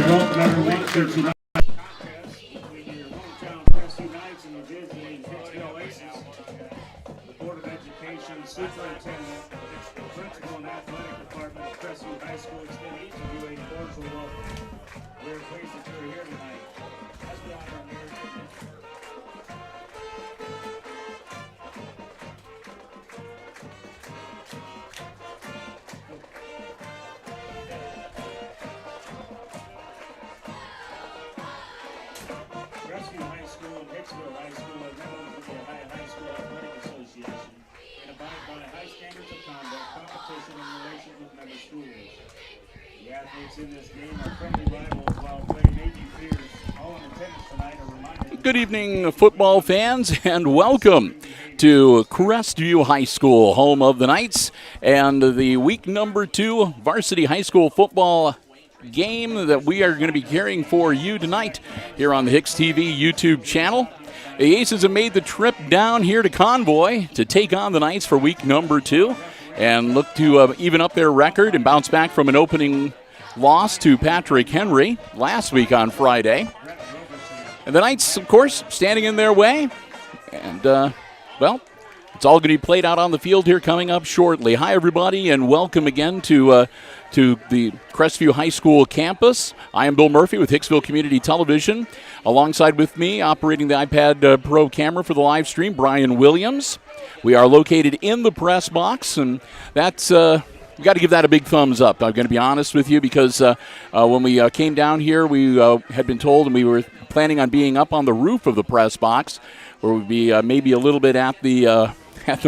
welcome everyone to tonight's contest between your hometown Crestview Knights and your visiting Hicksville Aces. The Board of Education Superintendent, Principal and Athletic Department of Crestview High School extend each of you a cordial welcome. We're pleased that you're here tonight. As we honor our mayor. Crestview High School and Hicksville High School are members of the Ohio High School Athletic Association and abide by high standards of conduct, competition, and relations with member schools. The athletes in this game are friendly rivals while playing may be fierce. All in attendance tonight are reminded. Good evening, football fans, and welcome to Crestview High School, home of the Knights, and the week number 2 varsity high school football game that we are going to be carrying for you tonight here on the HIX-TV YouTube channel. The Aces have made the trip down here to Convoy to take on the Knights for week number 2 and look to even up their record and bounce back from an opening loss to Patrick Henry last week on Friday. And the Knights, of course, standing in their way. And, well, it's all going to be played out on the field here coming up shortly. Hi, everybody, and welcome again to the Crestview High School campus. I am Bill Murphy with Hicksville Community Television. Alongside with me, operating the iPad Pro camera for the live stream, Brian Williams. We are located in the press box, and that's we got to give that a big thumbs up. I'm going to be honest with you because when we came down here, we had been told, and we were planning on being up on the roof of the press box, where we'd be maybe a little bit at the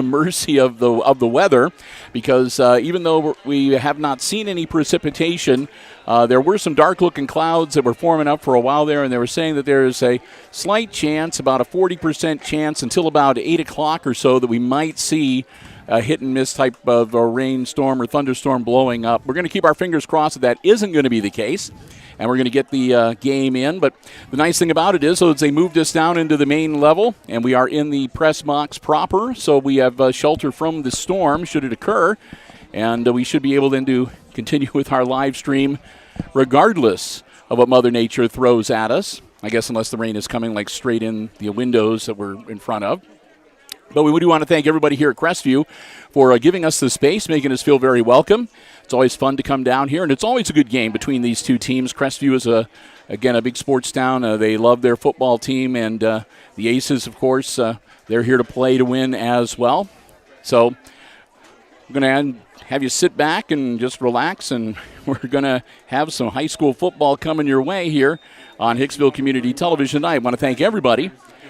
mercy of the weather, because even though we have not seen any precipitation, there were some dark-looking clouds that were forming up for a while there, and they were saying that there is a slight chance, about a 40% chance, until about 8 o'clock or so, that we might see a hit-and-miss type of a rainstorm or thunderstorm blowing up. We're going to keep our fingers crossed that isn't going to be the case, and we're going to get the game in. But the nice thing about it is, so they moved us down into the main level, and we are in the press box proper, so we have shelter from the storm should it occur, and we should be able then to continue with our live stream regardless of what Mother Nature throws at us. I guess unless the rain is coming like straight in the windows that we're in front of. But we do want to thank everybody here at Crestview for giving us the space, making us feel very welcome. It's always fun to come down here, and it's always a good game between these two teams. Crestview is, again, a big sports town. They love their football team, and the Aces, of course, they're here to play to win as well. So I'm going to have you sit back and just relax, and we're going to have some high school football coming your way here on Hicksville Community Television tonight. I want to thank everybody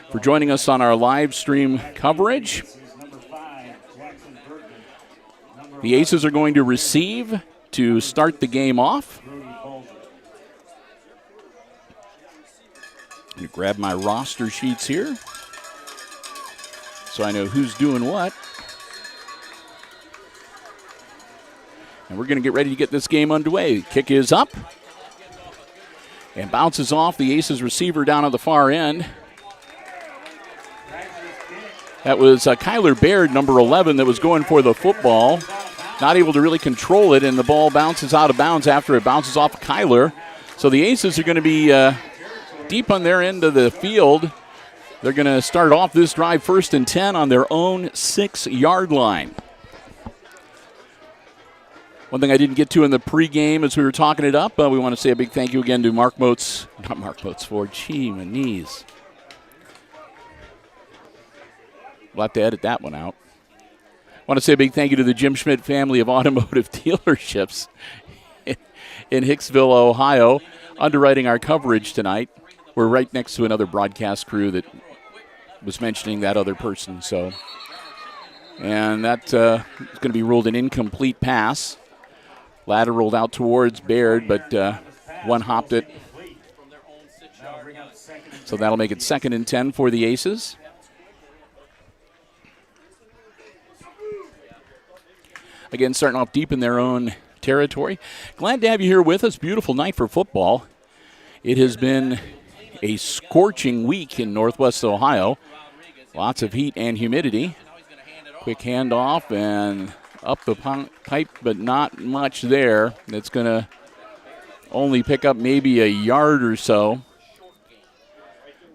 for joining us on our live stream coverage. The Aces are going to receive to start the game off. I'm going to grab my roster sheets here so I know who's doing what. And we're going to get ready to get this game underway. Kick is up and bounces off the Aces receiver down on the far end. That was Kyler Baird, number 11, that was going for the football. Not able to really control it, and the ball bounces out of bounds after it bounces off of Kyler. So the Aces are going to be deep on their end of the field. They're going to start off this drive 1st and 10 on their own 6-yard line. One thing I didn't get to in the pregame as we were talking it up, we want to say a big thank you again to Mark Motes. Not Mark Motes Ford. Gee, my knees. We'll have to edit that one out. I want to say a big thank you to the Jim Schmidt family of automotive dealerships in Hicksville, Ohio, underwriting our coverage tonight. We're right next to another broadcast crew that was mentioning that other person. So, and that's going to be ruled an incomplete pass. Ladder rolled out towards Baird, but one hopped it. So that'll make it 2nd and 10 for the Aces. Again, starting off deep in their own territory. Glad to have you here with us. Beautiful night for football. It has been a scorching week in Northwest Ohio. Lots of heat and humidity. Quick handoff and up the pipe, but not much there. It's going to only pick up maybe a yard or so.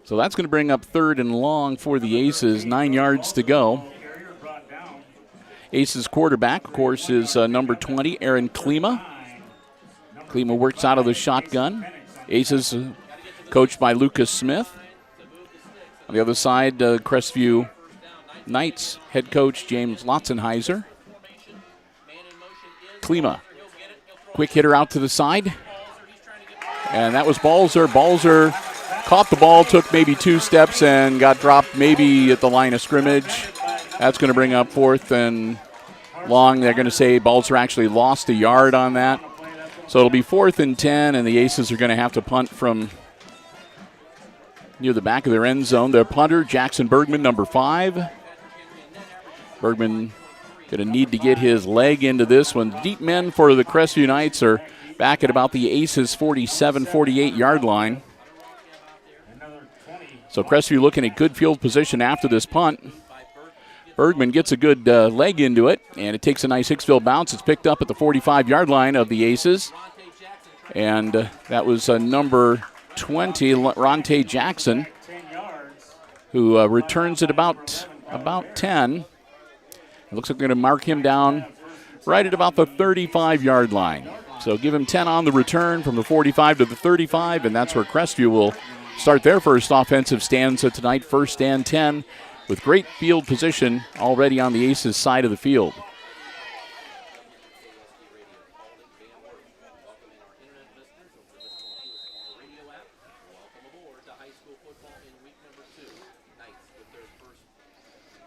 So that's going to bring up 3rd and long for the Aces, 9 yards to go. Aces quarterback, of course, is number 20, Aaron Klima. Klima works out of the shotgun. Aces coached by Lucas Smith. On the other side, Crestview Knights head coach James Lotzenheiser. Klima, quick hitter out to the side. And that was Balzer. Balzer caught the ball, took maybe 2 steps, and got dropped maybe at the line of scrimmage. That's going to bring up 4th and long. They're going to say Balzer actually lost a yard on that. So it'll be 4th and 10, and the Aces are going to have to punt from near the back of their end zone. Their punter, Jackson Bergman, number 5. Bergman going to need to get his leg into this one. Deep men for the Crestview Knights are back at about the Aces 47, 48-yard line. So Crestview looking at good field position after this punt. Bergman gets a good leg into it, and it takes a nice Hicksville bounce. It's picked up at the 45-yard line of the Aces. And that was number 20, Ronte Jackson, who returns at about 10. It looks like they're going to mark him down right at about the 35-yard line. So give him 10 on the return from the 45 to the 35, and that's where Crestview will start their first offensive stanza tonight, 1st and 10, with great field position already on the Aces side of the field.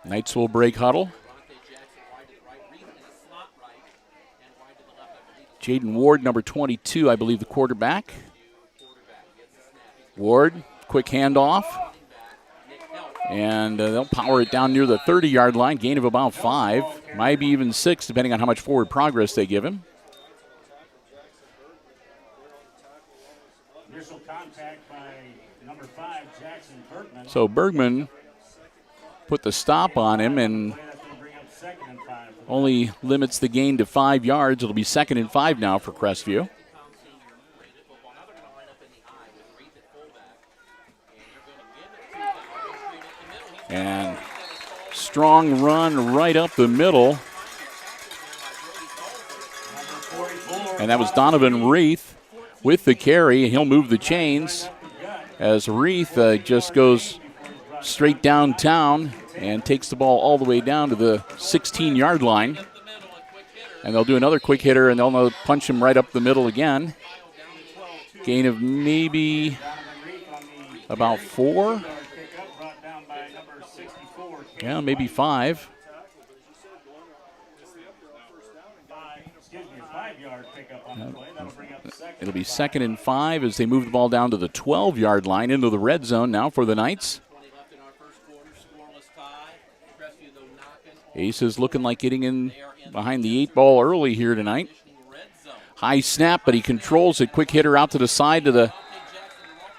Knights will break huddle. Jaden Ward, number 22, I believe the quarterback. Ward, quick handoff. And they'll power it down near the 30-yard line, gain of about 5, maybe even 6, depending on how much forward progress they give him. Initial contact by number 5, Jackson Bergman. So Bergman put the stop on him and only limits the gain to 5 yards. It'll be 2nd and 5 now for Crestview. And strong run right up the middle. And that was Donovan Reith with the carry. He'll move the chains as Reith just goes straight downtown and takes the ball all the way down to the 16-yard line. And they'll do another quick hitter, and they'll punch him right up the middle again. Gain of maybe about 4. Yeah, maybe 5. It'll be 2nd and 5 as they move the ball down to the 12-yard line into the red zone now for the Knights. Aces looking like getting in behind the 8 ball early here tonight. High snap, but he controls it. Quick hitter out to the side to the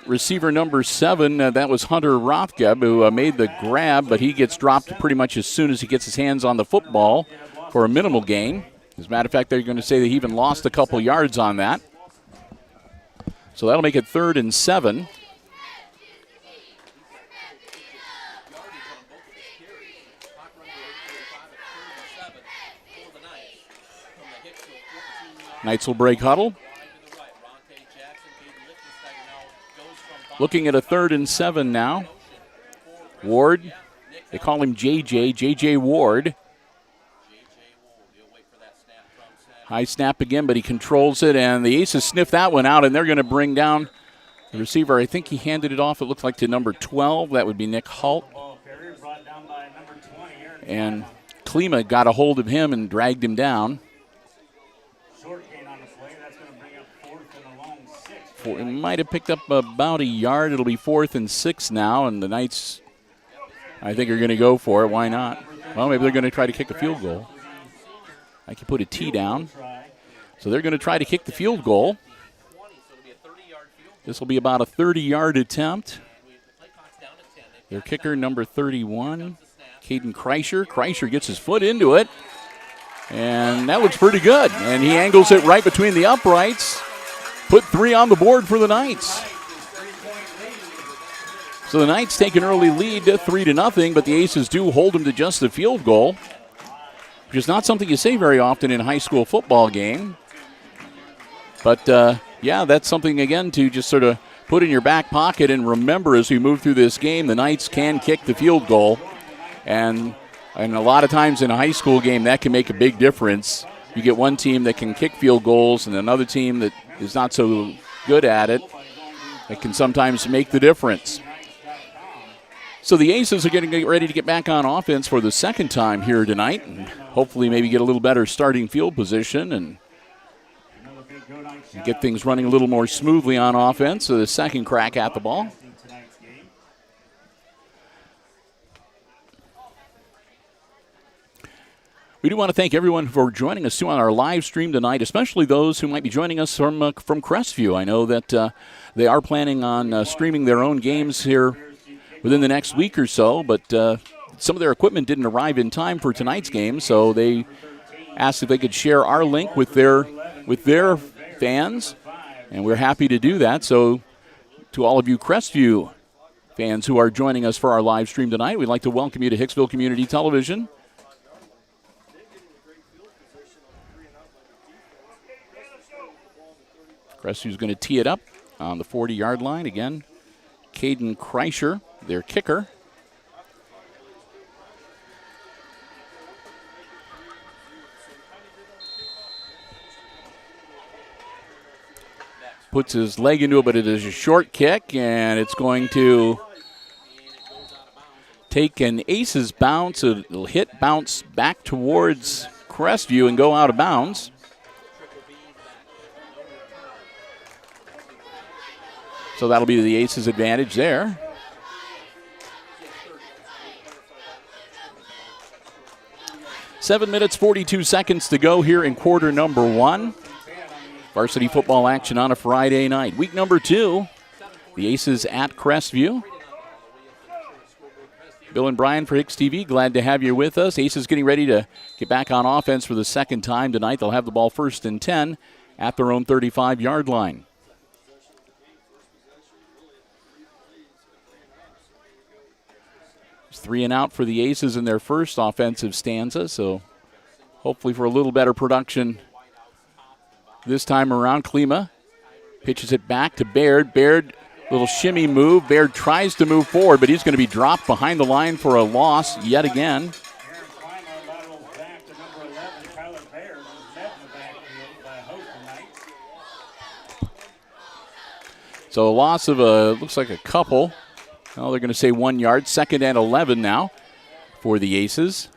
receiver number 7, that was Hunter Rothgeb, who made the grab, but he gets dropped pretty much as soon as he gets his hands on the football for a minimal gain. As a matter of fact, they're going to say that he even lost a couple yards on that. So that'll make it 3rd and 7. Knights will break huddle. Looking at a 3rd and 7 now. Ward, they call him J.J. Ward. High snap again, but he controls it, and the Aces sniff that one out, and they're going to bring down the receiver. I think he handed it off, it looked like, to number 12. That would be Nick Halt. And Klima got a hold of him and dragged him down. It might have picked up about a yard. It'll be 4th and 6 now, and the Knights, I think, are going to go for it. Why not? Well, maybe they're going to try to kick a field goal. I can put a T down. So they're going to try to kick the field goal. This will be about a 30-yard attempt. Their kicker, number 31, Caden Kreischer. Kreischer gets his foot into it, and that looks pretty good. And he angles it right between the uprights. put 3 on the board for the Knights. So the Knights take an early lead, 3-0, but the Aces do hold them to just the field goal, which is not something you say very often in a high school football game. But, yeah, that's something, again, to just sort of put in your back pocket and remember as we move through this game, the Knights can kick the field goal. And a lot of times in a high school game, that can make a big difference. You get one team that can kick field goals and another team that is not so good at it. It can sometimes make the difference. So the Aces are getting ready to get back on offense for the second time here tonight, and hopefully maybe get a little better starting field position and get things running a little more smoothly on offense. So the second crack at the ball. We do want to thank everyone for joining us too on our live stream tonight, especially those who might be joining us from Crestview. I know that they are planning on streaming their own games here within the next week or so, but some of their equipment didn't arrive in time for tonight's game, so they asked if they could share our link with their fans, and we're happy to do that. So to all of you Crestview fans who are joining us for our live stream tonight, we'd like to welcome you to Hicksville Community Television. Crestview's going to tee it up on the 40-yard line. Again, Caden Kreischer, their kicker. Puts his leg into it, but it is a short kick, and it's going to take an Aces bounce. It'll bounce back towards Crestview and go out of bounds. So that'll be the Aces' advantage there. Seven minutes, 42 seconds to go here in quarter number 1. Varsity football action on a Friday night. Week number 2, the Aces at Crestview. Bill and Brian for HIX-TV, glad to have you with us. Aces getting ready to get back on offense for the second time tonight. They'll have the ball 1st and 10 at their own 35-yard line. It's 3 and out for the Aces in their first offensive stanza, so hopefully for a little better production this time around. Klima pitches it back to Baird. Baird, little shimmy move. Baird tries to move forward, but he's going to be dropped behind the line for a loss yet again. So a loss of looks like a couple. Well, they're going to say 1 yard. 2nd and 11 now for the Aces.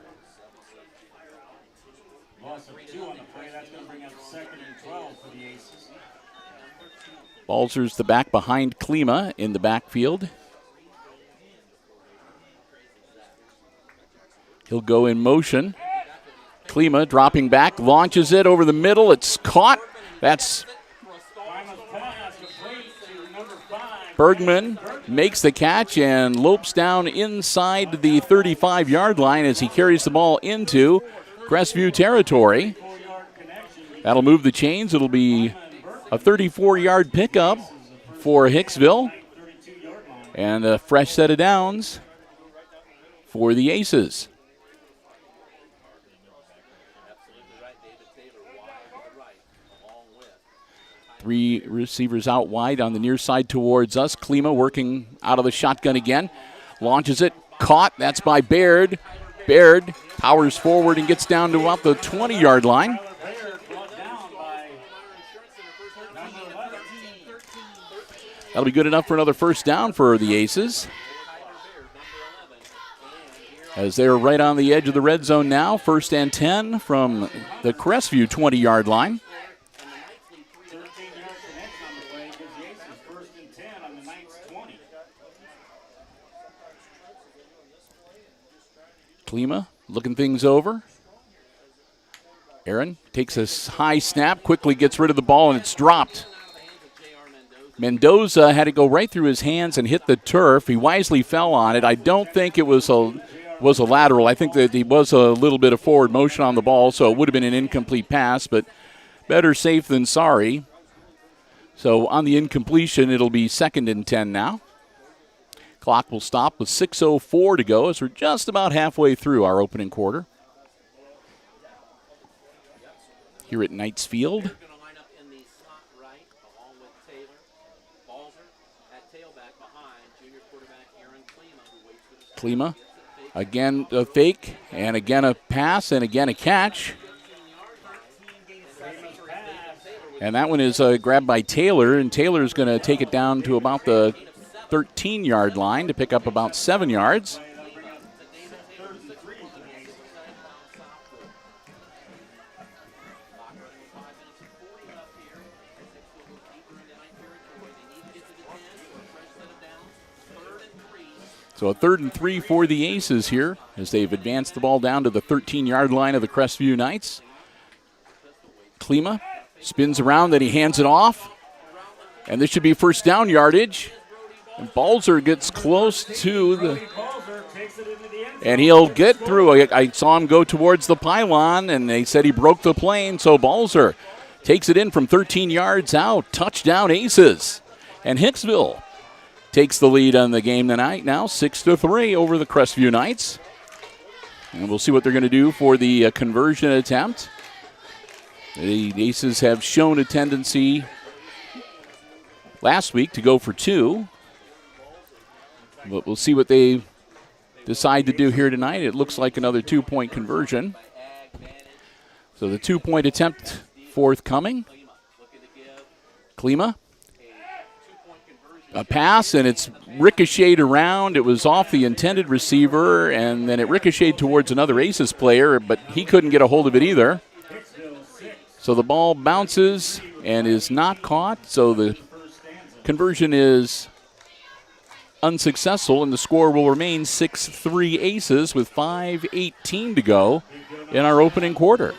Loss of 2 on the play. That's going to bring up 2nd and 12 for the Aces. Balzer's the back behind Klima in the backfield. He'll go in motion. Klima dropping back, launches it over the middle. It's caught. That's Bergman makes the catch and lopes down inside the 35-yard line as he carries the ball into Crestview territory. That'll move the chains. It'll be a 34-yard pickup for Hicksville and a fresh set of downs for the Aces. 3 receivers out wide on the near side towards us. Klima working out of the shotgun again. Launches it. Caught. That's by Baird. Baird powers forward and gets down to about the 20-yard line. That'll be good enough for another first down for the Aces, as they're right on the edge of the red zone now. 1st and 10 from the Crestview 20-yard line. Klima looking things over. Aaron takes a high snap, quickly gets rid of the ball, and it's dropped. Mendoza had to go right through his hands and hit the turf. He wisely fell on it. I don't think it was a lateral. I think that he was a little bit of forward motion on the ball, so it would have been an incomplete pass, but better safe than sorry. So on the incompletion, it'll be 2nd and 10 now. Clock will stop with 6:04 to go as we're just about halfway through our opening quarter. Here at Knights Field. Klima, again a fake, and again a pass, and again a catch. And that one is grabbed by Taylor, and Taylor's going to take it down to about the 13-yard line to pick up about 7 yards. So a 3rd and 3 for the Aces here as they've advanced the ball down to the 13-yard line of the Crestview Knights. Klima spins around, then he hands it off. And this should be first down yardage. And Balzer gets close to the... And he'll get through. I saw him go towards the pylon, and they said he broke the plane. So Balzer takes it in from 13 yards out. Touchdown Aces. And Hicksville takes the lead on the game tonight now, 6-3 over the Crestview Knights. And we'll see what they're going to do for the conversion attempt. The Aces have shown a tendency last week to go for 2. But we'll see what they decide to do here tonight. It looks like another 2-point conversion. So the 2-point attempt forthcoming. Klima. A pass, and it's ricocheted around. It was off the intended receiver, and then it ricocheted towards another Aces player, but he couldn't get a hold of it either. So the ball bounces and is not caught, so the conversion is unsuccessful, and the score will remain 6-3 Aces with 5:18 to go in our opening quarter.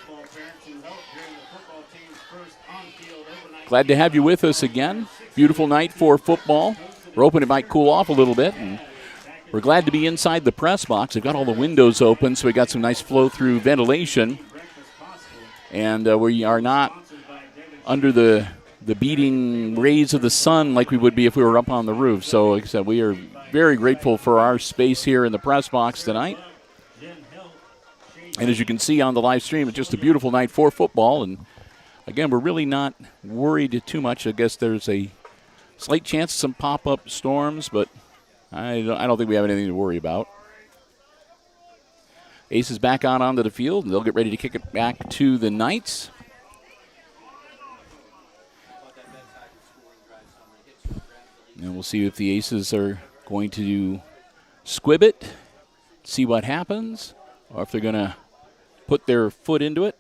Glad to have you with us again. Beautiful night for football. We're hoping it might cool off a little bit, and we're glad to be inside the press box. They've got all the windows open, so we got some nice flow-through ventilation. And we are not under the beating rays of the sun like we would be if we were up on the roof. So, like I said, we are very grateful for our space here in the press box tonight. And as you can see on the live stream, it's just a beautiful night for football. And, again, we're really not worried too much. I guess there's a slight chance of some pop-up storms, but I don't think we have anything to worry about. Aces back onto the field, and they'll get ready to kick it back to the Knights. And we'll see if the Aces are going to squib it, see what happens, or if they're going to put their foot into it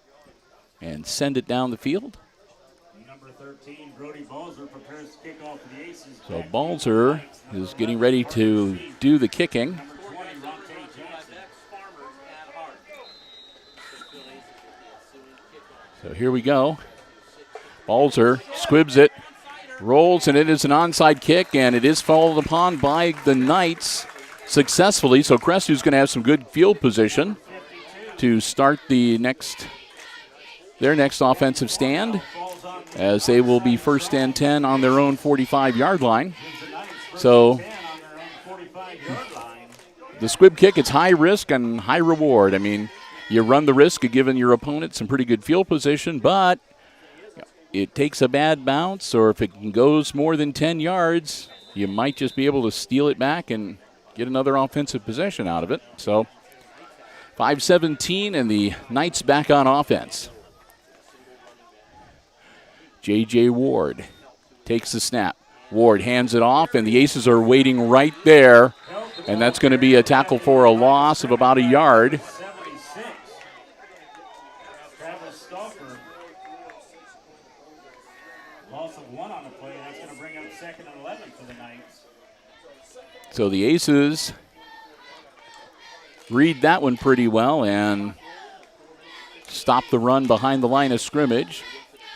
and send it down the field. Number 13, Brody Balzer prepares to kick off for the Aces. So Balzer is getting ready to do the kicking. So here we go. Balzer squibs it, rolls, and it is an onside kick, and it is followed upon by the Knights successfully. So Crestview's going to have some good field position to start their next offensive stand, as they will be 1st and 10 on their own 45-yard line. So the squib kick, it's high risk and high reward. I mean, you run the risk of giving your opponent some pretty good field position, but it takes a bad bounce, or if it goes more than 10 yards, you might just be able to steal it back and get another offensive possession out of it. So 5:17, and the Knights back on offense. J.J. Ward takes the snap. Ward hands it off, and the Aces are waiting right there, and that's going to be a tackle for a loss of about a yard. Loss of 1 on the play. That's going to bring up 2nd and 11 for the Knights. So the Aces read that one pretty well and stop the run behind the line of scrimmage.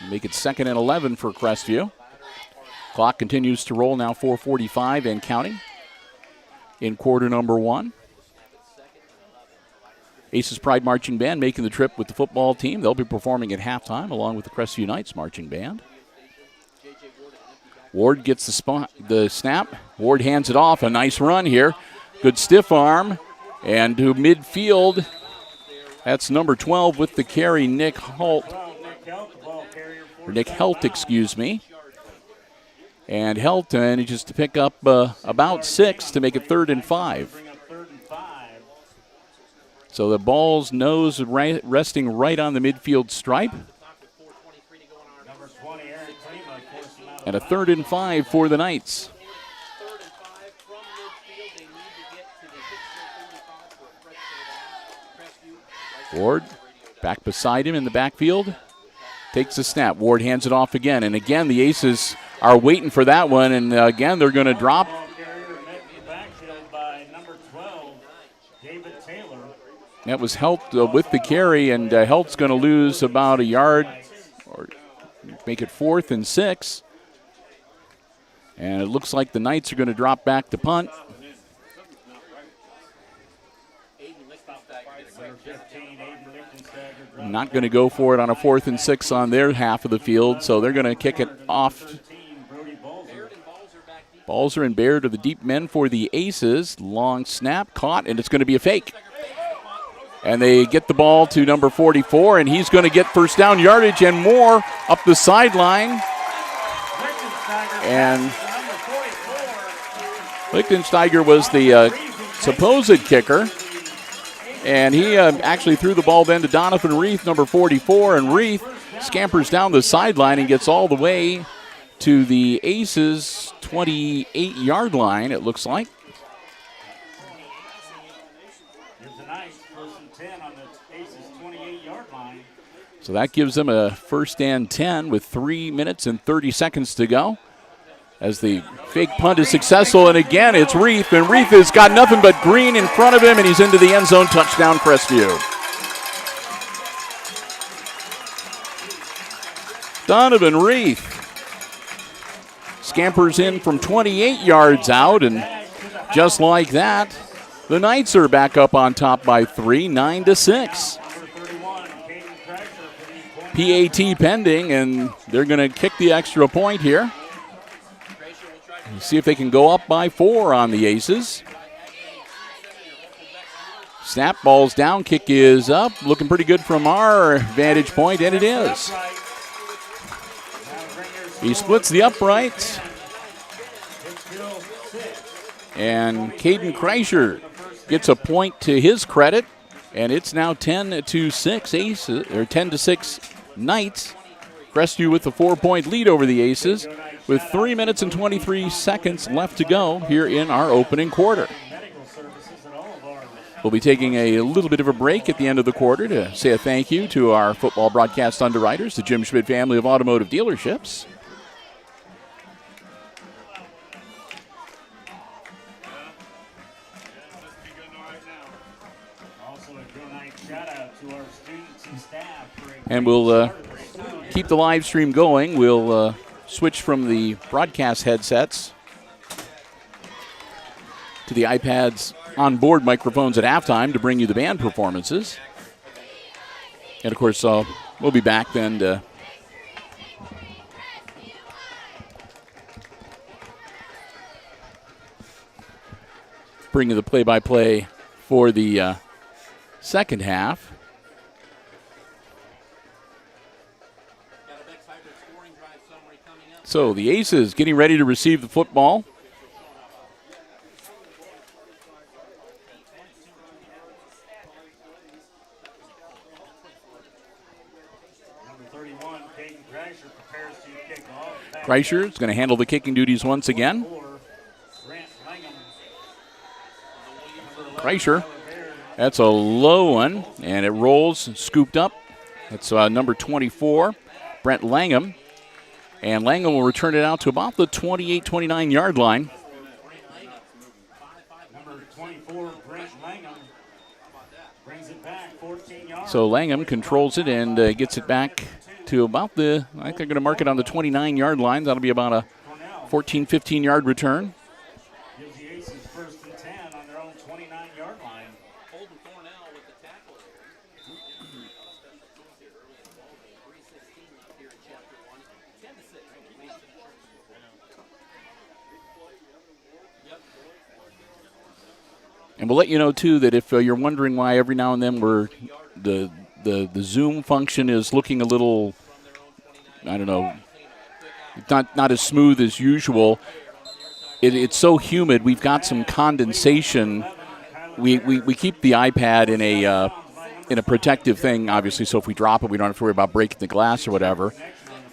Make it 2nd and 11 for Crestview. Clock continues to roll now, 4:45 and counting in quarter number 1. Aces Pride Marching Band making the trip with the football team. They'll be performing at halftime along with the Crestview Knights Marching Band. Ward gets the snap. Ward hands it off. A nice run here. Good stiff arm. And to midfield, that's number 12 with the carry, Nick Helt, excuse me. And Helt manages to pick up about 6 to make it 3rd and 5. So the ball's nose resting right on the midfield stripe. And a 3rd and 5 for the Knights. Ward back beside him in the backfield. Takes a snap. Ward hands it off again. And again, the Aces are waiting for that one. And again, they're going to drop. That was Helt with the carry. And Helt's going to lose about a yard or make it 4th and 6. And it looks like the Knights are going to drop back to punt. Not going to go for it on a 4th and 6 on their half of the field, so they're going to kick it off. Balzer and Baird are the deep men for the Aces. Long snap, caught, and it's going to be a fake. And they get the ball to number 44, and he's going to get first down yardage and more up the sideline. And Lichtensteiger was the supposed kicker. And he actually threw the ball then to Donovan Reith, number 44. And Reith scampers down the sideline and gets all the way to the Aces' 28-yard line, it looks like. So that gives them a 1st and 10 with 3 minutes and 30 seconds to go. As the fake punt is successful, and again, it's Reith, and Reith has got nothing but green in front of him, and he's into the end zone. Touchdown, Crestview. Donovan Reith scampers in from 28 yards out, and just like that, the Knights are back up on top by 3, 9-6. PAT pending, and they're going to kick the extra point here. See if they can go up by 4 on the Aces. Snap, ball's down, kick is up. Looking pretty good from our vantage point, and it is. He splits the uprights. And Caden Kreischer gets a point to his credit, and it's now 10-6 Aces, or 10-6 Knights. Crestview with the 4-point lead over the Aces with 3 minutes and 23 seconds left to go here in our opening quarter. We'll be taking a little bit of a break at the end of the quarter to say a thank you to our football broadcast underwriters, the Jim Schmidt family of automotive dealerships. And we'll keep the live stream going. We'll switch from the broadcast headsets to the iPads onboard microphones at halftime to bring you the band performances. And, of course, we'll be back then to bring you the play-by-play for the second half. So the Aces getting ready to receive the football. Kreischer is going to handle the kicking duties once again. Kreischer, that's a low one, and it rolls, scooped up. That's number 24, Brent Langham. And Langham will return it out to about the 28, 29-yard line. Number 24, Brent Langham, brings it back 14 yards. So Langham controls it and gets it back to about the, I think they're going to mark it on the 29-yard line. That'll be about a 14, 15-yard return. Gives the Aces 1st and 10 on their own 29-yard line. And we'll let you know, too, that if you're wondering why every now and then the Zoom function is looking a little, I don't know, not as smooth as usual, it's so humid. We've got some condensation. We keep the iPad in a protective thing, obviously, so if we drop it, we don't have to worry about breaking the glass or whatever.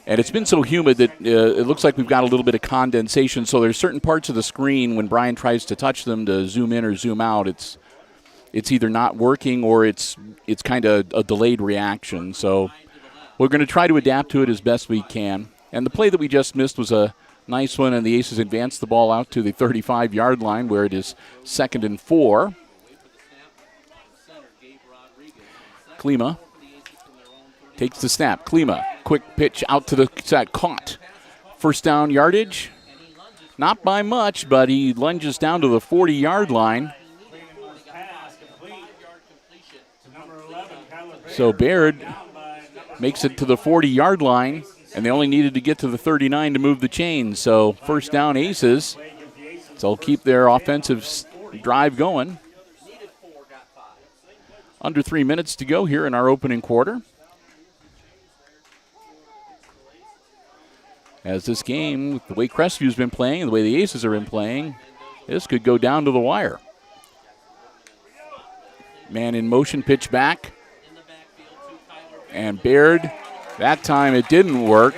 And it's been so humid that it looks like we've got a little bit of condensation. So there's certain parts of the screen when Brian tries to touch them to zoom in or zoom out, it's either not working or it's kind of a delayed reaction. So we're going to try to adapt to it as best we can. And the play that we just missed was a nice one, and the Aces advanced the ball out to the 35-yard line where it is 2nd and 4. Klima takes the snap. Klima, quick pitch out to the side, caught. First down yardage, not by much, but he lunges down to the 40-yard line. So Baird makes it to the 40-yard line, and they only needed to get to the 39 to move the chains. So first down Aces. So they'll keep their offensive drive going. Under 3 minutes to go here in our opening quarter. As this game, with the way Crestview's been playing and the way the Aces have been playing, this could go down to the wire. Man in motion, pitch back. And Baird, that time it didn't work.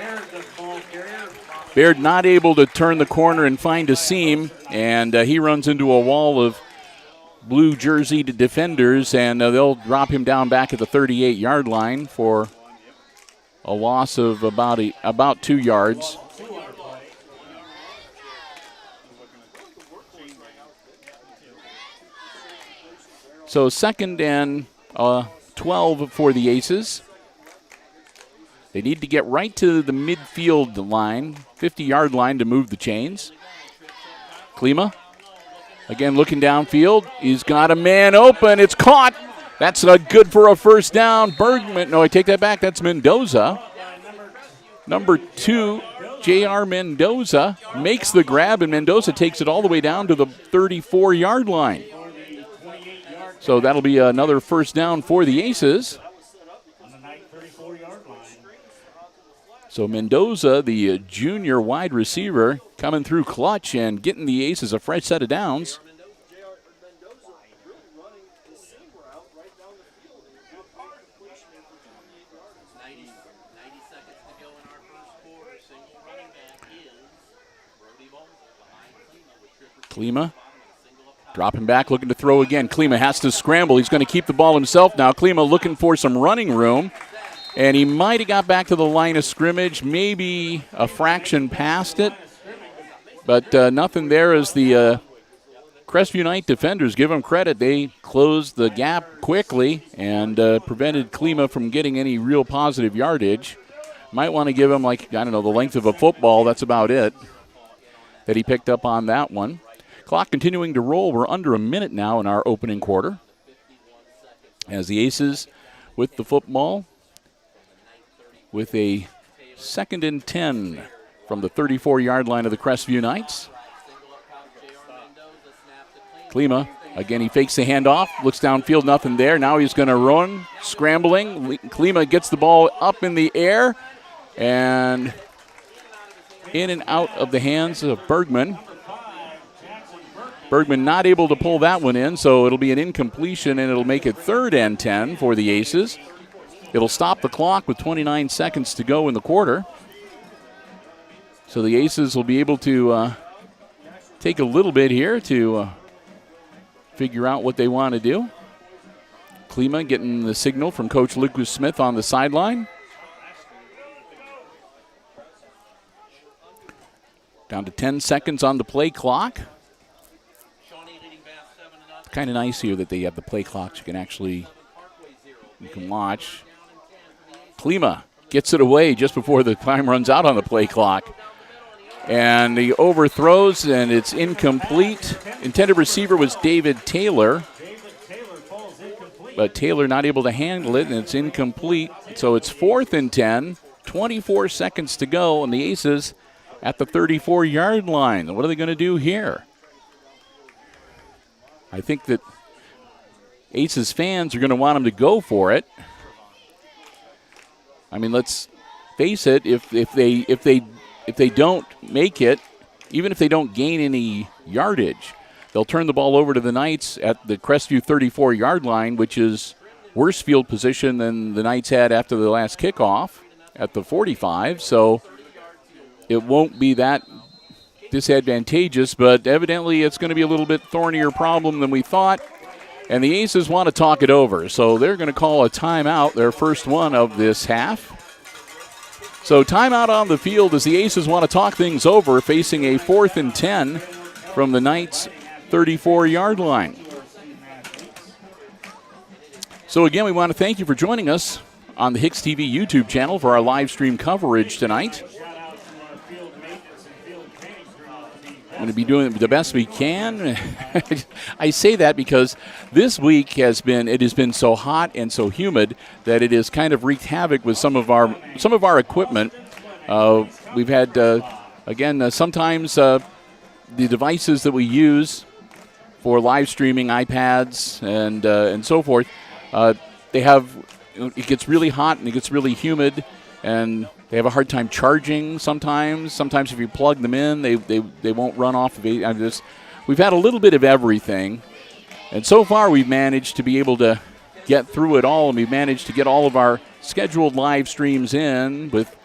Baird not able to turn the corner and find a seam, and he runs into a wall of blue jerseyed defenders, and they'll drop him down back at the 38-yard line for a loss of about 2 yards. So 2nd and 12 for the Aces. They need to get right to the midfield line, 50-yard line, to move the chains. Klima, again looking downfield. He's got a man open. It's caught. That's good for a first down. Bergman, no, I take that back. That's Mendoza. Number 2, J.R. Mendoza makes the grab, and Mendoza takes it all the way down to the 34-yard line. So that'll be another first down for the Aces. So Mendoza, the junior wide receiver, coming through clutch and getting the Aces a fresh set of downs. Klima dropping back, looking to throw again. Klima has to scramble. He's going to keep the ball himself now. Klima looking for some running room. And he might have got back to the line of scrimmage, maybe a fraction past it. But nothing there as the Crestview Knight defenders, give them credit. They closed the gap quickly and prevented Klima from getting any real positive yardage. Might want to give him, the length of a football. That's about it that he picked up on that one. Clock continuing to roll. We're under a minute now in our opening quarter. As the Aces with the football, with a 2nd and 10 from the 34-yard line of the Crestview Knights. Klima, again, he fakes the handoff, looks downfield, nothing there. Now he's going to run, scrambling. Klima gets the ball up in the air and in and out of the hands of Bergman. Bergman not able to pull that one in, so it'll be an incompletion, and it'll make it 3rd and 10 for the Aces. It'll stop the clock with 29 seconds to go in the quarter. So the Aces will be able to take a little bit here to figure out what they want to do. Klima getting the signal from Coach Lucas Smith on the sideline. Down to 10 seconds on the play clock. It's kind of nice here that they have the play clocks. You can watch. Klima gets it away just before the time runs out on the play clock. And he overthrows, and it's incomplete. Intended receiver was David Taylor. But Taylor not able to handle it, and it's incomplete. So it's 4th and 10, 24 seconds to go, and the Aces at the 34-yard line. What are they going to do here? I think that Aces fans are going to want them to go for it. I mean, let's face it. If they don't make it, even if they don't gain any yardage, they'll turn the ball over to the Knights at the Crestview 34-yard line, which is worse field position than the Knights had after the last kickoff at the 45. So it won't be that disadvantageous, but evidently it's going to be a little bit thornier problem than we thought. And the Aces want to talk it over, so they're going to call a timeout, their first one of this half. So timeout on the field as the Aces want to talk things over, facing a 4th and 10 from the Knights' 34-yard line. So again, we want to thank you for joining us on the HIX-TV YouTube channel for our live stream coverage tonight. I'm going to be doing the best we can. I say that because this week has been so hot and so humid that it has kind of wreaked havoc with some of our equipment. We've had sometimes the devices that we use for live streaming, iPads and so forth, they have it gets really hot and it gets really humid, and they have a hard time charging sometimes. Sometimes if you plug them in, they won't run off of it. We've had a little bit of everything, and so far we've managed to be able to get through it all, and we've managed to get all of our scheduled live streams in with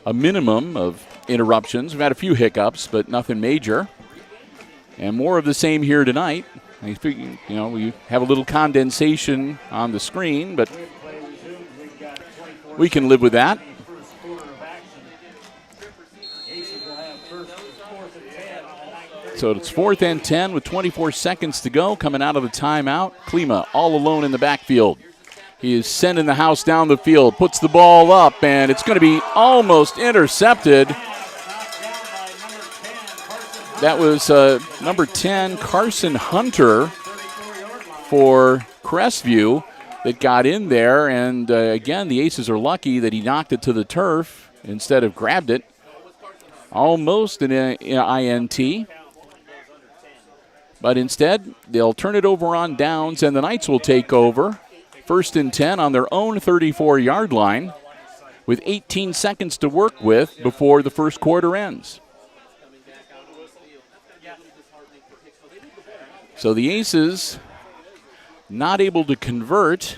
a minimum of interruptions. We've had a few hiccups, but nothing major. And more of the same here tonight. I think, we have a little condensation on the screen, but we can live with that. So it's 4th and 10 with 24 seconds to go. Coming out of the timeout, Klima all alone in the backfield. He is sending the house down the field, puts the ball up, and it's going to be almost intercepted. That was number 10, Carson Hunter for Crestview that got in there. And again, the Aces are lucky that he knocked it to the turf instead of grabbed it. Almost an INT. But instead, they'll turn it over on downs, and the Knights will take over. 1st and 10 on their own 34-yard line with 18 seconds to work with before the first quarter ends. So the Aces not able to convert.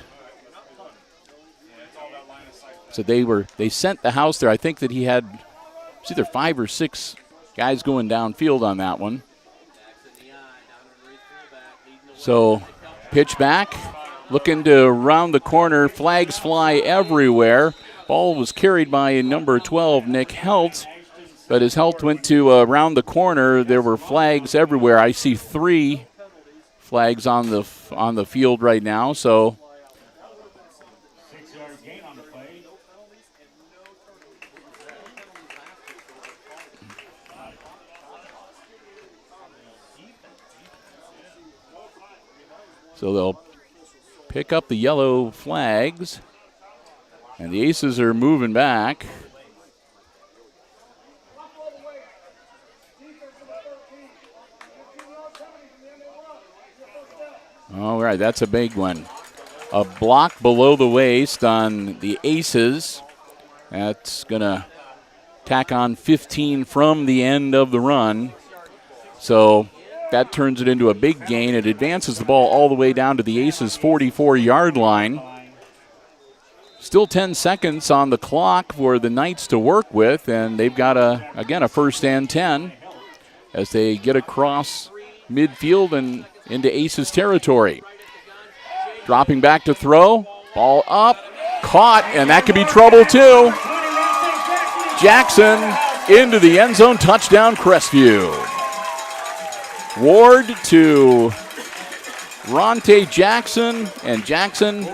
So they sent the house there. I think that he had either 5 or 6 guys going downfield on that one. So pitch back, looking to round the corner. Flags fly everywhere. Ball was carried by number 12, Nick Helt. But as Helt went to around the corner, there were flags everywhere. I see 3 flags on the field right now. So 6-yard gain on the play. So they'll pick up the yellow flags, and the Aces are moving back. All right, that's a big one. A block below the waist on the Aces. That's going to tack on 15 from the end of the run. So that turns it into a big gain. It advances the ball all the way down to the Aces' 44-yard line. Still 10 seconds on the clock for the Knights to work with, and they've got, a 1st and 10 as they get across midfield and into Aces territory. Dropping back to throw. Ball up. Caught, and that could be trouble too. Jackson into the end zone. Touchdown, Crestview. Ward to Ronte Jackson, and Jackson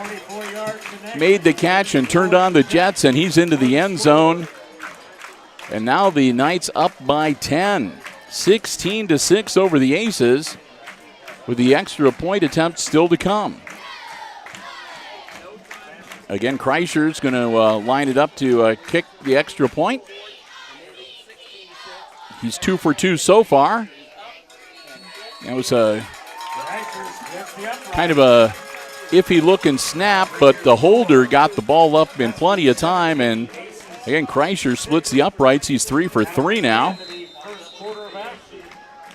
made the catch and turned on the Jets, and he's into the end zone. And now the Knights up by 10. 16-6 over the Aces, with the extra point attempt still to come. Again, Kreischer's going to line it up to kick the extra point. He's 2 for 2 so far. That was a kind of a iffy looking snap, but the holder got the ball up in plenty of time, and again, Kreischer splits the uprights. He's 3 for 3 now.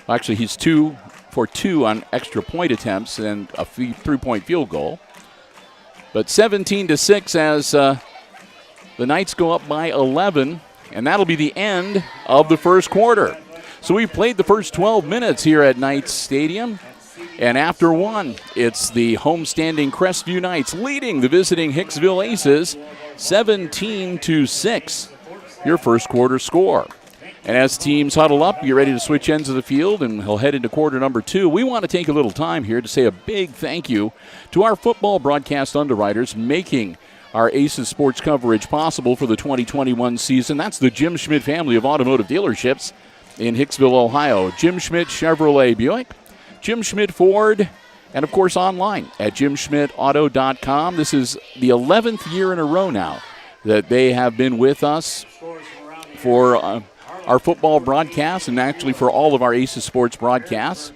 Actually, he's 2 for 2 on extra point attempts and a 3-point field goal. But 17-6 as the Knights go up by 11, and that'll be the end of the first quarter. So we've played the first 12 minutes here at Knights Stadium, and after one, it's the homestanding Crestview Knights leading the visiting Hicksville Aces 17-6, your first quarter score. And as teams huddle up, you're ready to switch ends of the field, and he'll head into quarter number 2. We want to take a little time here to say a big thank you to our football broadcast underwriters making our Aces sports coverage possible for the 2021 season. That's the Jim Schmidt family of automotive dealerships in Hicksville, Ohio. Jim Schmidt Chevrolet Buick, Jim Schmidt Ford, and of course online at jimschmidtauto.com. This is the 11th year in a row now that they have been with us for our football broadcasts and actually for all of our Aces sports broadcasts.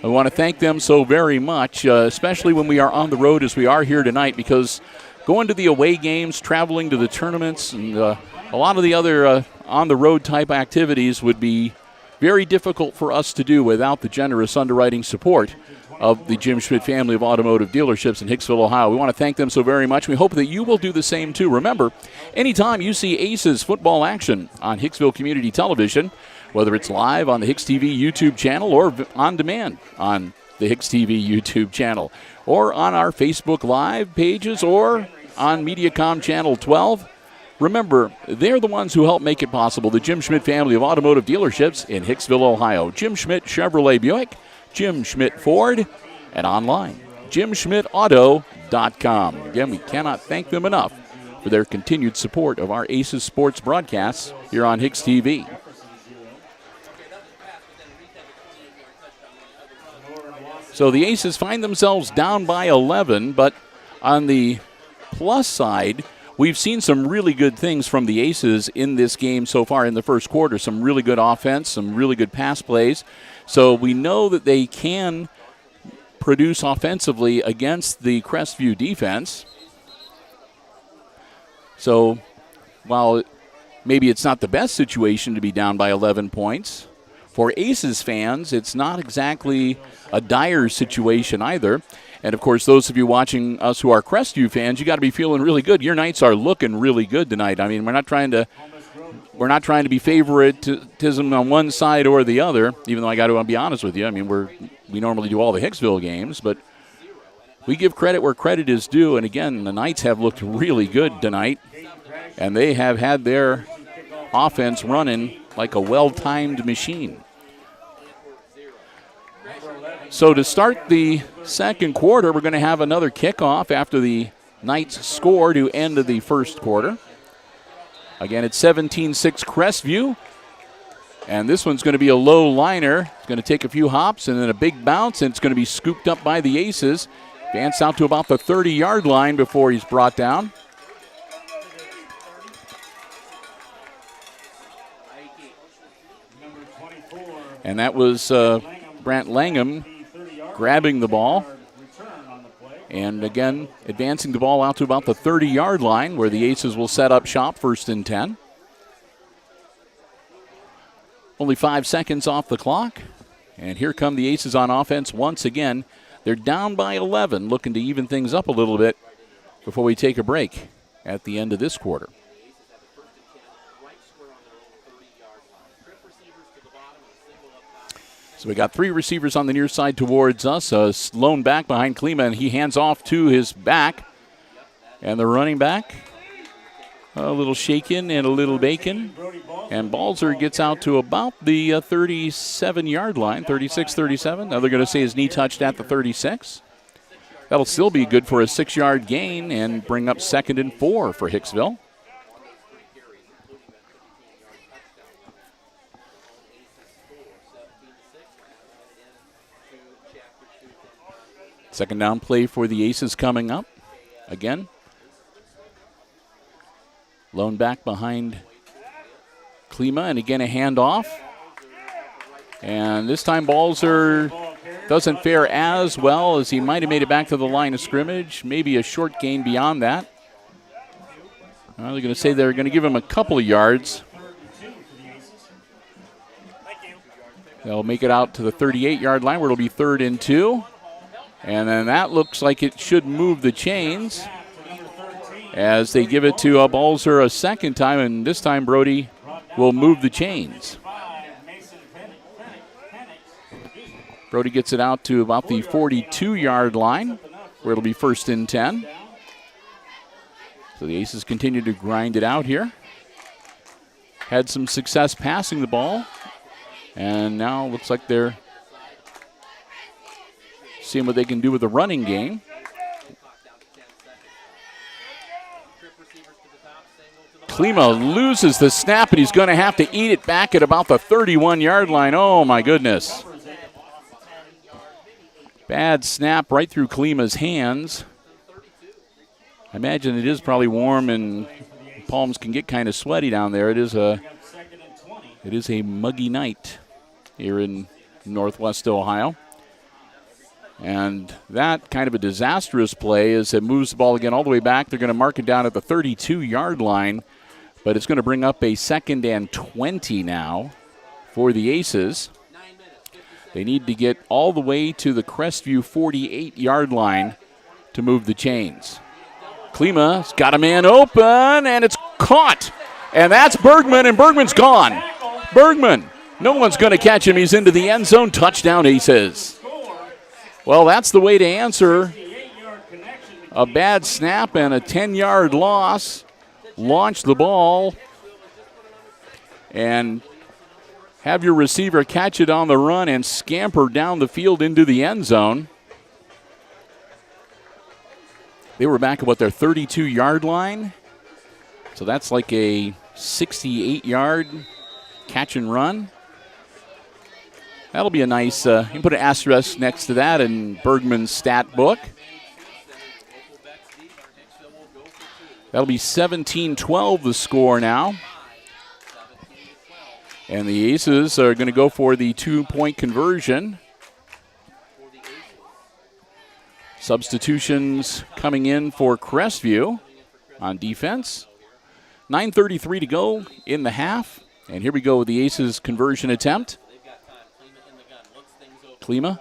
I want to thank them so very much, especially when we are on the road as we are here tonight, because going to the away games, traveling to the tournaments, and a lot of the other on-the-road type activities would be very difficult for us to do without the generous underwriting support of the Jim Schmidt family of automotive dealerships in Hicksville, Ohio. We want to thank them so very much. We hope that you will do the same too. Remember, anytime you see Aces football action on Hicksville Community Television, whether it's live on the HIX-TV YouTube channel or on demand on the HIX-TV YouTube channel, or on our Facebook Live pages, or on Mediacom Channel 12, remember, they're the ones who help make it possible. The Jim Schmidt family of automotive dealerships in Hicksville, Ohio. Jim Schmidt Chevrolet Buick, Jim Schmidt Ford, and online, jimschmidtauto.com. Again, we cannot thank them enough for their continued support of our Aces sports broadcasts here on HIX-TV. So the Aces find themselves down by 11, but on the plus side, we've seen some really good things from the Aces in this game so far in the first quarter. Some really good offense, some really good pass plays. So we know that they can produce offensively against the Crestview defense. So while maybe it's not the best situation to be down by 11 points, for Aces fans, it's not exactly a dire situation either. And, of course, those of you watching us who are Crestview fans, you got to be feeling really good. Your Knights are looking really good tonight. I mean, we're not trying to be favoritism on one side or the other, even though I got to be honest with you. I mean, we normally do all the Hicksville games, but we give credit where credit is due. And, again, the Knights have looked really good tonight, and they have had their offense running like a well-timed machine. So to start the second quarter, we're going to have another kickoff after the Knights score to end of the first quarter. Again, it's 17-6 Crestview. And this one's going to be a low liner. It's going to take a few hops and then a big bounce, and it's going to be scooped up by the Aces. Advance out to about the 30-yard line before he's brought down. And that was Brant Langham grabbing the ball. And again, advancing the ball out to about the 30-yard line where the Aces will set up shop, 1st and 10. Only 5 seconds off the clock. And here come the Aces on offense once again. They're down by 11, looking to even things up a little bit before we take a break at the end of this quarter. So we got 3 receivers on the near side towards us. A lone back behind Klima, and he hands off to his back. And the running back, a little shaken and a little bacon. And Balzer gets out to about the 37-yard line, 36, 37. Now they're going to say his knee touched at the 36. That'll still be good for a 6-yard gain and bring up 2nd and 4 for Hicksville. Second down play for the Aces coming up. Again, lone back behind Klima, and again a handoff. And this time Balzer doesn't fare as well as he might have made it back to the line of scrimmage. Maybe a short gain beyond that. Well, they're going to say they're going to give him a couple of yards. They'll make it out to the 38-yard line where it'll be 3rd and 2. And then that looks like it should move the chains as they give it to Balzer a second time, and this time Brody will move the chains. Brody gets it out to about the 42-yard line where it'll be 1st and 10. So the Aces continue to grind it out here. Had some success passing the ball, and now it looks like they're seeing what they can do with the running game. Klima loses the snap, and he's going to have to eat it back at about the 31-yard line. Oh, my goodness. Bad snap right through Klima's hands. I imagine it is probably warm and palms can get kind of sweaty down there. It is a muggy night here in Northwest Ohio. And that kind of a disastrous play as it moves the ball again all the way back. They're going to mark it down at the 32-yard line, but it's going to bring up a 2nd and 20 now for the Aces. They need to get all the way to the Crestview 48-yard line to move the chains. Klima's got a man open, and it's caught. And that's Bergman, and Bergman's gone. Bergman, no one's going to catch him. He's into the end zone. Touchdown, Aces. Well, that's the way to answer a bad snap and a 10-yard loss. Launch the ball and have your receiver catch it on the run and scamper down the field into the end zone. They were back at, their 32-yard line? So that's like a 68-yard catch and run. That'll be a nice, you can put an asterisk next to that in Bergman's stat book. That'll be 17-12 the score now. And the Aces are going to go for the 2-point conversion. Substitutions coming in for Crestview on defense. 9:33 to go in the half. And here we go with the Aces conversion attempt. Klima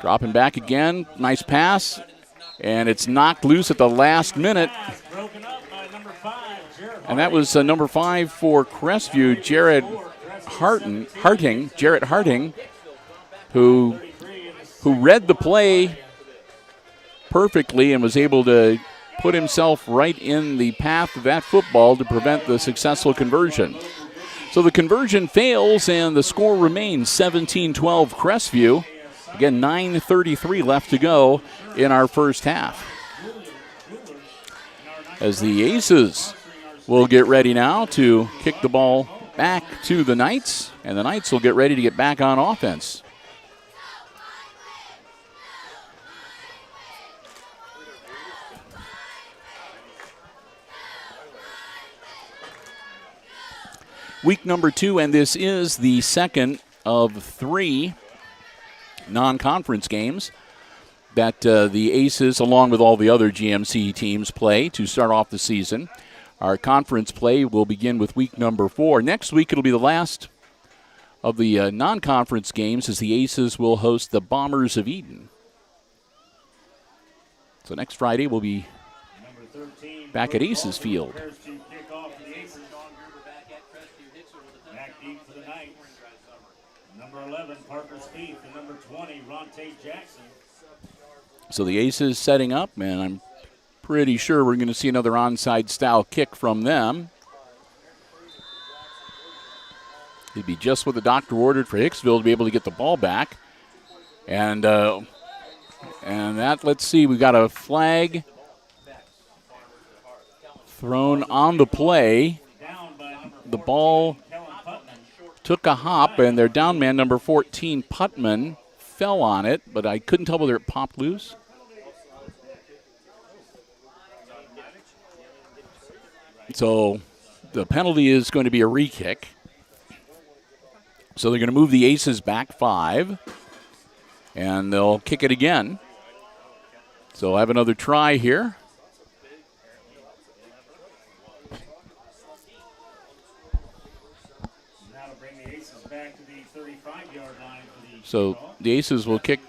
dropping back again. Nice pass. And it's knocked loose at the last minute. And that was number 5 for Crestview, Jarrett Harting, who read the play perfectly and was able to put himself right in the path of that football to prevent the successful conversion. So the conversion fails, and the score remains 17-12 Crestview. Again, 9:33 left to go in our first half. As the Aces will get ready now to kick the ball back to the Knights, and the Knights will get ready to get back on offense. Week number 2, and this is the second of 3 non-conference games that the Aces, along with all the other GMC teams, play to start off the season. Our conference play will begin with week number 4. Next week, it'll be the last of the non-conference games as the Aces will host the Bombers of Eden. So next Friday, we'll be back at Aces Field. Back deep for the Knights. Number 11, Parker Spieth, and number 20, Ronte Jackson. So the Aces setting up, and I'm pretty sure we're going to see another onside style kick from them. It'd be just what the doctor ordered for Hicksville to be able to get the ball back. And that, let's see, we got a flag thrown on the play. The ball took a hop, and their down man, number 14, Putman, fell on it, but I couldn't tell whether it popped loose. So the penalty is going to be a re-kick. So they're going to move the Aces back 5. And they'll kick it again. So I'll have another try here. So the Aces will kick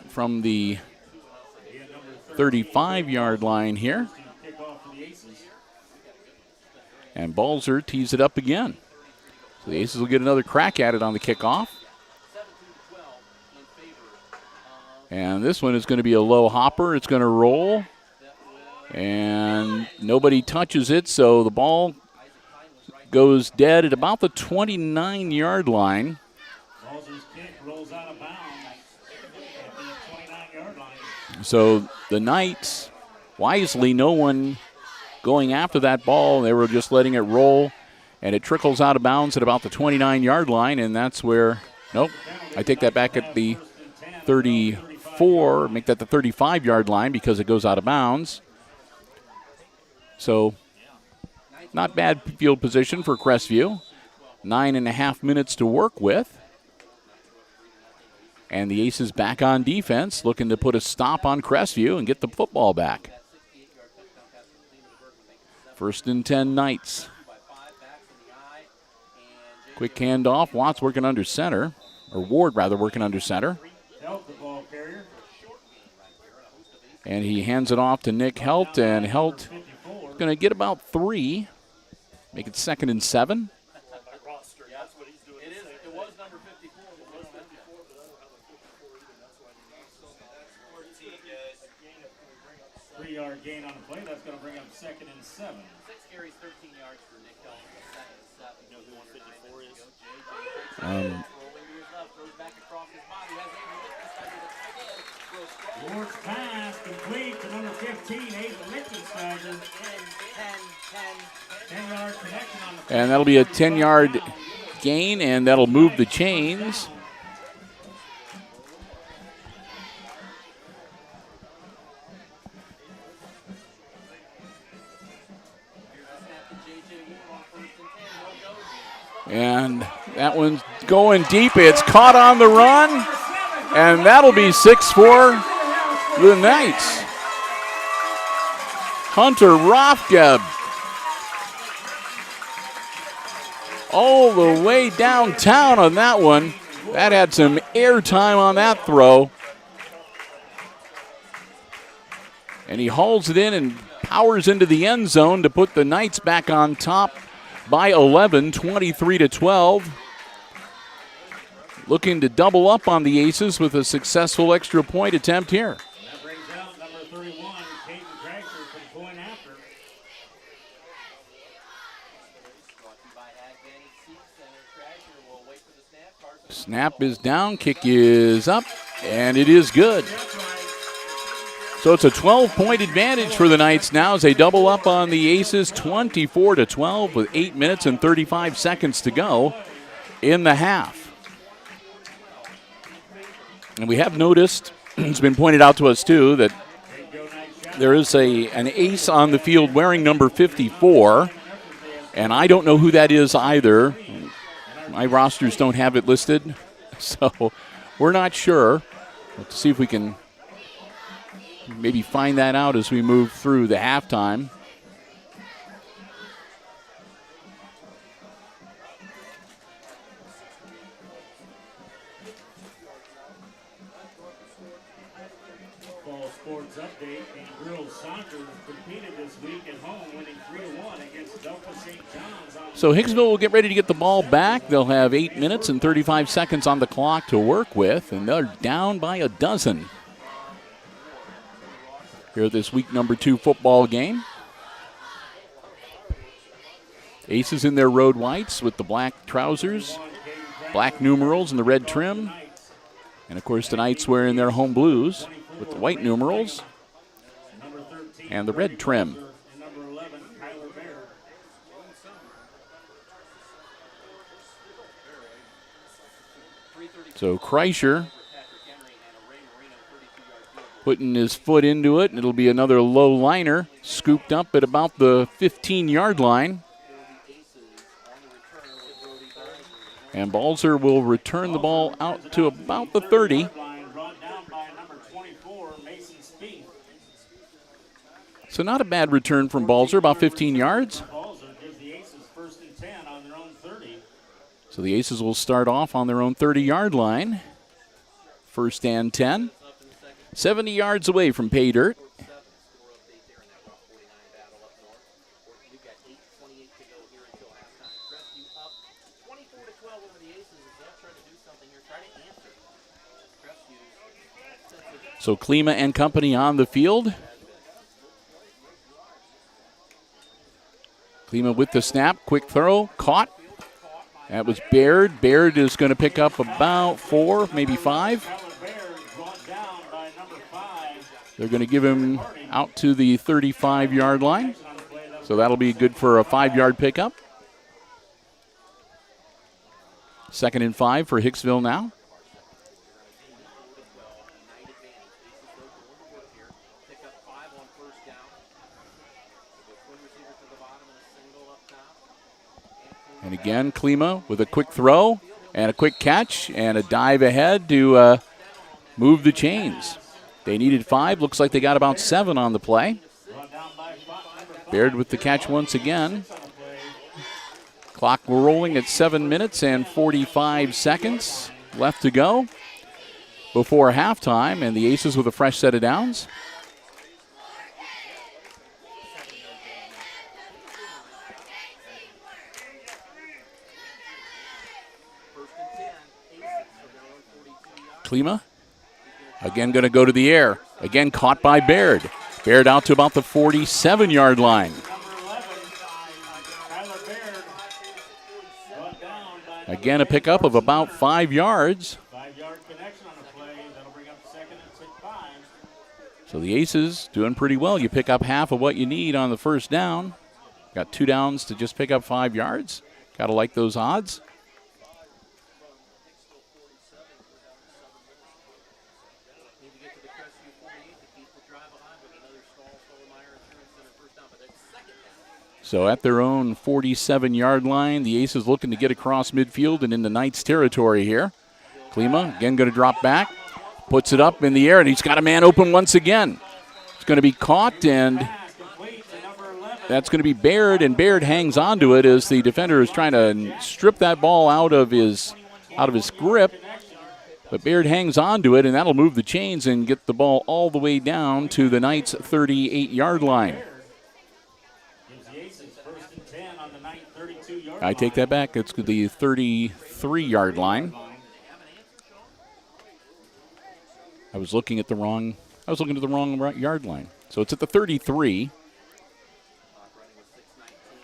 from the 35-yard line here. And Balzer tees it up again. So the Aces will get another crack at it on the kickoff. And this one is going to be a low hopper. It's going to roll. And nobody touches it, so the ball goes dead at about the 29-yard line. Balzer's kick rolls out of bounds at the 29-yard line. So the Knights, wisely, no one going after that ball. They were just letting it roll, and it trickles out of bounds at about the 29-yard line, and that's where, nope, I take that back at the 34, make that the 35-yard line because it goes out of bounds. So not bad field position for Crestview. 9.5 minutes to work with. And the Aces back on defense, looking to put a stop on Crestview and get the football back. 1st and 10 Knights. Quick handoff. Watts working under center, or Ward rather working under center. And he hands it off to Nick Helt, and Helt is going to get about 3. Make it 2nd and 7. Yard gain on the play. That's going to bring up 2nd and 7. 6 carries, 13 yards for Nick Hill. 2nd and 7. You know who 154 is? Throws back across his body. Ward's pass complete to number 15, Aiden Lichtensteiger. 10-yard connection on the play. And that'll be a 10-yard gain, and that'll move the chains. And that one's going deep. It's caught on the run. And that'll be 6 for the Knights. Hunter Rothgeb. All the way downtown on that one. That had some air time on that throw. And he hauls it in and powers into the end zone to put the Knights back on top by 11, 23-12. Looking to double up on the Aces with a successful extra point attempt here. That brings out number 31, Caden Crasher, from point after. Snap is down, kick is up, and it is good. So it's a 12-point advantage for the Knights now as they double up on the Aces, 24-12 with 8 minutes and 35 seconds to go in the half. And we have noticed, it's been pointed out to us too, that there is an ace on the field wearing number 54, and I don't know who that is either. My rosters don't have it listed, so we're not sure. Let's see if we can maybe find that out as we move through the halftime. Fall sports update. The girls soccer competed this week at home, winning 3-1 against Delta St. John's. So Hicksville will get ready to get the ball back. They'll have 8 minutes and 35 seconds on the clock to work with, and they're down by a dozen here at this week number 2 football game. Aces in their road whites with the black trousers, black numerals and the red trim. And of course the Knights wearing their home blues with the white numerals and the red trim. So Kreischer putting his foot into it, and it'll be another low liner, scooped up at about the 15-yard line. And Balzer will return the ball out to about the 30. So not a bad return from Balzer, about 15 yards. Balzer gives the Aces 1st and 10 on their own 30. So the Aces will start off on their own 30-yard line. 1st and 10. 70 yards away from pay dirt. We've got 8:28 to go here until halftime. Crestview up 24-12 over the Aces as they'll try to do something here, try to answer. Crestview. So Klima and company on the field. Klima with the snap, quick throw, caught. That was Baird. Baird is going to pick up about 4, maybe 5. They're going to give him out to the 35-yard line. So that'll be good for a 5-yard pickup. 2nd and 5 for Hicksville now. And again, Klima with a quick throw and a quick catch and a dive ahead to move the chains. They needed 5. Looks like they got about 7 on the play. Baird with the catch once again. Clock rolling at 7 minutes and 45 seconds left to go before halftime, and the Aces with a fresh set of downs. Klima again going to go to the air. Again caught by Baird. Baird out to about the 47-yard line. Again, a pickup of about 5 yards. 5-yard connection on the play. That'll bring up 2nd and 5. So the Aces doing pretty well. You pick up half of what you need on the first down. Got 2 downs to just pick up 5 yards. Got to like those odds. So at their own 47-yard line, the Aces looking to get across midfield and into Knights territory here. Klima again going to drop back, puts it up in the air, and he's got a man open once again. It's going to be caught, and that's going to be Baird, and Baird hangs onto it as the defender is trying to strip that ball out of his grip. But Baird hangs onto it, and that'll move the chains and get the ball all the way down to the Knights' 38-yard line. I take that back. It's the 33-yard line. I was looking at the wrong yard line. So it's at the 33.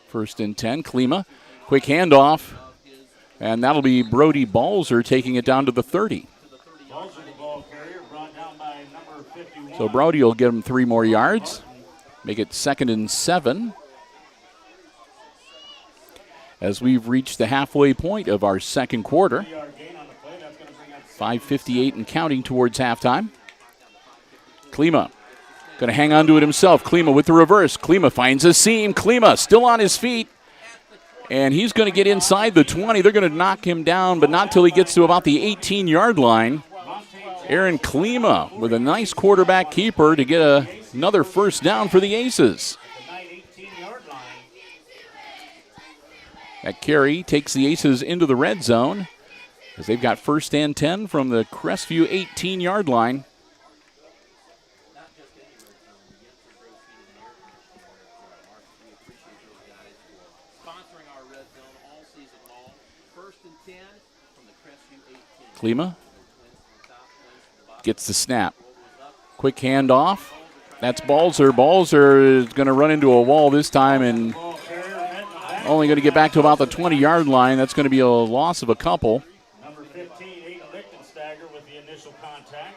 1st and 10. Klima, quick handoff, and that'll be Brody Balzer taking it down to the 30. So Brody will get him 3 more yards, make it 2nd and 7. As we've reached the halfway point of our second quarter. 5:58 and counting towards halftime. Klima going to hang on to it himself. Klima with the reverse. Klima finds a seam. Klima still on his feet. And he's going to get inside the 20. They're going to knock him down, but not till he gets to about the 18-yard line. Aaron Klima with a nice quarterback keeper to get another first down for the Aces. That carry takes the Aces into the red zone as they've got 1st and 10 from the Crestview 18-yard line. Klima gets the snap. Quick handoff. That's Balzer. Balzer is going to run into a wall this time and only going to get back to about the 20-yard line. That's going to be a loss of a couple. Number 15, Aiden Lichtensteiger with the initial contact.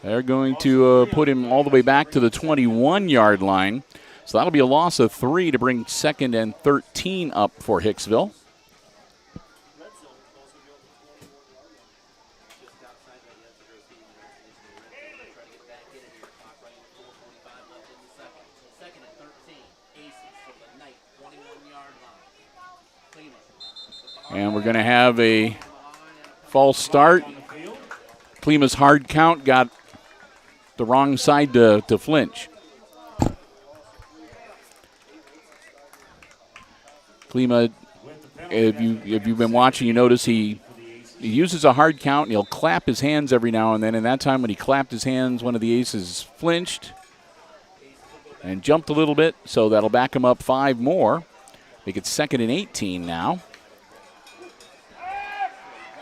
They're going to put him all the way back to the 21-yard line. So that'll be a loss of 3 to bring 2nd and 13 up for Hicksville. And we're going to have a false start. Klima's hard count got the wrong side to flinch. Klima, if you've been watching, you notice he uses a hard count, and he'll clap his hands every now and then. And that time when he clapped his hands, one of the aces flinched and jumped a little bit, so that'll back him up 5 more. Make it 2nd and 18 now.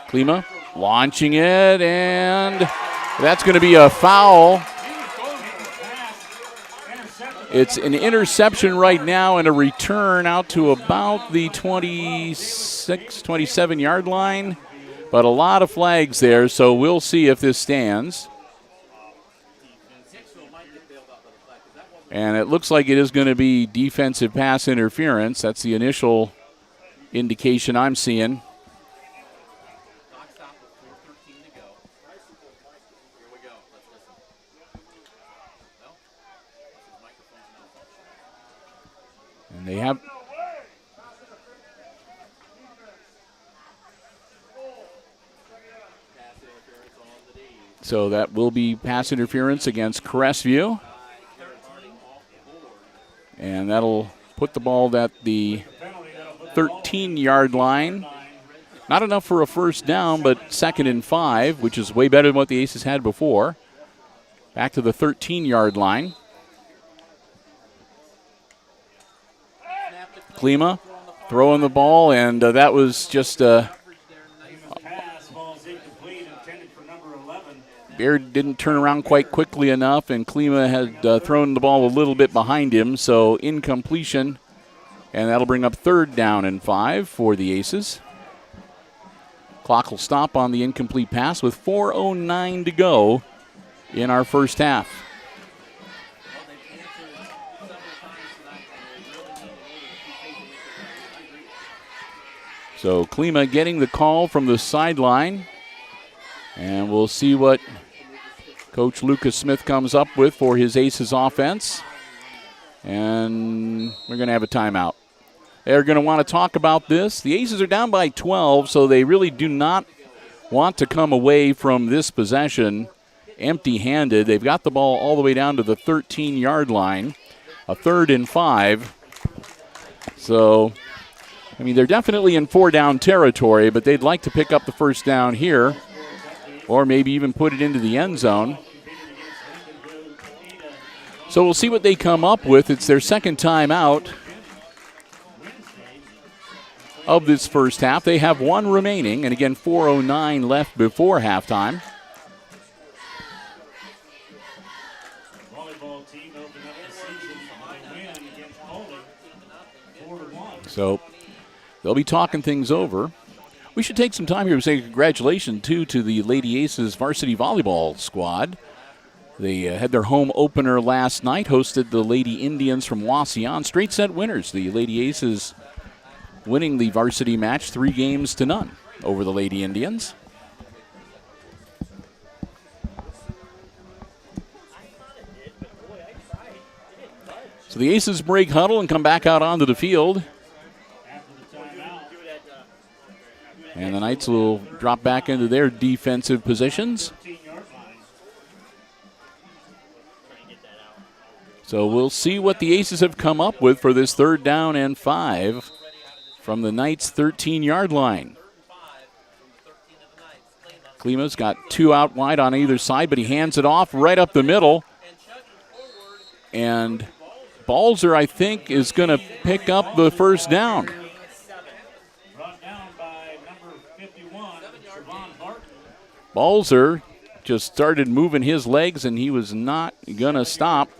Klima launching it, and that's going to be a foul. It's an interception right now and a return out to about the 26, 27-yard line. But a lot of flags there, so we'll see if this stands. And it looks like it is going to be defensive pass interference. That's the initial indication I'm seeing. And they have... So that will be pass interference against Crestview. And that'll put the ball at the 13-yard line. Not enough for a first down, but 2nd and 5, which is way better than what the Aces had before. Back to the 13-yard line. Klima throwing the ball, and that was just Baird didn't turn around quite quickly enough, and Klima had thrown the ball a little bit behind him, so incompletion, and that'll bring up 3rd down and 5 for the Aces. Clock will stop on the incomplete pass with 4:09 to go in our first half. So Klima getting the call from the sideline, and we'll see what Coach Lucas Smith comes up with for his Aces offense. And we're going to have a timeout. They're going to want to talk about this. The Aces are down by 12, so they really do not want to come away from this possession empty-handed. They've got the ball all the way down to the 13-yard line, a 3rd and 5. So, I mean, they're definitely in 4-down territory, but they'd like to pick up the first down here, or maybe even put it into the end zone. So we'll see what they come up with. It's their 2nd time out of this first half. They have 1 remaining, and again, 4:09 left before halftime. So they'll be talking things over. We should take some time here to say congratulations, too, to the Lady Aces varsity volleyball squad. They had their home opener last night, hosted the Lady Indians from Wauseon. Straight set winners. The Lady Aces winning the varsity match 3-0 over the Lady Indians. So the Aces break huddle and come back out onto the field. And the Knights will drop back into their defensive positions. So we'll see what the Aces have come up with for this 3rd down and 5 from the Knights' 13-yard line. Klima's got 2 out wide on either side, but he hands it off right up the middle. And Balzer, I think, is going to pick up the first down. Balzer just started moving his legs, and he was not going to stop.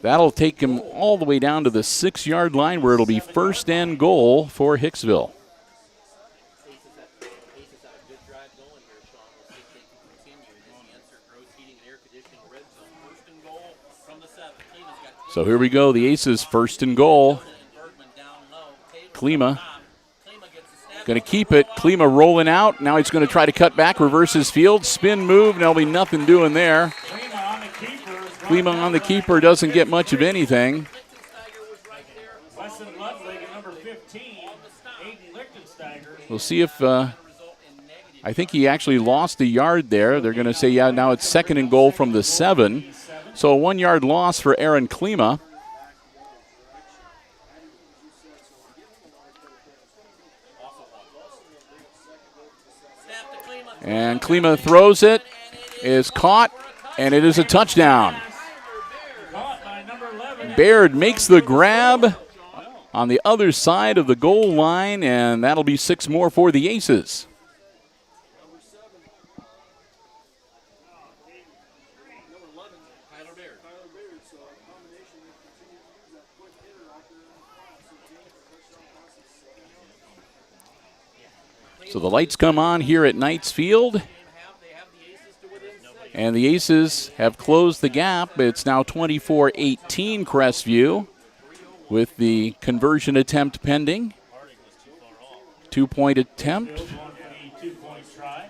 That'll take him all the way down to the 6-yard line, where it'll be 1st and goal for Hicksville. So here we go, the Aces 1st and goal. Klima going to keep it. Klima rolling out. Now he's going to try to cut back, reverse his field, spin move, and there'll be nothing doing there. Klima on the keeper doesn't get much of anything. We'll see if, I think he actually lost a yard there. They're going to say, yeah, now it's 2nd and goal from the 7. So a 1-yard loss for Aaron Klima. And Klima throws it, is caught, and it is a touchdown. Caught by number 11. Baird makes the grab on the other side of the goal line, and that'll be 6 more for the Aces. So the lights come on here at Knights Field, and the Aces have closed the gap. It's now 24-18 Crestview with the conversion attempt pending. 2-point attempt.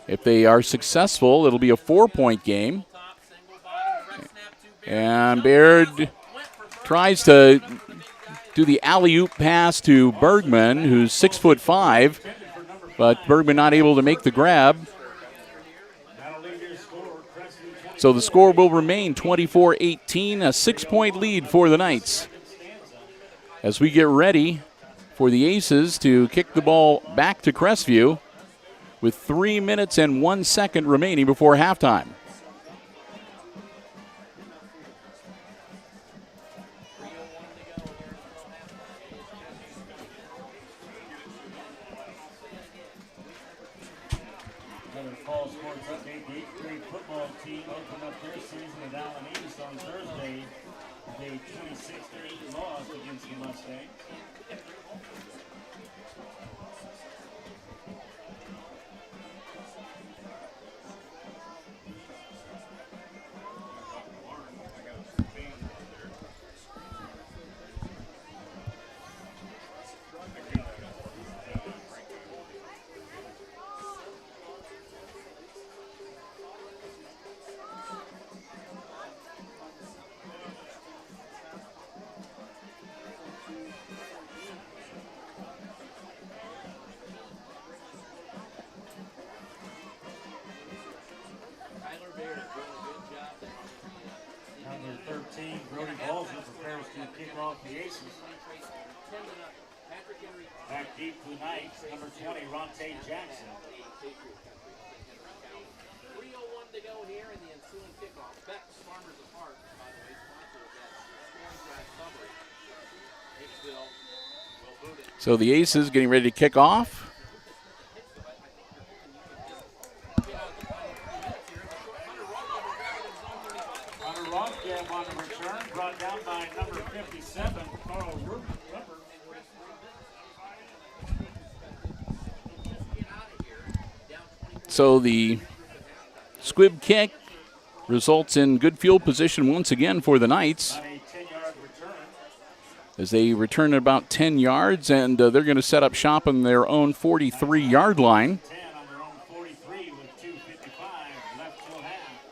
If they are successful, it'll be a 4-point game. And Baird tries to do the alley-oop pass to Bergman, who's 6'5", but Bergman not able to make the grab. So the score will remain 24-18, a 6-point lead for the Knights. As we get ready for the Aces to kick the ball back to Crestview with 3 minutes and 1 second remaining before halftime. Another fall sports update. The 8th grade football team opened up their season at Allen East on Thursday. They 26-8 loss against the Mustangs. Number 13, Brody Balzer prepares to kick off the Aces. Back deep to the Knights, number 20, Ronte Jackson. 3:01 to go here in the ensuing kickoff. Beck's Farmers Apart, by the way, sponsor of that scoring drive coverage. Hicksville will boot it. So the Aces getting ready to kick off. Hunter Rothgard on the return, brought down by number 57, Carl Rupert. So the squib kick results in good field position once again for the Knights On a 10-yard return. as they return about 10 yards, and they're going to set up shop on their own 43-yard line. 10 on their own 43 with 2:55 left till half.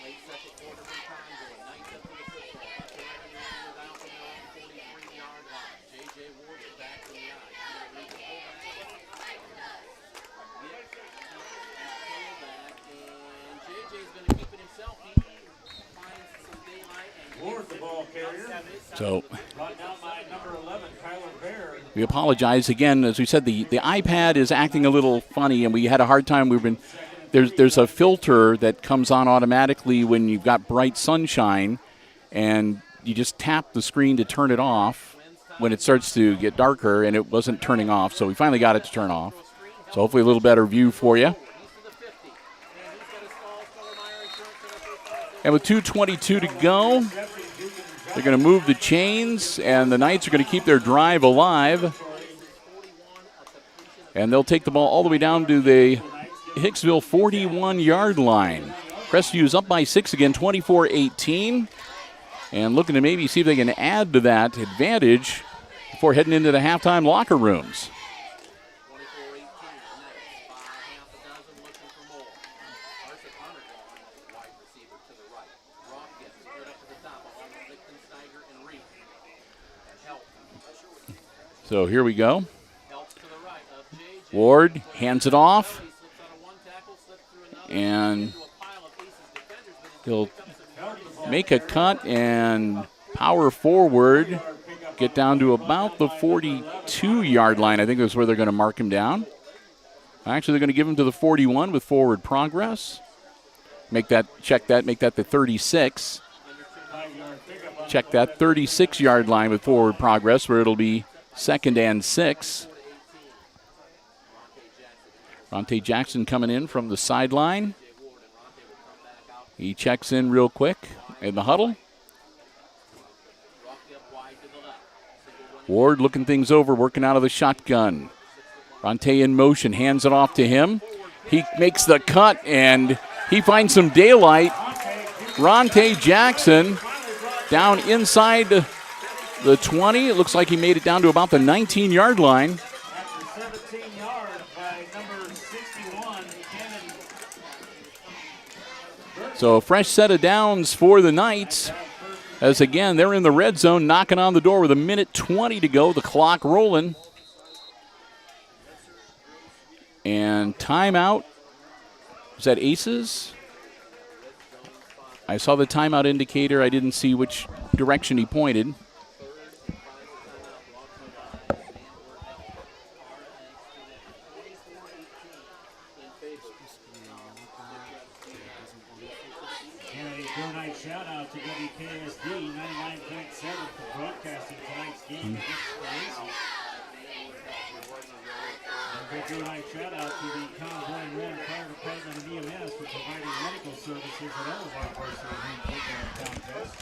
Late second quarter for Congo. Knights up to the football. Without from their own 43-yard line. J.J. Ward is back from the eye. And J.J.'s going to keep it himself. He finds some daylight and Ward, the ball carrier. So Brought down by number 11, Kyler Baird. we apologize again. As we said, the iPad is acting a little funny, and we had a hard time. There's a filter that comes on automatically when you've got bright sunshine, and you just tap the screen to turn it off when it starts to get darker, and it wasn't turning off. So we finally got it to turn off. So hopefully a little better view for you. And with 2:22 to go, they're going to move the chains, and the Knights are going to keep their drive alive. And they'll take the ball all the way down to the Hicksville 41-yard line. Crestview's up by 6 again, 24-18. And looking to maybe see if they can add to that advantage before heading into the halftime locker rooms. 24-18, Knights by half a dozen looking for more. Carson Hunter going wide receiver to the right. Roth gets straight up to the top along with Lichtensteiger and Reed. And help. So here we go. Helps to the right of J.J. Ward hands it off, He slips out of one tackle, slips through another, and into a pile of Aces defenders, but he'll make a cut and power forward get down to about the 42-yard line. I think that's where they're going to mark him down. Actually, they're going to give him to the 41 with forward progress. Make that the 36. Check that 36-yard line with forward progress where it'll be 2nd and 6. Ronte Jackson coming in from the sideline. He checks in real quick in the huddle. Ward looking things over, working out of the shotgun. Ronte in motion, hands it off to him. He makes the cut, and he finds some daylight. Ronte Jackson down inside the 20. It looks like he made it down to about the 19-yard line. After 17 yards by number 61, So a fresh set of downs for the Knights. As again, they're in the red zone, knocking on the door with 1:20 to go, the clock rolling. And timeout. Is that Aces? I saw the timeout indicator. I didn't see which direction he pointed. Good night shout out to WKSD 99.7 for broadcasting tonight's game against the Aces. And good night shout out to the Convoy and Red Fire Department and EMS for providing medical services at all of our varsity home football contests.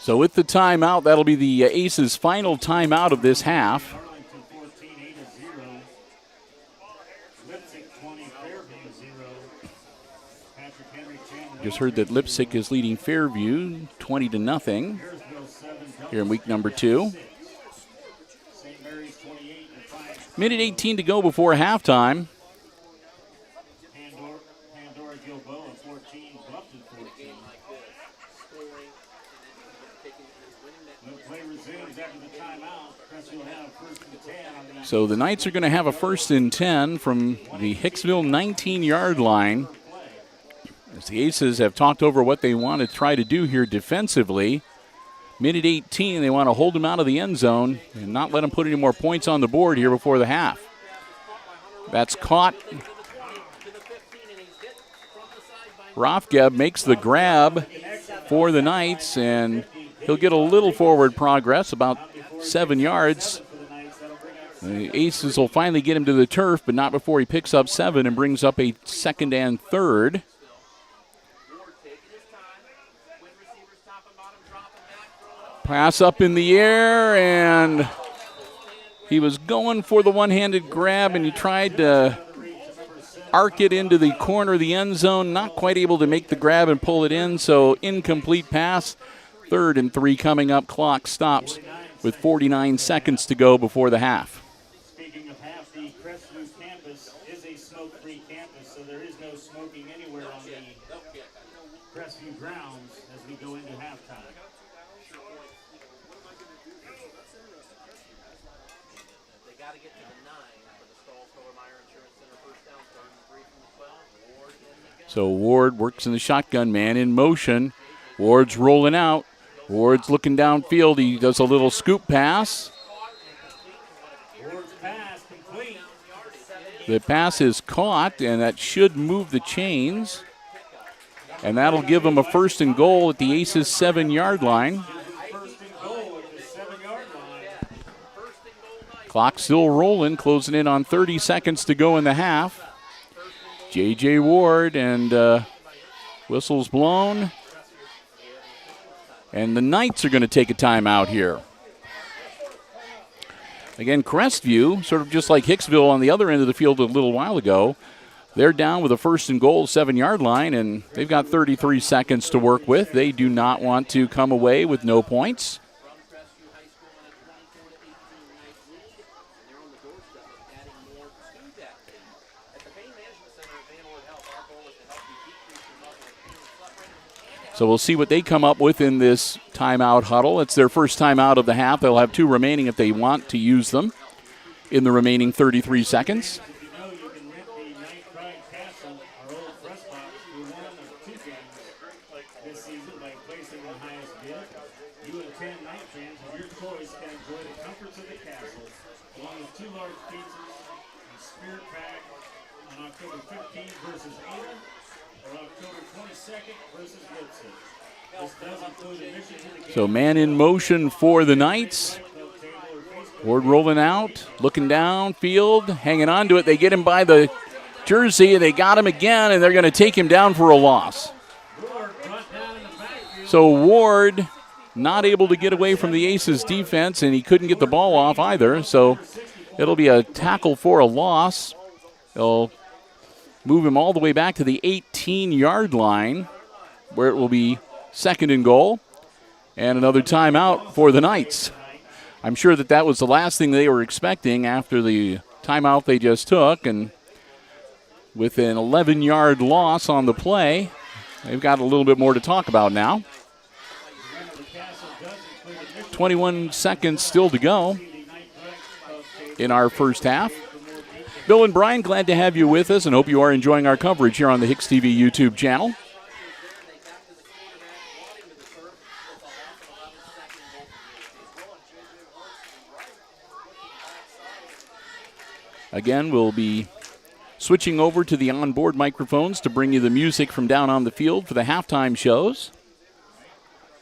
So with the timeout, that'll be the Aces' final timeout of this half. Arlington 14, 8-0. Lipsick 20, Fairview 0. Patrick Henry Chandler. Just heard that Lipsick is leading Fairview 20-0 Harrisville 7, here in week number 2. St. Mary's 28 and 5. Minute 18 to go before halftime. Pandora Gilboa 14, Bluffton 14. No play resumes after the timeout. Crestview will have first and 10 on the So the Knights are going to have a 1st and 10 from the Hicksville 19-yard line. As the Aces have talked over what they want to try to do here defensively. Minute 18, they want to hold them out of the end zone and not let them put any more points on the board here before the half. That's caught. Rofgeb makes the grab for the Knights, and he'll get a little forward progress, about 7 yards. The Aces will finally get him to the turf, but not before he picks up 7 and brings up a 2nd and 3rd. Pass up in the air, and he was going for the one-handed grab, and he tried to arc it into the corner of the end zone, not quite able to make the grab and pull it in, so incomplete pass. 3rd and 3 coming up. Clock stops with 49 seconds to go before the half. Speaking of half, the Crestview campus is a smoke-free campus, so there is no smoking anywhere on the Crestview grounds as we go into halftime. They got to get to the 9 for the Stahl-Stoller-Meyer Insurance Center first down, 3rd and 3 from the 12. Ward in the gun. So Ward works in the shotgun, man in motion. Ward's rolling out. Ward's looking downfield. He does a little scoop pass. Ward's pass complete. The pass is caught, and that should move the chains. And that'll give them a 1st and goal at the Aces' 7-yard line. First and goal at the 7-yard line. Clock still rolling, closing in on 30 seconds to go in the half. J.J. Ward, and whistle's blown. And the Knights are going to take a timeout here. Again, Crestview, sort of just like Hicksville on the other end of the field a little while ago, they're down with a 1st and goal, 7-yard line, and they've got 33 seconds to work with. They do not want to come away with no points. So we'll see what they come up with in this timeout huddle. It's their first timeout of the half. They'll have 2 remaining if they want to use them in the remaining 33 seconds. If you know you can rent the Night Pride Castle, our old press box, for 1 of 2 games this season by placing the highest bid. You and 10 Night fans of your choice can enjoy the comforts of the castle, along with 2 large pizzas and Spirit Pack on October 15th versus Ada, or October 22nd versus Woodson. This does include admission to the game. So man in motion for the Knights. Ward rolling out, looking downfield, hanging on to it. They get him by the jersey, and they got him again, and they're going to take him down for a loss. So Ward not able to get away from the Aces defense, and he couldn't get the ball off either. So it'll be a tackle for a loss. They'll move him all the way back to the 18-yard line, where it will be 2nd and goal, and another timeout for the Knights. I'm sure that was the last thing they were expecting after the timeout they just took, and with an 11-yard loss on the play, they've got a little bit more to talk about now. 21 seconds still to go in our first half. Bill and Brian, glad to have you with us and hope you are enjoying our coverage here on the HIX-TV YouTube channel. Again, we'll be switching over to the onboard microphones to bring you the music from down on the field for the halftime shows.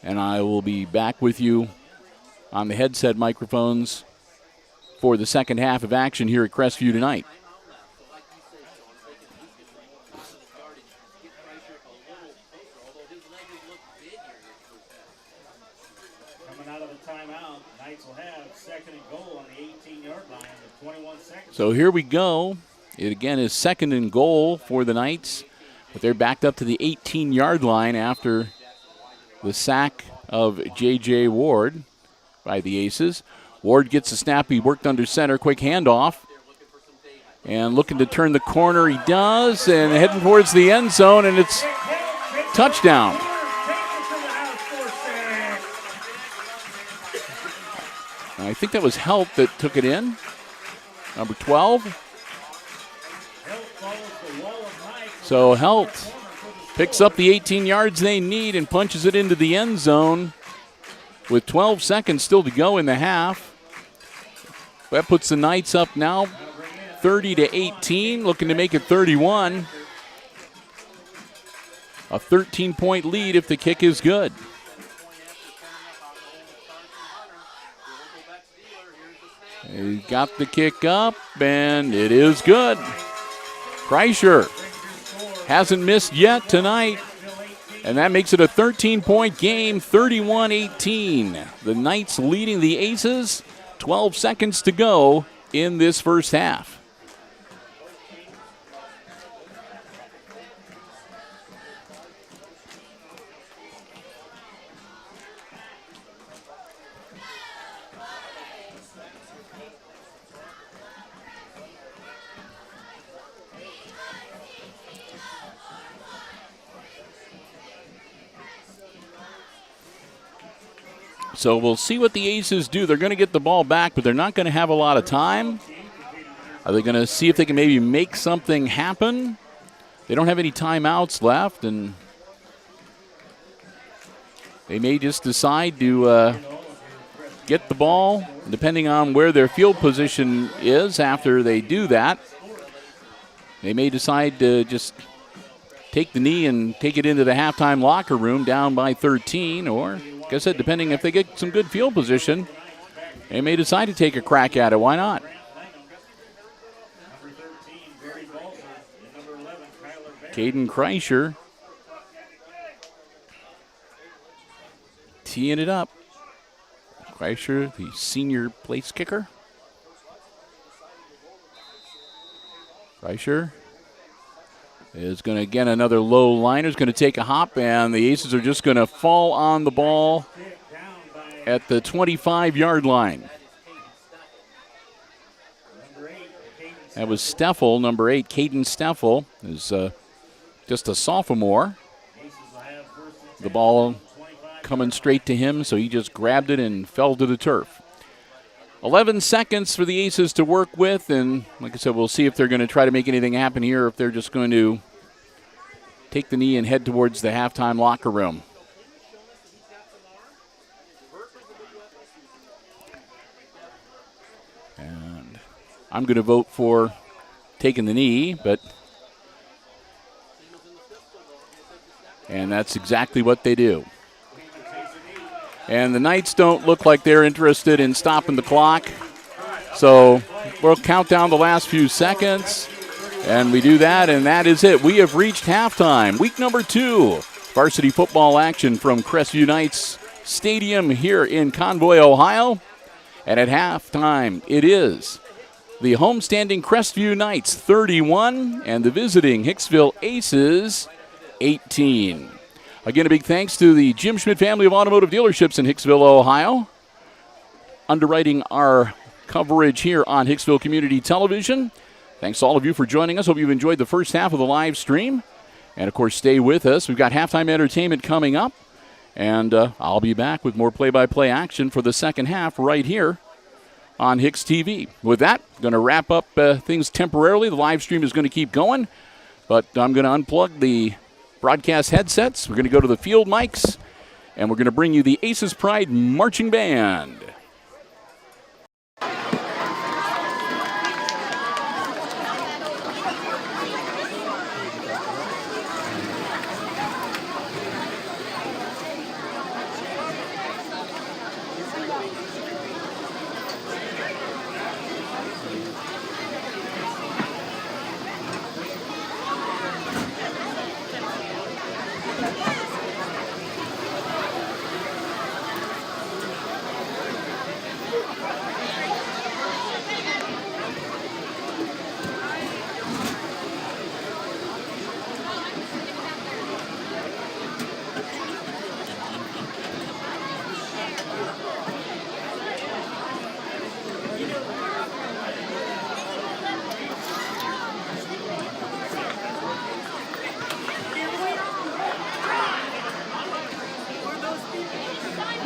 And I will be back with you on the headset microphones for the second half of action here at Crestview tonight. Coming out of the timeout, Knights will have 2nd and goal on the 18-yard line with 21 seconds. So here we go. It again is 2nd and goal for the Knights, but they're backed up to the 18-yard line after the sack of J.J. Ward by the Aces. Ward gets a snap. He worked under center. Quick handoff. And looking to turn the corner. He does. And heading towards the end zone. And it's touchdown. I think that was Helt that took it in. Number 12. So Helt picks up the 18 yards they need and punches it into the end zone with 12 seconds still to go in the half. That puts the Knights up now 30-18, looking to make it 31. A 13-point lead if the kick is good. He got the kick up, and it is good. Kreischer hasn't missed yet tonight, and that makes it a 13-point game, 31-18. The Knights leading the Aces, 12 seconds to go in this first half. So we'll see what the Aces do. They're going to get the ball back, but they're not going to have a lot of time. Are they going to see if they can maybe make something happen? They don't have any timeouts left, and they may just decide to get the ball, depending on where their field position is after they do that. They may decide to just take the knee and take it into the halftime locker room down by 13, or like I said, depending if they get some good field position, they may decide to take a crack at it. Why not? Caden Kreischer teeing it up. Kreischer, the senior place kicker. Kreischer is going to, again, another low liner. Is going to take a hop, and the Aces are just going to fall on the ball at the 25-yard line. That was Steffel, number 8. Caden Steffel is just a sophomore. the ball coming straight to him, so he just grabbed it and fell to the turf. 11 seconds for the Aces to work with, and like I said, we'll see if they're going to try to make anything happen here, or if they're just going to take the knee and head towards the halftime locker room. And I'm going to vote for taking the knee, and that's exactly what they do. And the Knights don't look like they're interested in stopping the clock. So we'll count down the last few seconds. And we do that, and that is it. We have reached halftime. Week number 2. Varsity football action from Crestview Knights Stadium here in Convoy, Ohio. And at halftime, it is the homestanding Crestview Knights 31 and the visiting Hicksville Aces 18. Again, a big thanks to the Jim Schmidt family of automotive dealerships in Hicksville, Ohio, underwriting our coverage here on Hicksville Community Television. Thanks to all of you for joining us. Hope you've enjoyed the first half of the live stream. And, of course, stay with us. We've got halftime entertainment coming up. And I'll be back with more play-by-play action for the second half right here on HIX-TV. With that, going to wrap up things temporarily. The live stream is going to keep going. But I'm going to unplug the broadcast headsets. We're going to go to the field mics, and we're going to bring you the Aces Pride Marching Band.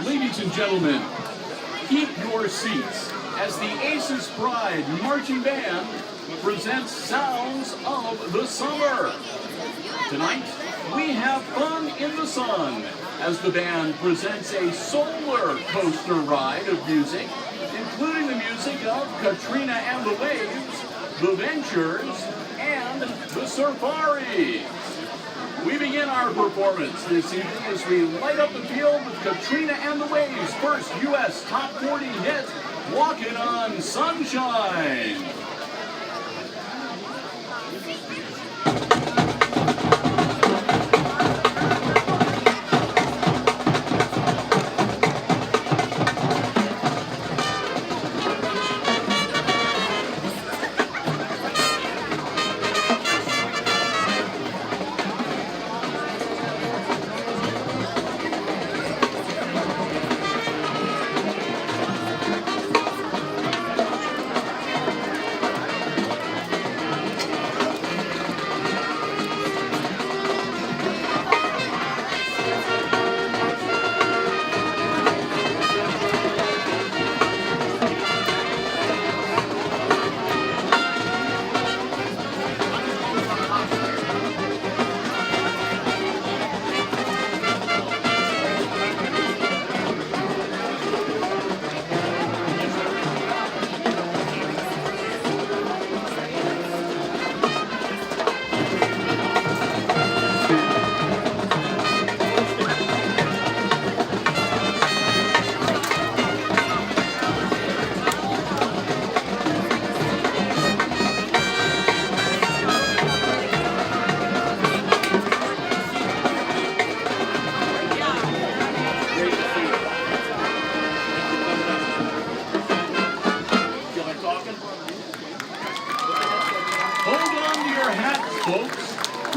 Ladies and gentlemen, keep your seats as the Aces Pride Marching Band presents Sounds of the Summer. Tonight, we have fun in the sun as the band presents a solar coaster ride of music, including the music of Katrina and the Waves, The Ventures, and The Safaris. We begin our performance this evening as we light up the field with Katrina and the Waves' first U.S. Top 40 hit, Walkin' on Sunshine.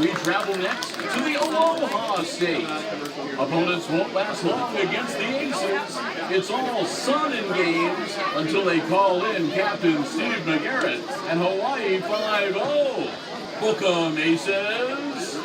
We travel next to the Aloha State. Opponents won't last long against the Aces. It's all sun and games until they call in Captain Steve McGarrett and Hawaii 5-0. Welcome, Aces.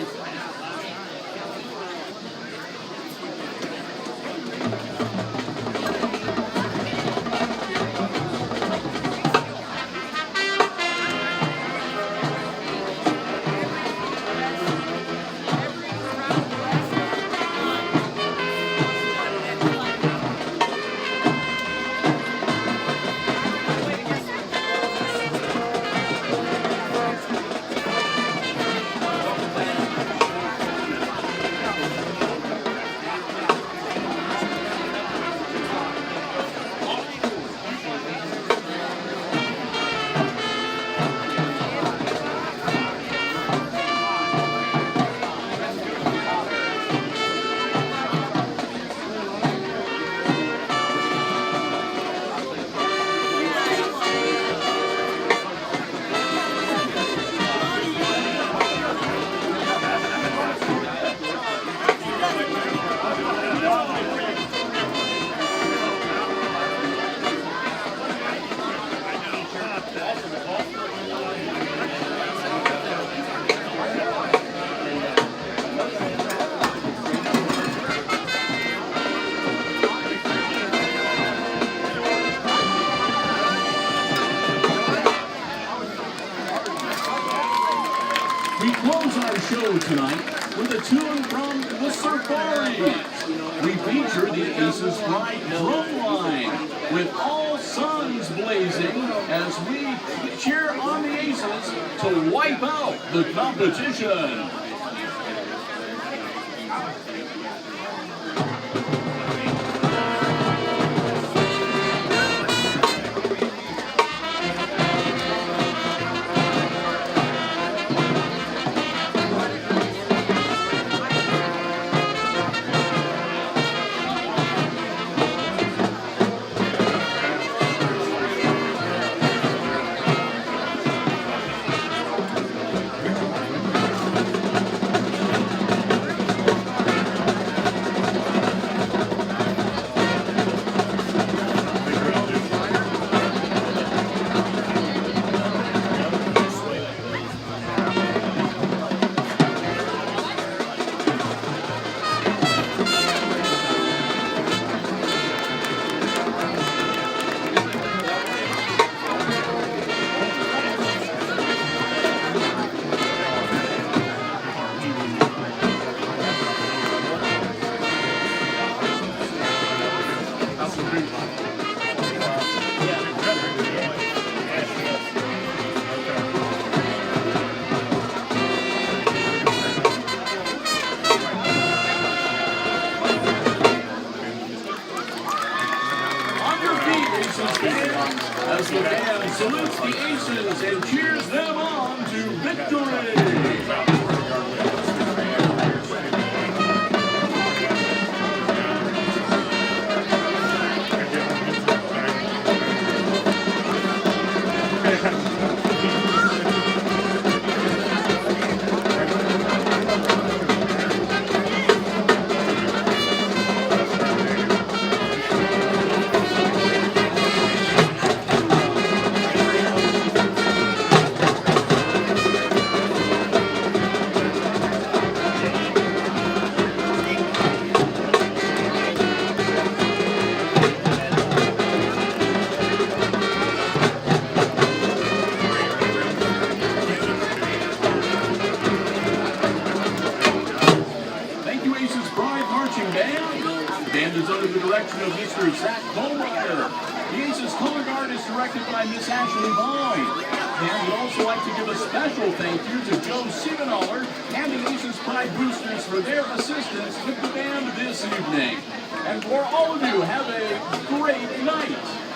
show tonight with a tune from the Safari. We feature the Aces Pride drum line with all suns blazing as we cheer on the Aces to wipe out the competition. As the band salutes the Aces and cheers them on to victory. Of Mr. Zach Colmeyer. The Aces color guard is directed by Miss Ashley Vaughn. And we'd also like to give a special thank you to Joe Siebenaller and the Aces Pride Boosters for their assistance with the band this evening. And for all of you, have a great night.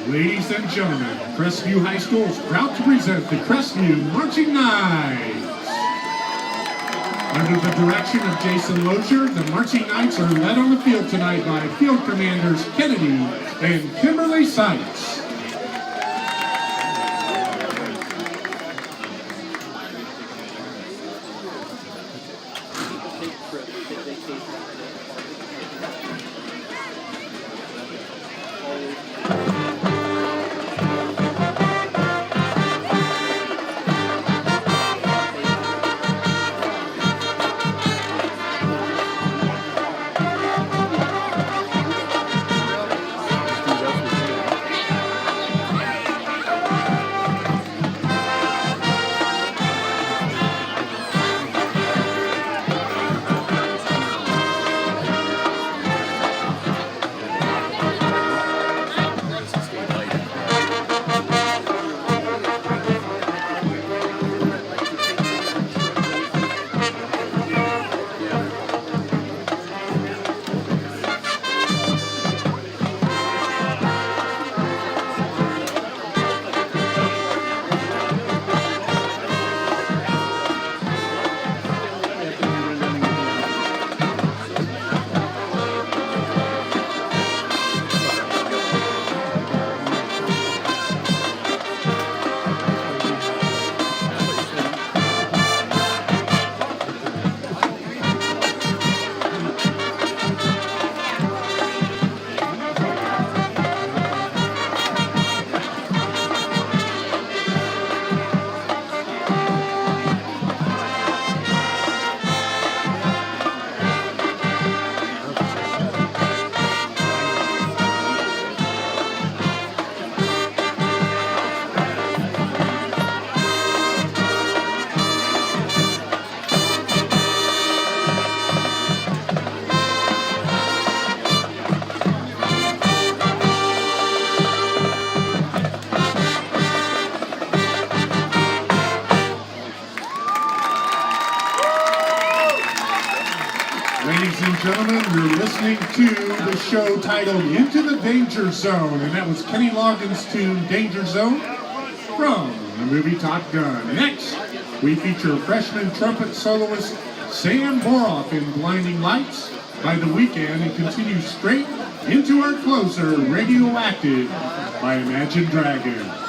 Ladies and gentlemen, Crestview High School is proud to present the Crestview Marching Knights. Under the direction of Jason Lozier, the Marching Knights are led on the field tonight by Field Commanders Kennedy and Kimberly Seitz. Ladies and gentlemen, you're listening to the show titled Into the Danger Zone, and that was Kenny Loggins' tune Danger Zone from the movie Top Gun. Next, we feature freshman trumpet soloist Sam Boroff in Blinding Lights by The Weeknd, and continue straight into our closer, Radioactive by Imagine Dragons.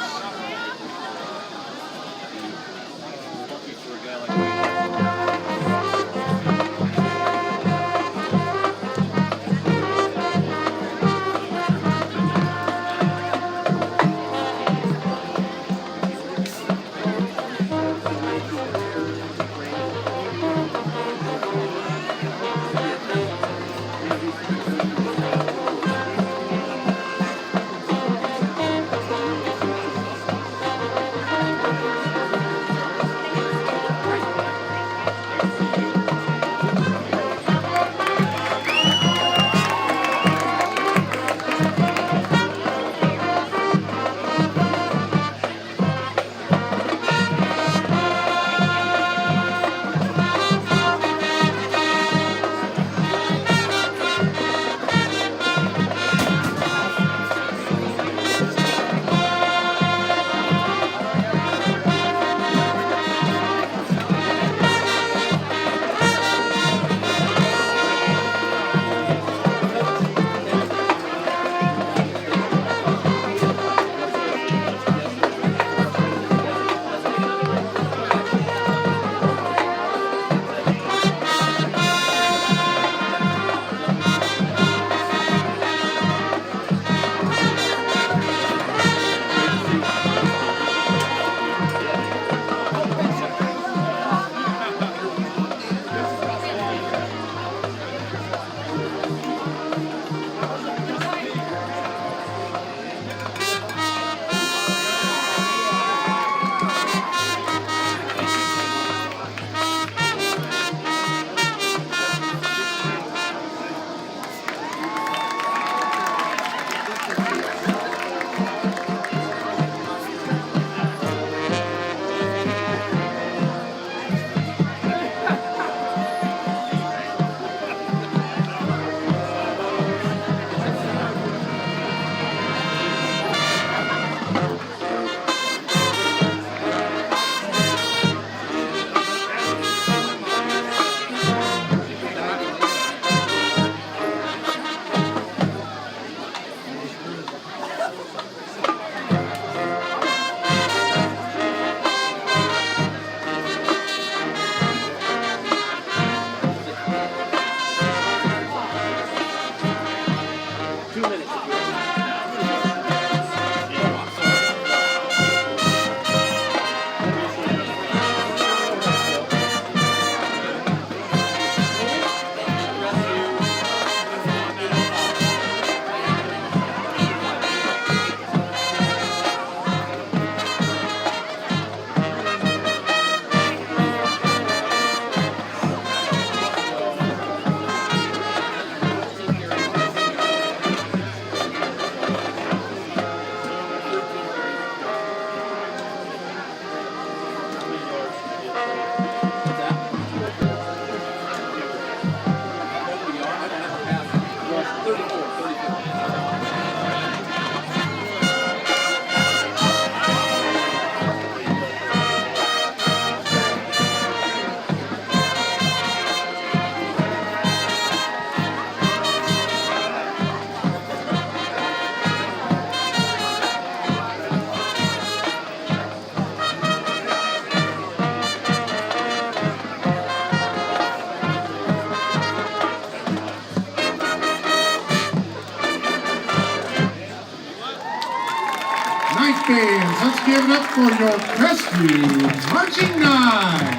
Fans, let's give it up for your Crestview Marching Knights.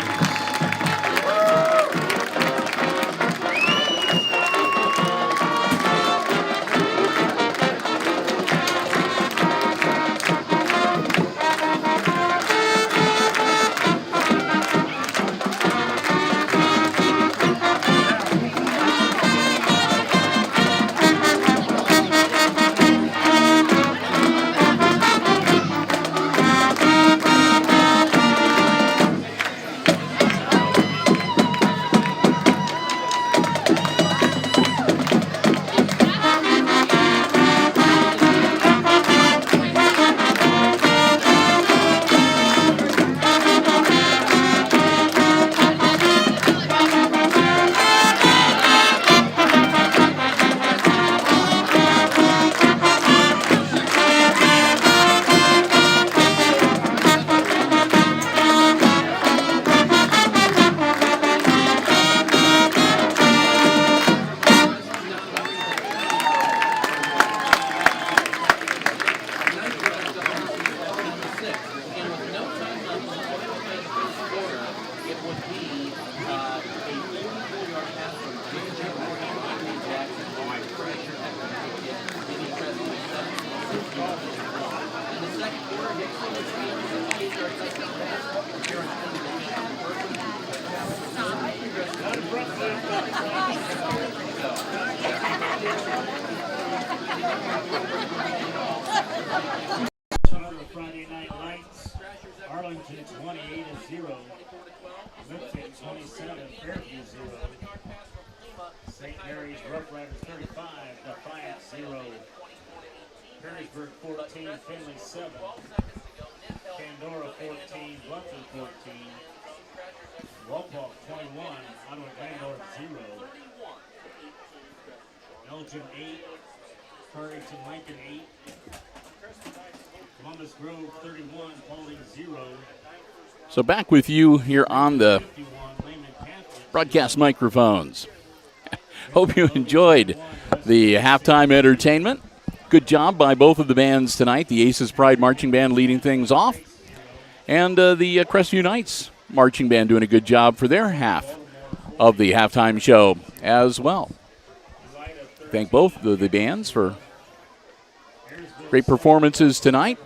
Another Friday Night Lights. Arlington 28-0. Lipton 27, Fairview 0. St. Mary's Rough Riders 35, Defiant 0. Perrysburg 14, Finley 7. Pandora 14, Bluntford 14. Walpole 21, Ottawa Glenmore 0. Elgin 8, Farrington Lincoln 8. Columbus Grove 31, Paulding 0. So back with you here on the 51, Lehman Catholic. broadcast microphones. Hope you enjoyed the halftime entertainment. Good job by both of the bands tonight. The Aces Pride Marching Band leading things off, and the Crestview Knights Marching Band doing a good job for their half of the halftime show as well. Thank both of the bands for great performances tonight.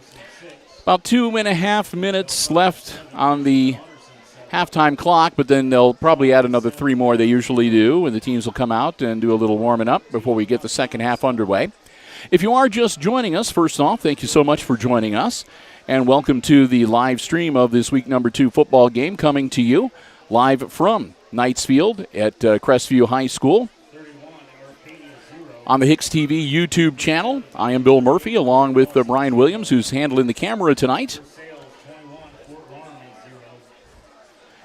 About 2.5 minutes left on the halftime clock, but then they'll probably add another 3 more. They usually do, and the teams will come out and do a little warming up before we get the second half underway. If you are just joining us, first off, thank you so much for joining us, and welcome to the live stream of this week number 2 football game coming to you live from Knightsfield at Crestview High School. On the HIX-TV YouTube channel, I am Bill Murphy, along with Brian Williams, who's handling the camera tonight.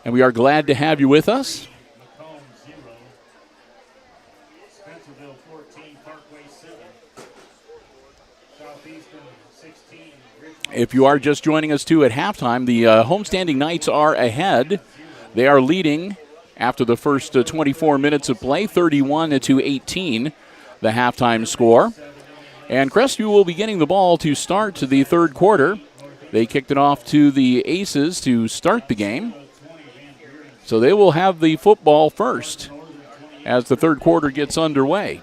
And we are glad to have you with us. If you are just joining us, too, at halftime, the homestanding Knights are ahead. They are leading after the first 24 minutes of play, 31-18. The halftime score. And Crestview will be getting the ball to start the third quarter. They kicked it off to the Aces to start the game. So they will have the football first as the third quarter gets underway.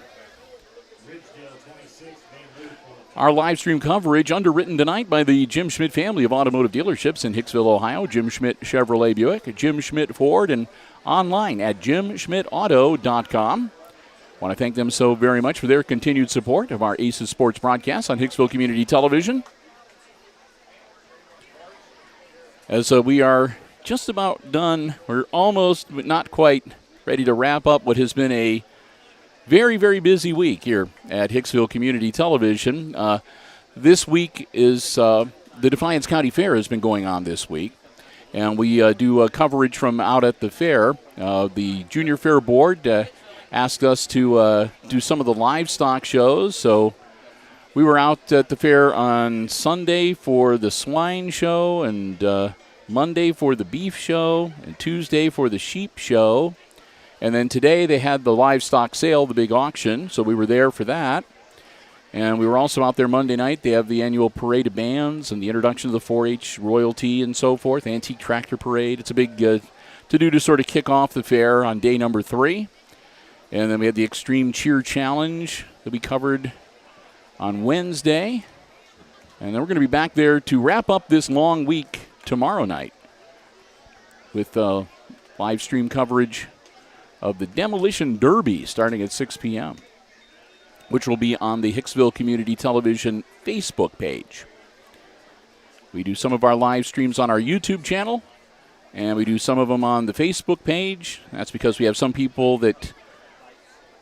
Our live stream coverage underwritten tonight by the Jim Schmidt family of automotive dealerships in Hicksville, Ohio. Jim Schmidt Chevrolet Buick, Jim Schmidt Ford, and online at jimschmidtauto.com. Want to thank them so very much for their continued support of our Aces Sports broadcast on Hicksville Community Television. As we are just about done, we're almost, but not quite, ready to wrap up what has been a very, very busy week here at Hicksville Community Television. This week is the Defiance County Fair has been going on this week, and we do coverage from out at the fair. The Junior Fair Board asked us to do some of the livestock shows. So we were out at the fair on Sunday for the swine show, and Monday for the beef show, and Tuesday for the sheep show. And then today they had the livestock sale, the big auction, so we were there for that. And we were also out there Monday night. They have the annual parade of bands and the introduction of the 4-H royalty and so forth, antique tractor parade. It's a big to-do to sort of kick off the fair on day number 3. And then we had the Extreme Cheer Challenge that we covered on Wednesday. And then we're going to be back there to wrap up this long week tomorrow night with live stream coverage of the Demolition Derby starting at 6 p.m., which will be on the Hicksville Community Television Facebook page. We do some of our live streams on our YouTube channel, and we do some of them on the Facebook page. That's because we have some people that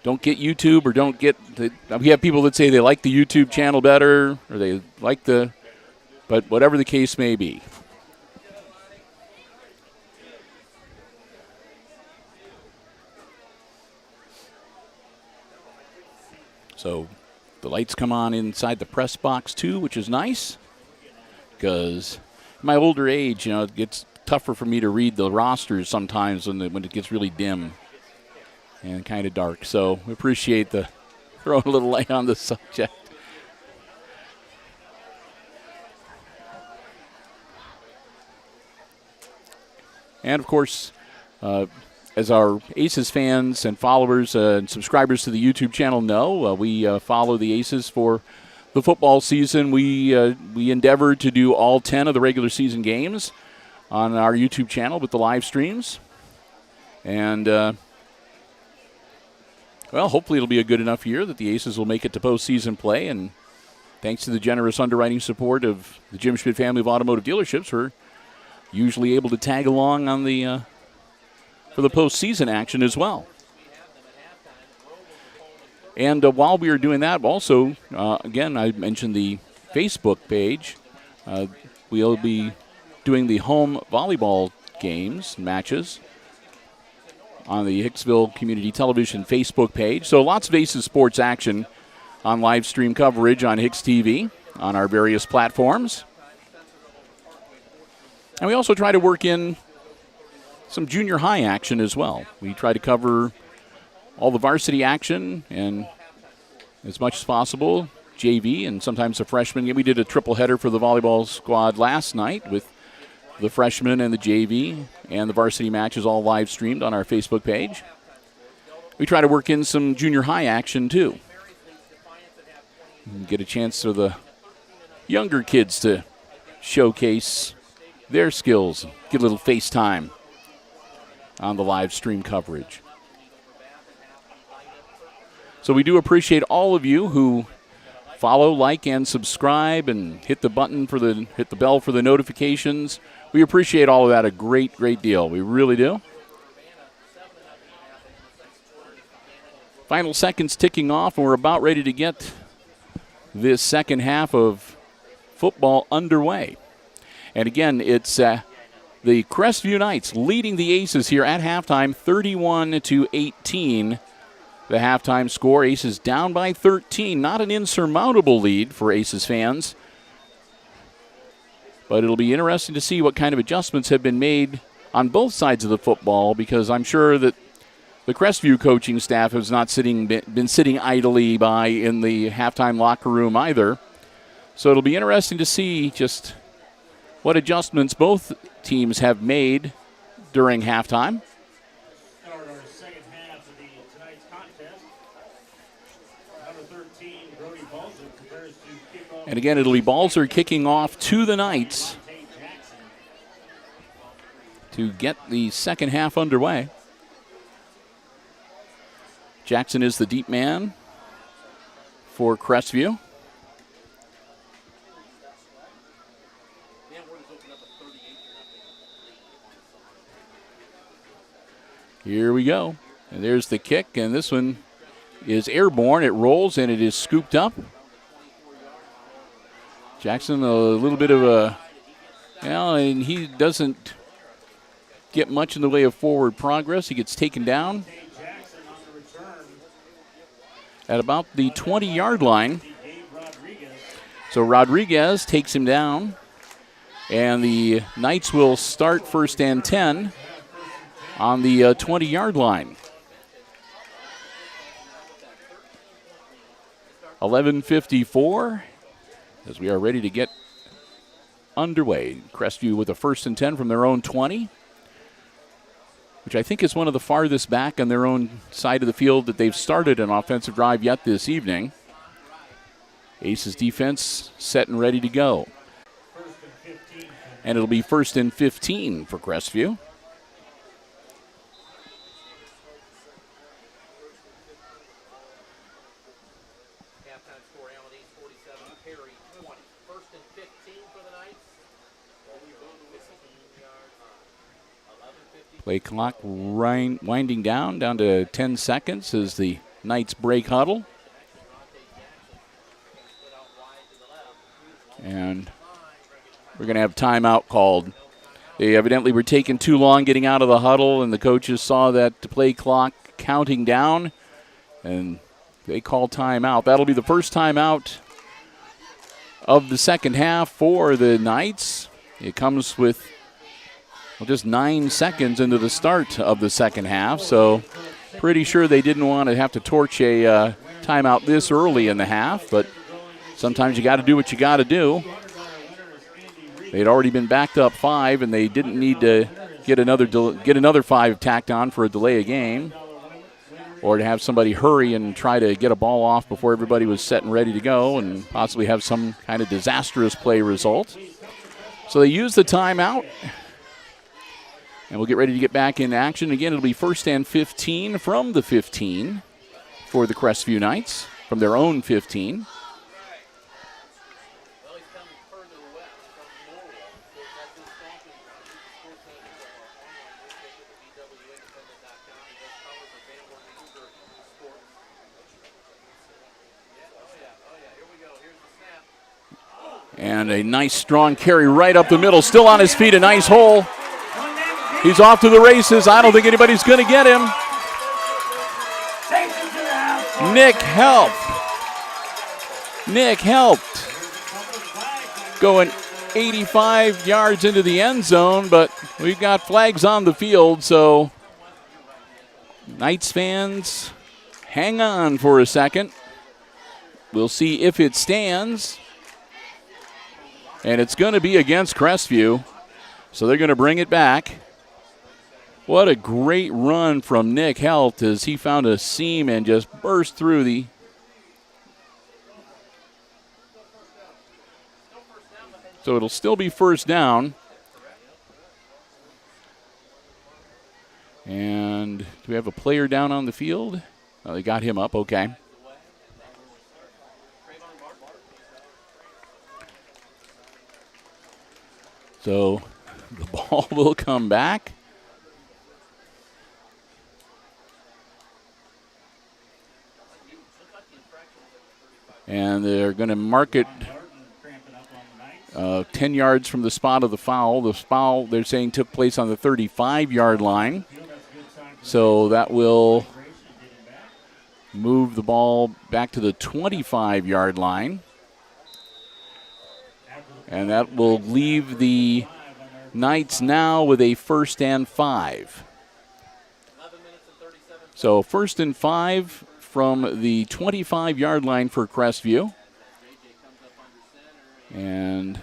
don't get YouTube or don't get we have people that say they like the YouTube channel better, or they like but whatever the case may be. So the lights come on inside the press box too, which is nice, because in my older age, it gets tougher for me to read the rosters sometimes when it gets really dim and kind of dark. So we appreciate the throwing a little light on the subject. And, of course, as our Aces fans and followers and subscribers to the YouTube channel know, we follow the Aces for the football season. We endeavor to do all 10 of the regular season games on our YouTube channel with the live streams. And Well, hopefully it'll be a good enough year that the Aces will make it to postseason play, and thanks to the generous underwriting support of the Jim Schmidt family of automotive dealerships, we're usually able to tag along on the for the postseason action as well. And while we are doing that, also, again, I mentioned the Facebook page. We'll be doing the home volleyball games, matches, on the Hicksville Community Television Facebook page. So lots of Aces sports action on live stream coverage on HIX-TV on our various platforms. And we also try to work in some junior high action as well. We try to cover all the varsity action and as much as possible, JV and sometimes the freshmen. We did a triple header for the volleyball squad last night with the freshmen and the JV and the varsity matches all live streamed on our Facebook page. We try to work in some junior high action too. And get a chance for the younger kids to showcase their skills, get a little FaceTime on the live stream coverage. So we do appreciate all of you who follow, like, and subscribe, and hit the button for hit the bell for the notifications. We appreciate all of that a great, great deal. We really do. Final seconds ticking off, and we're about ready to get this second half of football underway. And again, it's the Crestview Knights leading the Aces here at halftime, 31-18. The halftime score, Aces down by 13. Not an insurmountable lead for Aces fans. But it'll be interesting to see what kind of adjustments have been made on both sides of the football, because I'm sure that the Crestview coaching staff has not been sitting idly by in the halftime locker room either. So it'll be interesting to see just what adjustments both teams have made during halftime. Start our second half of tonight's contest. Number 13, Brody Balzer prepares to kick off. And again, it'll be Balzer kicking off to the Knights to get the second half underway. Jackson is the deep man for Crestview. Here we go. And there's the kick, and this one is airborne. It rolls, and it is scooped up. Jackson, a little bit of a, and he doesn't get much in the way of forward progress. He gets taken down at about the 20-yard line. So Rodriguez takes him down, and the Knights will start first and 10 on the 20-yard line. 11:54 as we are ready to get underway. Crestview with a first and 10 from their own 20, which I think is one of the farthest back on their own side of the field that they've started an offensive drive yet this evening. Aces defense set and ready to go. And it'll be first and 15 for Crestview. Play clock winding down to 10 seconds as the Knights break huddle. And we're going to have timeout called. They evidently were taking too long getting out of the huddle, and the coaches saw that play clock counting down, and they call timeout. That'll be the first timeout of the second half for the Knights. It comes with just 9 seconds into the start of the second half, so pretty sure they didn't want to have to torch a timeout this early in the half, but sometimes you got to do what you got to do. They'd already been backed up 5, and they didn't need to get another 5 tacked on for a delay of game, or to have somebody hurry and try to get a ball off before everybody was set and ready to go and possibly have some kind of disastrous play result. So they use the timeout, and we'll get ready to get back in action. Again, it'll be first and 15 from the 15 for the Crestview Knights from their own 15. Well, he's coming further west from Norwalk. That's his stomping ground. He's sports editor online at BWindependent.com. He does colors of Van Wert Sports. Oh yeah, here we go. Here's the snap. And a nice strong carry right up the middle. Still on his feet, a nice hole. He's off to the races. I don't think anybody's going to get him. Nick helped. Nick helped. Going 85 yards into the end zone, but we've got flags on the field, so Knights fans, hang on for a second. We'll see if it stands. And it's going to be against Crestview, so they're going to bring it back. What a great run from Nick Helt as he found a seam and just burst through the. So it'll still be first down. And do we have a player down on the field? Oh, they got him up, okay. So the ball will come back. And they're going to mark it 10 yards from the spot of the foul. The foul, they're saying, took place on the 35-yard line. So that will move the ball back to the 25-yard line. And that will leave the Knights now with a 1st and 5. So 1st and 5 from the 25-yard line for Crestview. And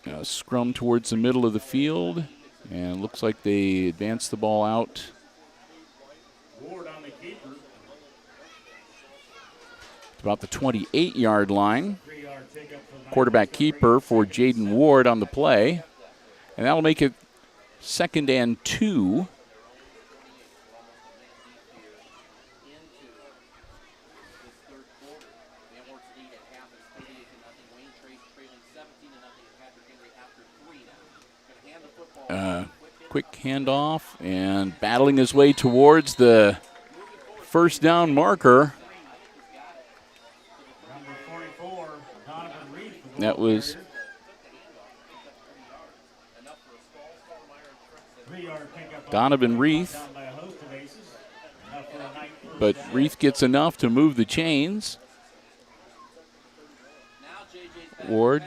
a scrum towards the middle of the field. And looks like they advance the ball out. About the 28-yard line. Quarterback keeper for Jaden Ward on the play. And that'll make it 2nd and 2. Quick handoff and battling his way towards the first down marker. That was Donovan Reith. But Reith gets enough to move the chains. Ward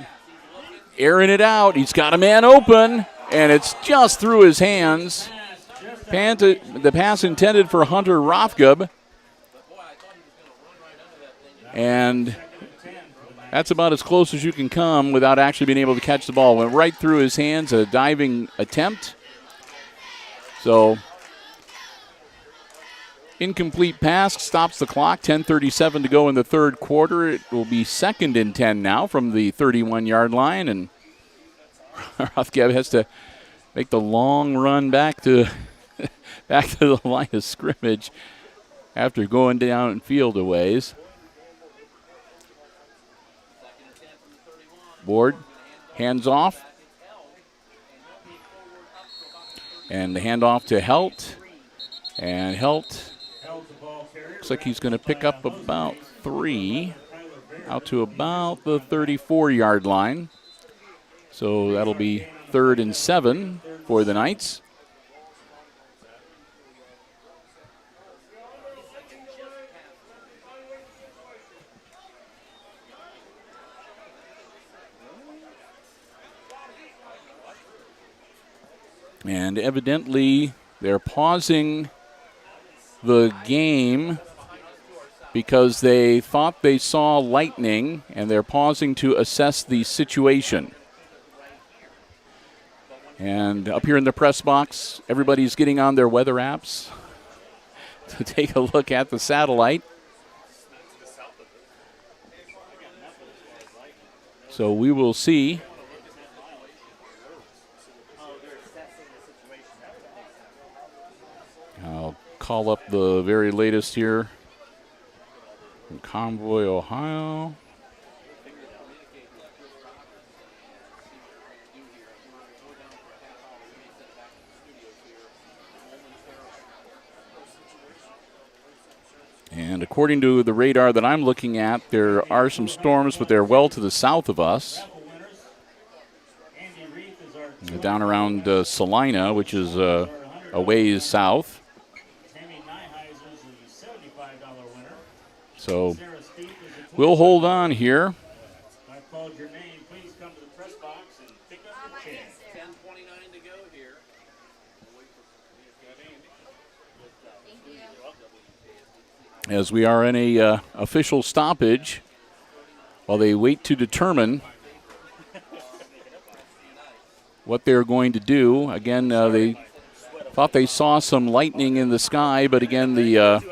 airing it out. He's got a man open, and it's just through his hands. The pass intended for Hunter Rothgub. And that's about as close as you can come without actually being able to catch the ball. Went right through his hands, a diving attempt. So, incomplete pass stops the clock. 10:37 to go in the third quarter. It will be 2nd and 10 now from the 31-yard line. And Rothgeb has to make the long run back to the line of scrimmage after going down and field a ways. Ward, hands off. And the handoff to Helt. And Helt looks like he's going to pick up about 3 out to about the 34-yard line. So that'll be 3rd and 7 for the Knights. And evidently they're pausing the game because they thought they saw lightning, and they're pausing to assess the situation. And up here in the press box, everybody's getting on their weather apps to take a look at the satellite. So we will see. call up the very latest here from Convoy, Ohio. And according to the radar that I'm looking at, there are some storms, but they're well to the south of us. Down around Salina, which is a ways south. So we'll hold on here. As we are in a official stoppage while they wait to determine what they're going to do. Again, they thought they saw some lightning in the sky, but again, the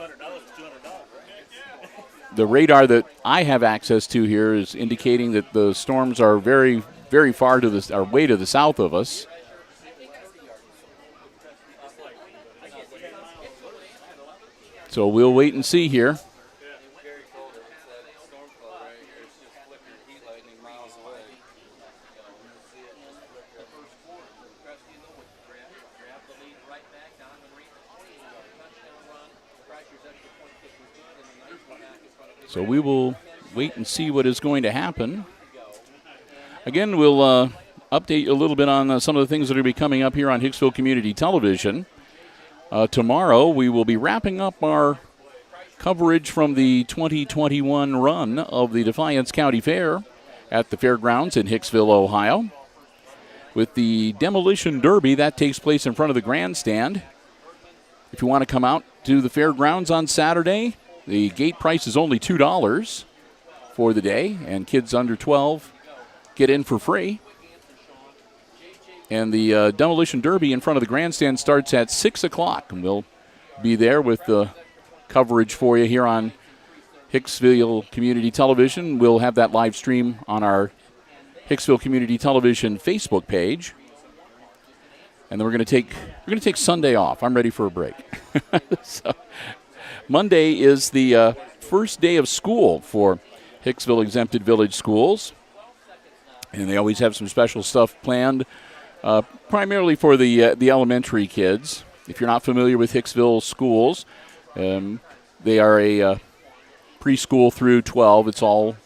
radar that I have access to here is indicating that the storms are very, very far to the, are way to the south of us. So we'll wait and see here. So we will wait and see what is going to happen. Again, we'll update you a little bit on some of the things that are going to be coming up here on Hicksville Community Television. Tomorrow, we will be wrapping up our coverage from the 2021 run of the Defiance County Fair at the fairgrounds in Hicksville, Ohio. With the Demolition Derby, that takes place in front of the grandstand. If you want to come out to the fairgrounds on Saturday, the gate price is only $2 for the day, and kids under 12 get in for free. And the Demolition Derby in front of the grandstand starts at 6 o'clock, and we'll be there with the coverage for you here on Hicksville Community Television. We'll have that live stream on our Hicksville Community Television Facebook page. And then we're going to take Sunday off. I'm ready for a break. So, Monday is the first day of school for Hicksville Exempted Village Schools, and they always have some special stuff planned, primarily for the elementary kids. If you're not familiar with Hicksville schools, they are a preschool through 12. It's all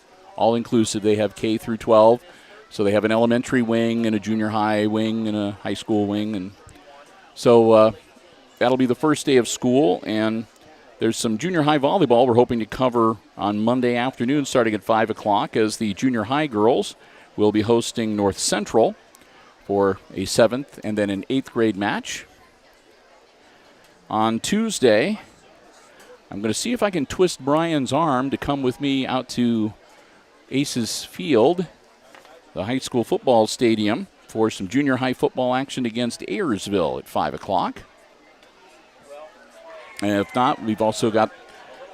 inclusive. They have K through 12, so they have an elementary wing and a junior high wing and a high school wing, and so that'll be the first day of school. And there's some junior high volleyball we're hoping to cover on Monday afternoon starting at 5 o'clock, as the junior high girls will be hosting North Central for a 7th and then an 8th grade match. On Tuesday, I'm going to see if I can twist Brian's arm to come with me out to Aces Field, the high school football stadium, for some junior high football action against Ayersville at 5 o'clock. And if not, we've also got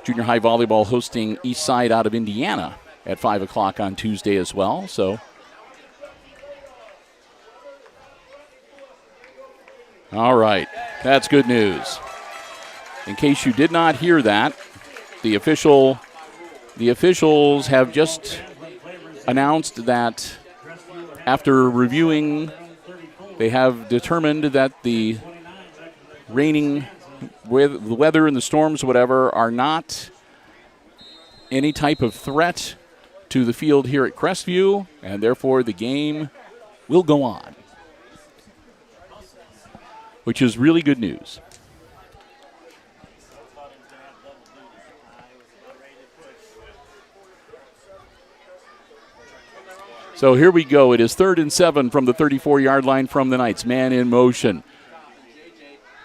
junior high volleyball hosting Eastside out of Indiana at 5 o'clock on Tuesday as well. So, all right, that's good news. In case you did not hear that, the officials have just announced that after reviewing, they have determined that the weather and the storms, whatever, are not any type of threat to the field here at Crestview, and therefore the game will go on, which is really good news. So here we go. It is 3rd and 7 from the 34-yard line from the Knights. Man in motion.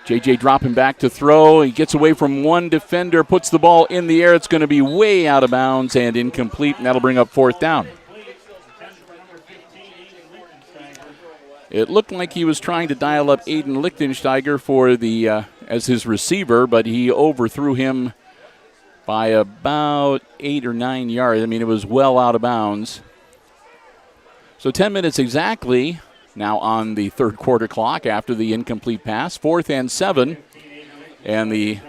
JJ dropping back to throw. He gets away from one defender, puts the ball in the air. It's going to be way out of bounds and incomplete, and that'll bring up 4th down. It looked like he was trying to dial up Aiden Lichtensteiger for the as his receiver, but he overthrew him by about 8 or 9 yards. I mean, it was well out of bounds. So 10 minutes exactly now on the third quarter clock after the incomplete pass. 4th and 7. And the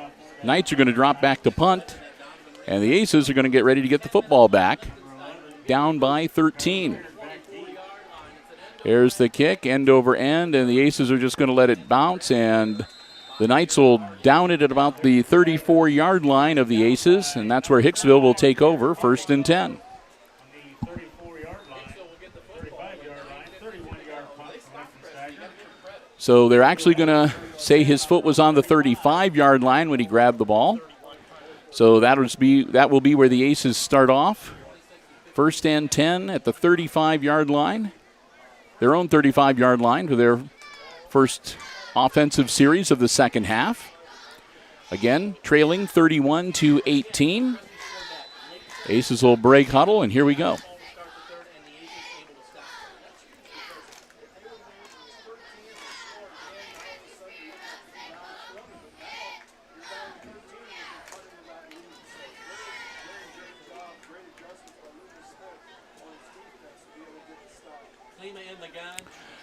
Knights are going to drop back to punt, and the Aces are going to get ready to get the football back, down by 13. There's the kick, end over end, and the Aces are just going to let it bounce, and the Knights will down it at about the 34-yard line of the Aces, and that's where Hicksville will take over, 1st and 10. So they're actually going to say his foot was on the 35-yard line when he grabbed the ball. So that will be where the Aces start off. 1st and 10 at the 35-yard line. Their own 35-yard line for their first offensive series of the second half. Again, trailing 31-18. Aces will break huddle, and here we go.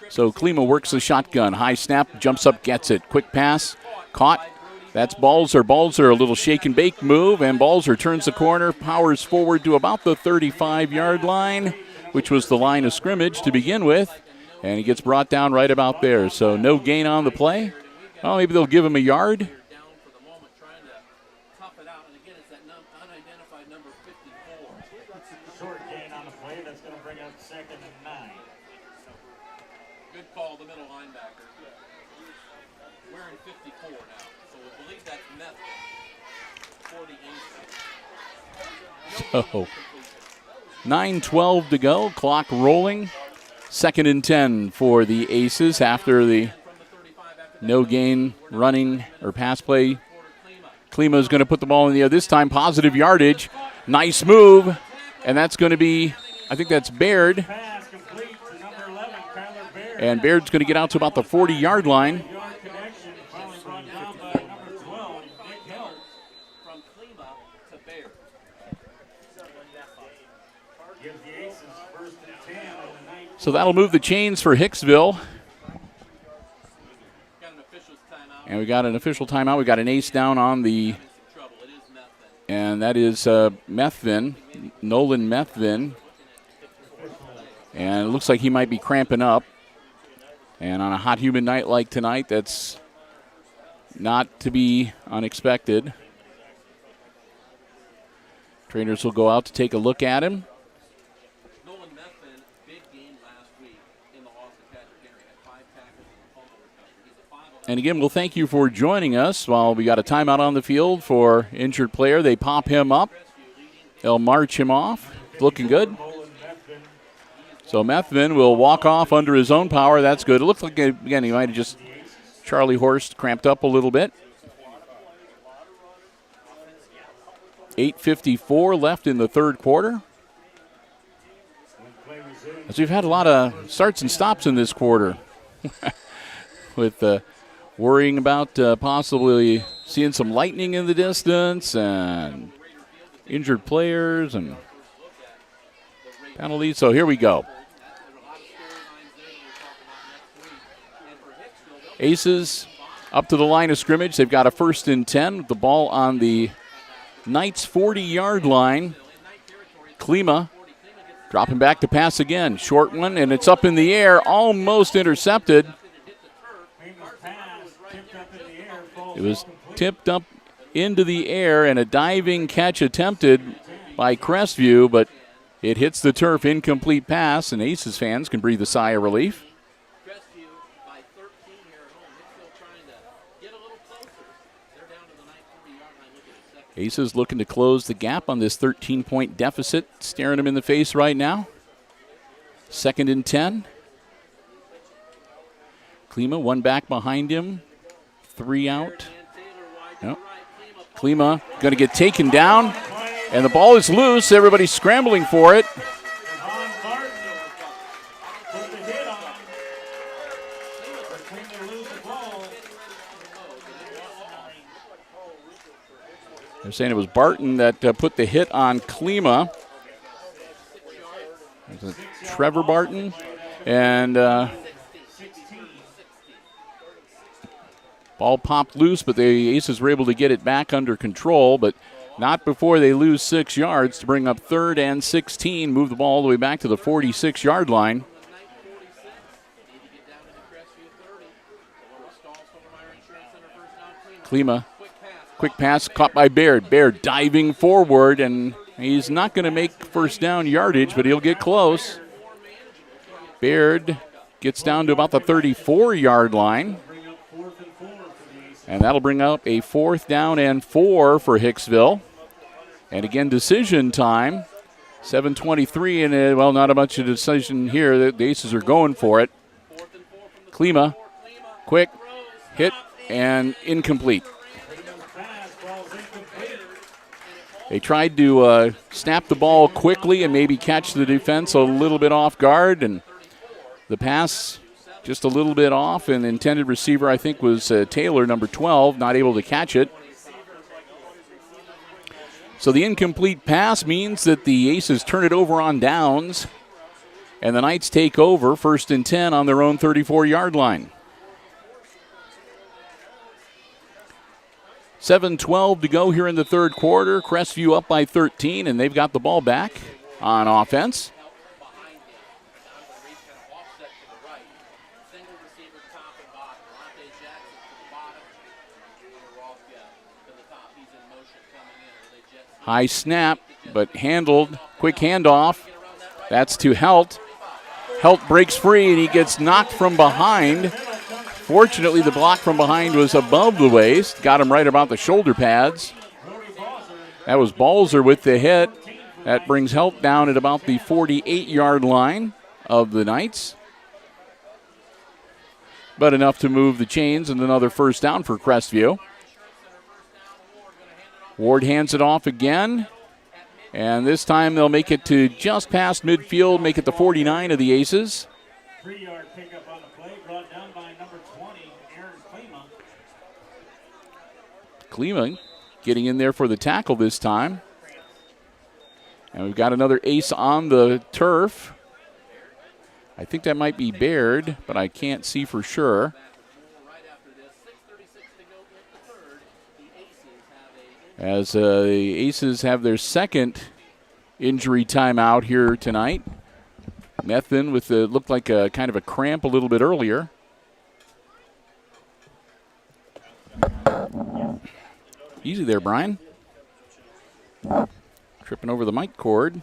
So Klima works the shotgun. High snap, jumps up, gets it. Quick pass, caught. That's Balzer. Balzer, a little shake and bake move, and Balzer turns the corner, powers forward to about the 35-yard line, which was the line of scrimmage to begin with, and he gets brought down right about there. So no gain on the play. Well, maybe they'll give him a yard. Short gain on the play. That's going to bring up 2nd and 9. Good call, the middle linebacker. Wearing 54 now, so we believe that's Method for the Aces. So 9:12 to go, clock rolling. 2nd and 10 for the Aces after the no gain running or pass play. Klima is going to put the ball in the air. This time positive yardage. Nice move. And that's going to be, I think that's Baird. And Baird's going to get out to about the 40-yard line. So that'll move the chains for Hicksville. And we got an official timeout. We got an ace down on the, and that is Methvin, Nolan Methvin. And it looks like he might be cramping up. And on a hot, humid night like tonight, that's not to be unexpected. Trainers will go out to take a look at him. Nolan Methvin, big game last week in the Austin Patrick area. Had 5 tackles and a fumble recovery. He's a 5-0. And again, we'll thank you for joining us while we got a timeout on the field for injured player. They pop him up. They'll march him off. Looking good. So Methvin will walk off under his own power. That's good. It looks like, again, he might have just, Charlie Horst cramped up a little bit. 8:54 left in the third quarter. As we've had a lot of starts and stops in this quarter. With worrying about possibly seeing some lightning in the distance and injured players and penalties. So here we go. Aces up to the line of scrimmage. They've got a 1st and 10. The ball on the Knights' 40-yard line. Klima dropping back to pass again. Short one, and it's up in the air, almost intercepted. It was tipped up into the air, and a diving catch attempted by Crestview, but it hits the turf. Incomplete pass, and Aces fans can breathe a sigh of relief. Crestview by 13 here at home. Hicksville trying to get a little closer. They're down to the 9-40-yard line. Look at the second. Aces looking to close the gap on this 13-point deficit, staring them in the face right now. 2nd and 10. Klima, one back behind him. 3 out. Nope. Klima going to get taken down, and the ball is loose. Everybody's scrambling for it. They're saying it was Barton that put the hit on Klima. Trevor Barton. And Ball popped loose, but the Aces were able to get it back under control, but not before they lose 6 yards to bring up 3rd and 16, move the ball all the way back to the 46-yard line. Klima, quick pass caught by Baird. Baird diving forward, and he's not going to make first down yardage, but he'll get close. Baird gets down to about the 34-yard line. And that'll bring up a 4th down and 4 for Hicksville. And again, decision time. 7:23, and well, not a much of a decision here. The Aces are going for it. Klima, quick, hit, and incomplete. They tried to snap the ball quickly and maybe catch the defense a little bit off guard, and the pass just a little bit off, and the intended receiver, I think, was Taylor, number 12, not able to catch it. So the incomplete pass means that the Aces turn it over on downs, and the Knights take over 1st and 10 on their own 34-yard line. 7:12 to go here in the 3rd quarter. Crestview up by 13, and they've got the ball back on offense. High snap, but handled. Quick handoff. That's to Helt. Helt breaks free, and he gets knocked from behind. Fortunately, the block from behind was above the waist. Got him right about the shoulder pads. That was Balzer with the hit. That brings Helt down at about the 48-yard line of the Knights. But enough to move the chains, and another first down for Crestview. Ward hands it off again, and this time they'll make it to just past midfield, make it the 49 of the Aces. 3-yard pickup on the play, brought down by number 20, Aaron Klima. Klima getting in there for the tackle this time. And we've got another Ace on the turf. I think that might be Baird, but I can't see for sure. As the Aces have their 2nd injury timeout here tonight. Methin with the looked like a kind of a cramp a little bit earlier. Easy there, Brian. Tripping over the mic cord.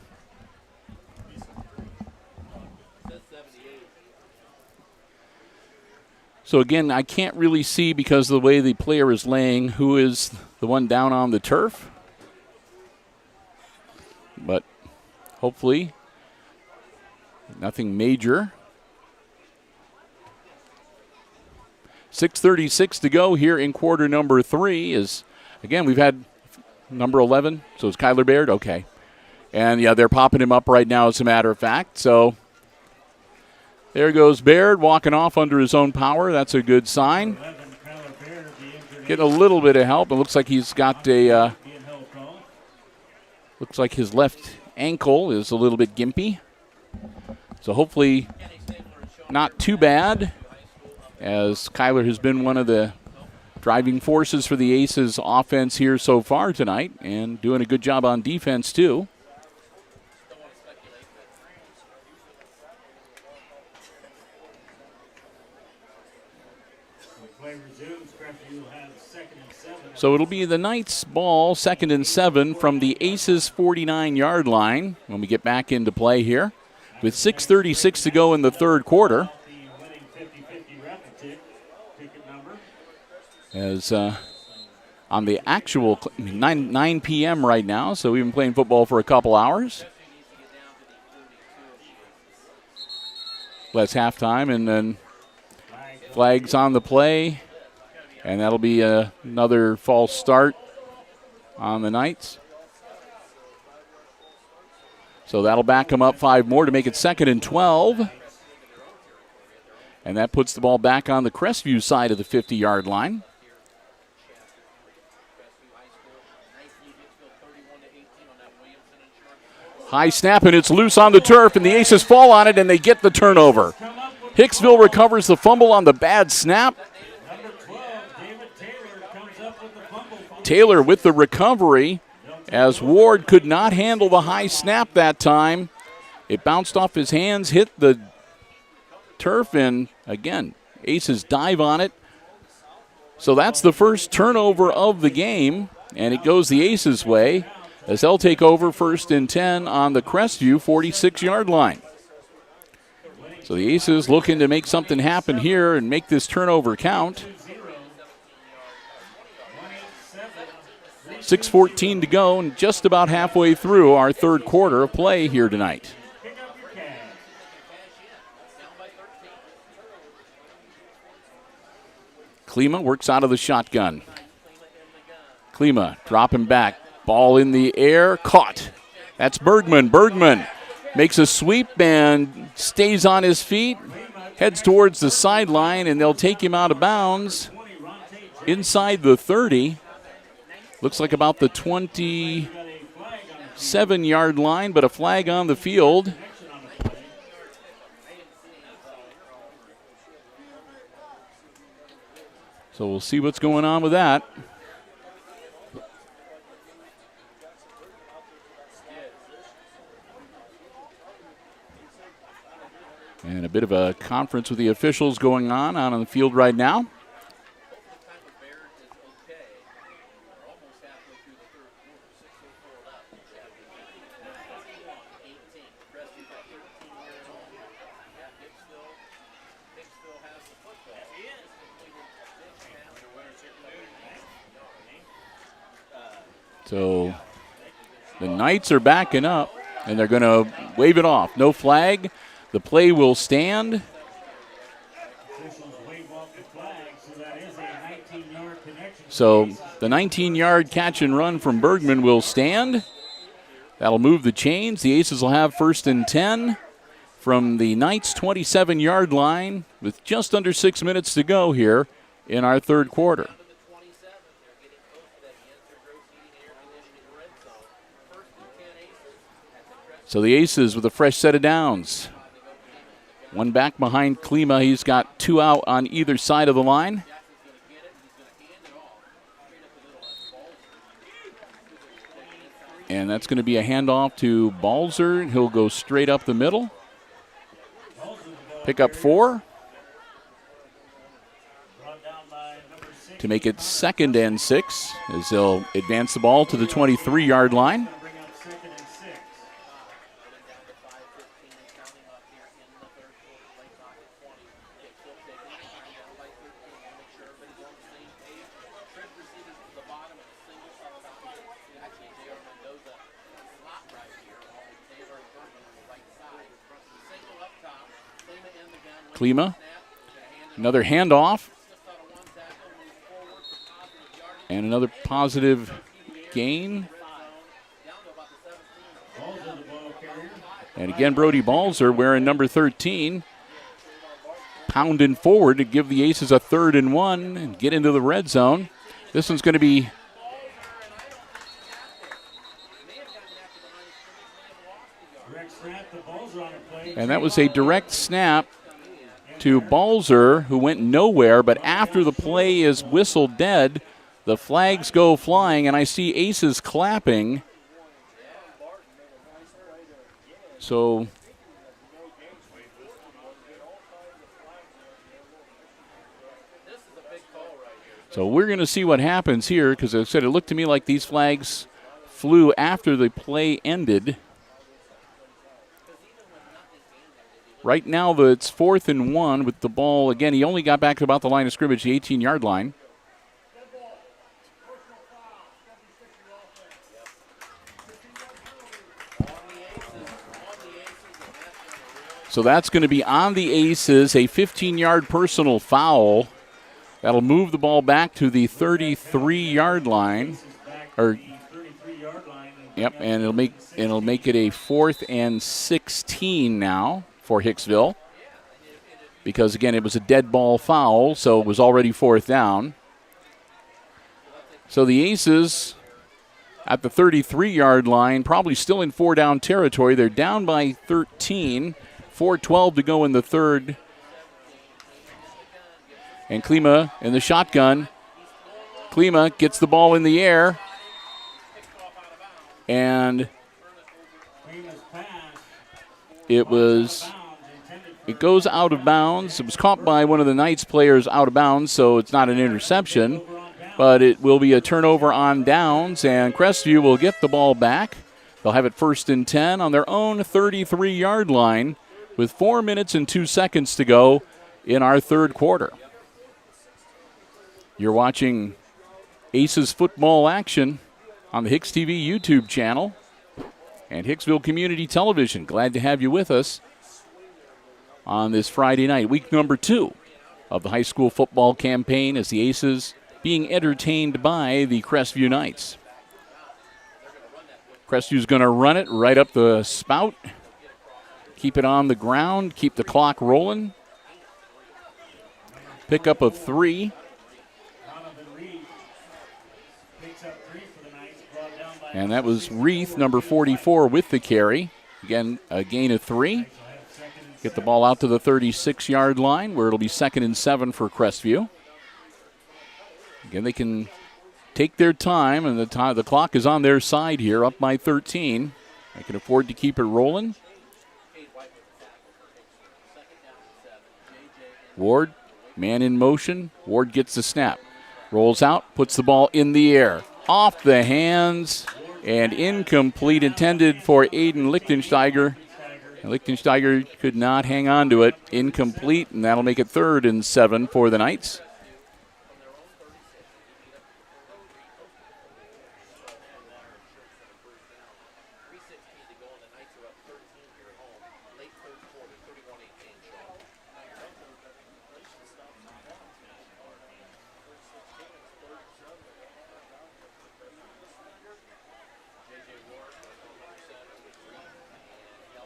So again, I can't really see because of the way the player is laying who is the one down on the turf. But hopefully nothing major. 6:36 to go here in quarter number 3. Is again, we've had number 11, so it's Kyler Baird. Okay. And yeah, they're popping him up right now, as a matter of fact. So there goes Baird walking off under his own power. That's a good sign. Getting a little bit of help. It looks like he's got a, looks like his left ankle is a little bit gimpy. So hopefully not too bad, as Kyler has been one of the driving forces for the Aces offense here so far tonight, and doing a good job on defense too. So it'll be the Knights' ball, 2nd and 7 from the Aces' 49-yard line when we get back into play here. With 6:36 to go in the 3rd quarter. As on the actual 9 p.m. right now, so we've been playing football for a couple hours. Less halftime, and then flags on the play. And that'll be another false start on the Knights. So that'll back them up 5 more to make it 2nd and 12. And that puts the ball back on the Crestview side of the 50-yard line. High snap, and it's loose on the turf, and the Aces fall on it, and they get the turnover. Hicksville recovers the fumble on the bad snap. Taylor with the recovery, as Ward could not handle the high snap that time. It bounced off his hands, hit the turf, and again, Aces dive on it. So that's the first turnover of the game, and it goes the Aces' way as they'll take over 1st and 10 on the Crestview 46-yard line. So the Aces looking to make something happen here and make this turnover count. 6:14 to go and just about halfway through our third quarter of play here tonight. Klima works out of the shotgun. Klima dropping back. Ball in the air. Caught. That's Bergman. Bergman makes a sweep and stays on his feet. Heads towards the sideline, and they'll take him out of bounds inside the 30. Looks like about the 27-yard line, but a flag on the field. So we'll see what's going on with that. And a bit of a conference with the officials going on out on the field right now. So the Knights are backing up, and they're going to wave it off. No flag. The play will stand. So the 19-yard catch and run from Bergman will stand. That'll move the chains. The Aces will have 1st and 10 from the Knights' 27-yard line with just under 6 minutes to go here in our third quarter. So the Aces with a fresh set of downs. One back behind Klima. He's got 2 out on either side of the line. And that's going to be a handoff to Balzer. He'll go straight up the middle. Pick up 4. To make it 2nd and 6 as they'll advance the ball to the 23-yard line. Klima, another handoff, and another positive gain. And again, Brody Balzer wearing number 13, pounding forward to give the Aces a 3rd and 1 and get into the red zone. This one's going to be and that was a direct snap to Balzer, who went nowhere, but after the play is whistled dead, the flags go flying, and I see Aces clapping. So we're going to see what happens here, because as I said, it looked to me like these flags flew after the play ended. Right now, it's 4th and 1 with the ball. Again, he only got back to about the line of scrimmage, the 18-yard line. So that's going to be on the Aces, a 15-yard personal foul. That'll move the ball back to the 33-yard line. Yep, and it'll make it a 4th and 16 now for Hicksville, because again it was a dead ball foul, so it was already 4th down. So the Aces at the 33-yard line, probably still in 4-down territory. They're down by 13, 4:12 to go in the third. And Klima in the shotgun Klima gets the ball in the air. And it goes out of bounds. It was caught by one of the Knights players out of bounds, so it's not an interception. But it will be a turnover on downs, and Crestview will get the ball back. They'll have it 1st and 10 on their own 33-yard line with 4 minutes and 2 seconds to go in our third quarter. You're watching Aces football action on the HIX-TV YouTube channel and Hicksville Community Television. Glad to have you with us on this Friday night, week number 2 of the high school football campaign as the Aces being entertained by the Crestview Knights. Crestview's going to run it right up the spout, keep it on the ground, keep the clock rolling. Pick up of 3. And that was Reith, number 44, with the carry. Again, a gain of 3. Get the ball out to the 36-yard line where it'll be 2nd and 7 for Crestview. Again, they can take their time, and the clock is on their side here, up by 13. They can afford to keep it rolling. Ward, man in motion. Ward gets the snap. Rolls out, puts the ball in the air. Off the hands and incomplete, intended for Aiden Lichtensteiger. And Lichtensteiger could not hang on to it. Incomplete, and that'll make it 3rd and 7 for the Knights.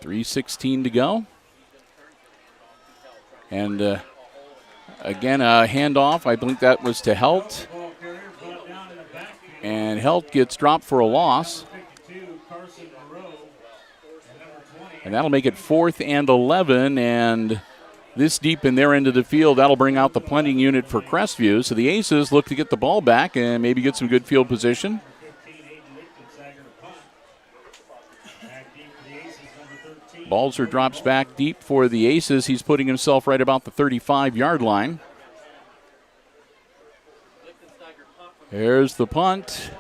.316 to go. And again, a handoff. I think that was to Helt. And Helt gets dropped for a loss. And that'll make it 4th and 11. And this deep in their end of the field, that'll bring out the punting unit for Crestview. So the Aces look to get the ball back and maybe get some good field position. Balzer drops back deep for the Aces. He's putting himself right about the 35-yard line. There's the punt.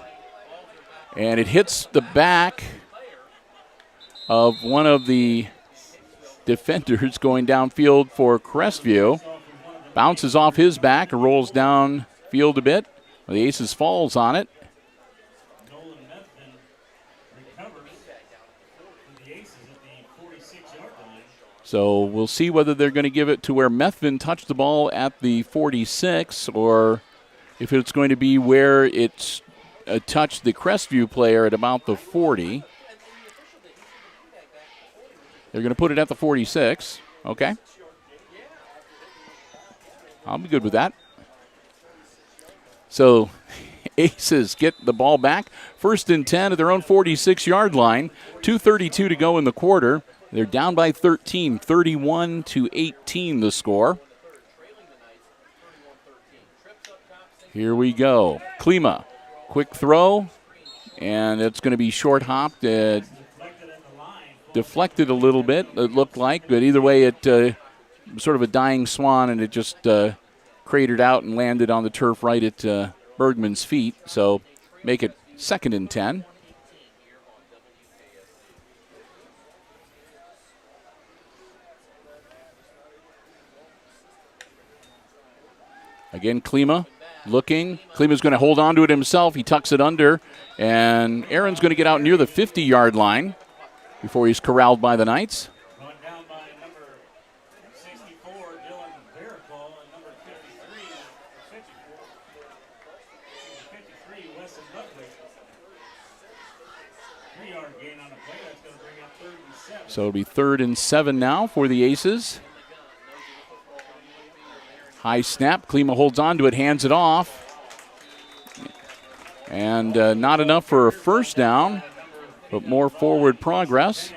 And it hits the back of one of the defenders going downfield for Crestview. Bounces off his back and rolls down field a bit. The Aces falls on it. So we'll see whether they're going to give it to where Methvin touched the ball at the 46 or if it's going to be where it's touched the Crestview player at about the 40. They're going to put it at the 46. Okay. I'll be good with that. So Aces get the ball back. 1st and 10 at their own 46-yard line. 2:32 to go in the quarter. They're down by 13, 31-18 the score. Here we go. Klima, quick throw, and it's going to be short-hopped. Deflected a little bit, it looked like, but either way, it sort of a dying swan, and it just cratered out and landed on the turf right at Bergman's feet. So make it 2nd and 10. Again, Klima looking. Klima's going to hold on to it himself. He tucks it under, and Aaron's going to get out near the 50-yard line before he's corralled by the Knights. Going down by number 64, Dylan Barraclough, and number 53, Weston Ludwig. 3-yard gain on the play. That's going to bring up 3rd and 7. So it'll be 3rd and 7 now for the Aces. High snap. Klima holds on to it, hands it off. And not enough for a first down, but more forward progress.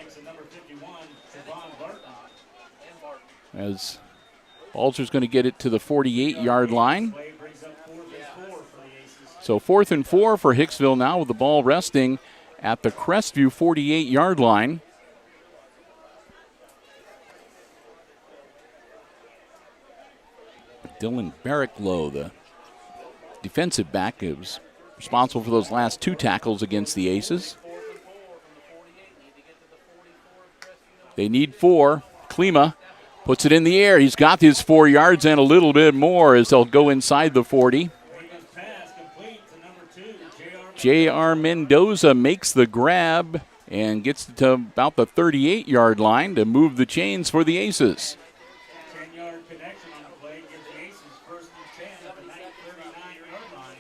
As Balzer's going to get it to the 48-yard line. So 4th and 4 for Hicksville now with the ball resting at the Crestview 48-yard line. Dylan Barricklow, the defensive back, is responsible for those last 2 tackles against the Aces. They need 4. Klima puts it in the air. He's got his 4 yards and a little bit more as they'll go inside the 40. J.R. Mendoza makes the grab and gets to about the 38-yard line to move the chains for the Aces. 10-yard connection on the play gives the Aces 1st and 10 at the 39-yard line.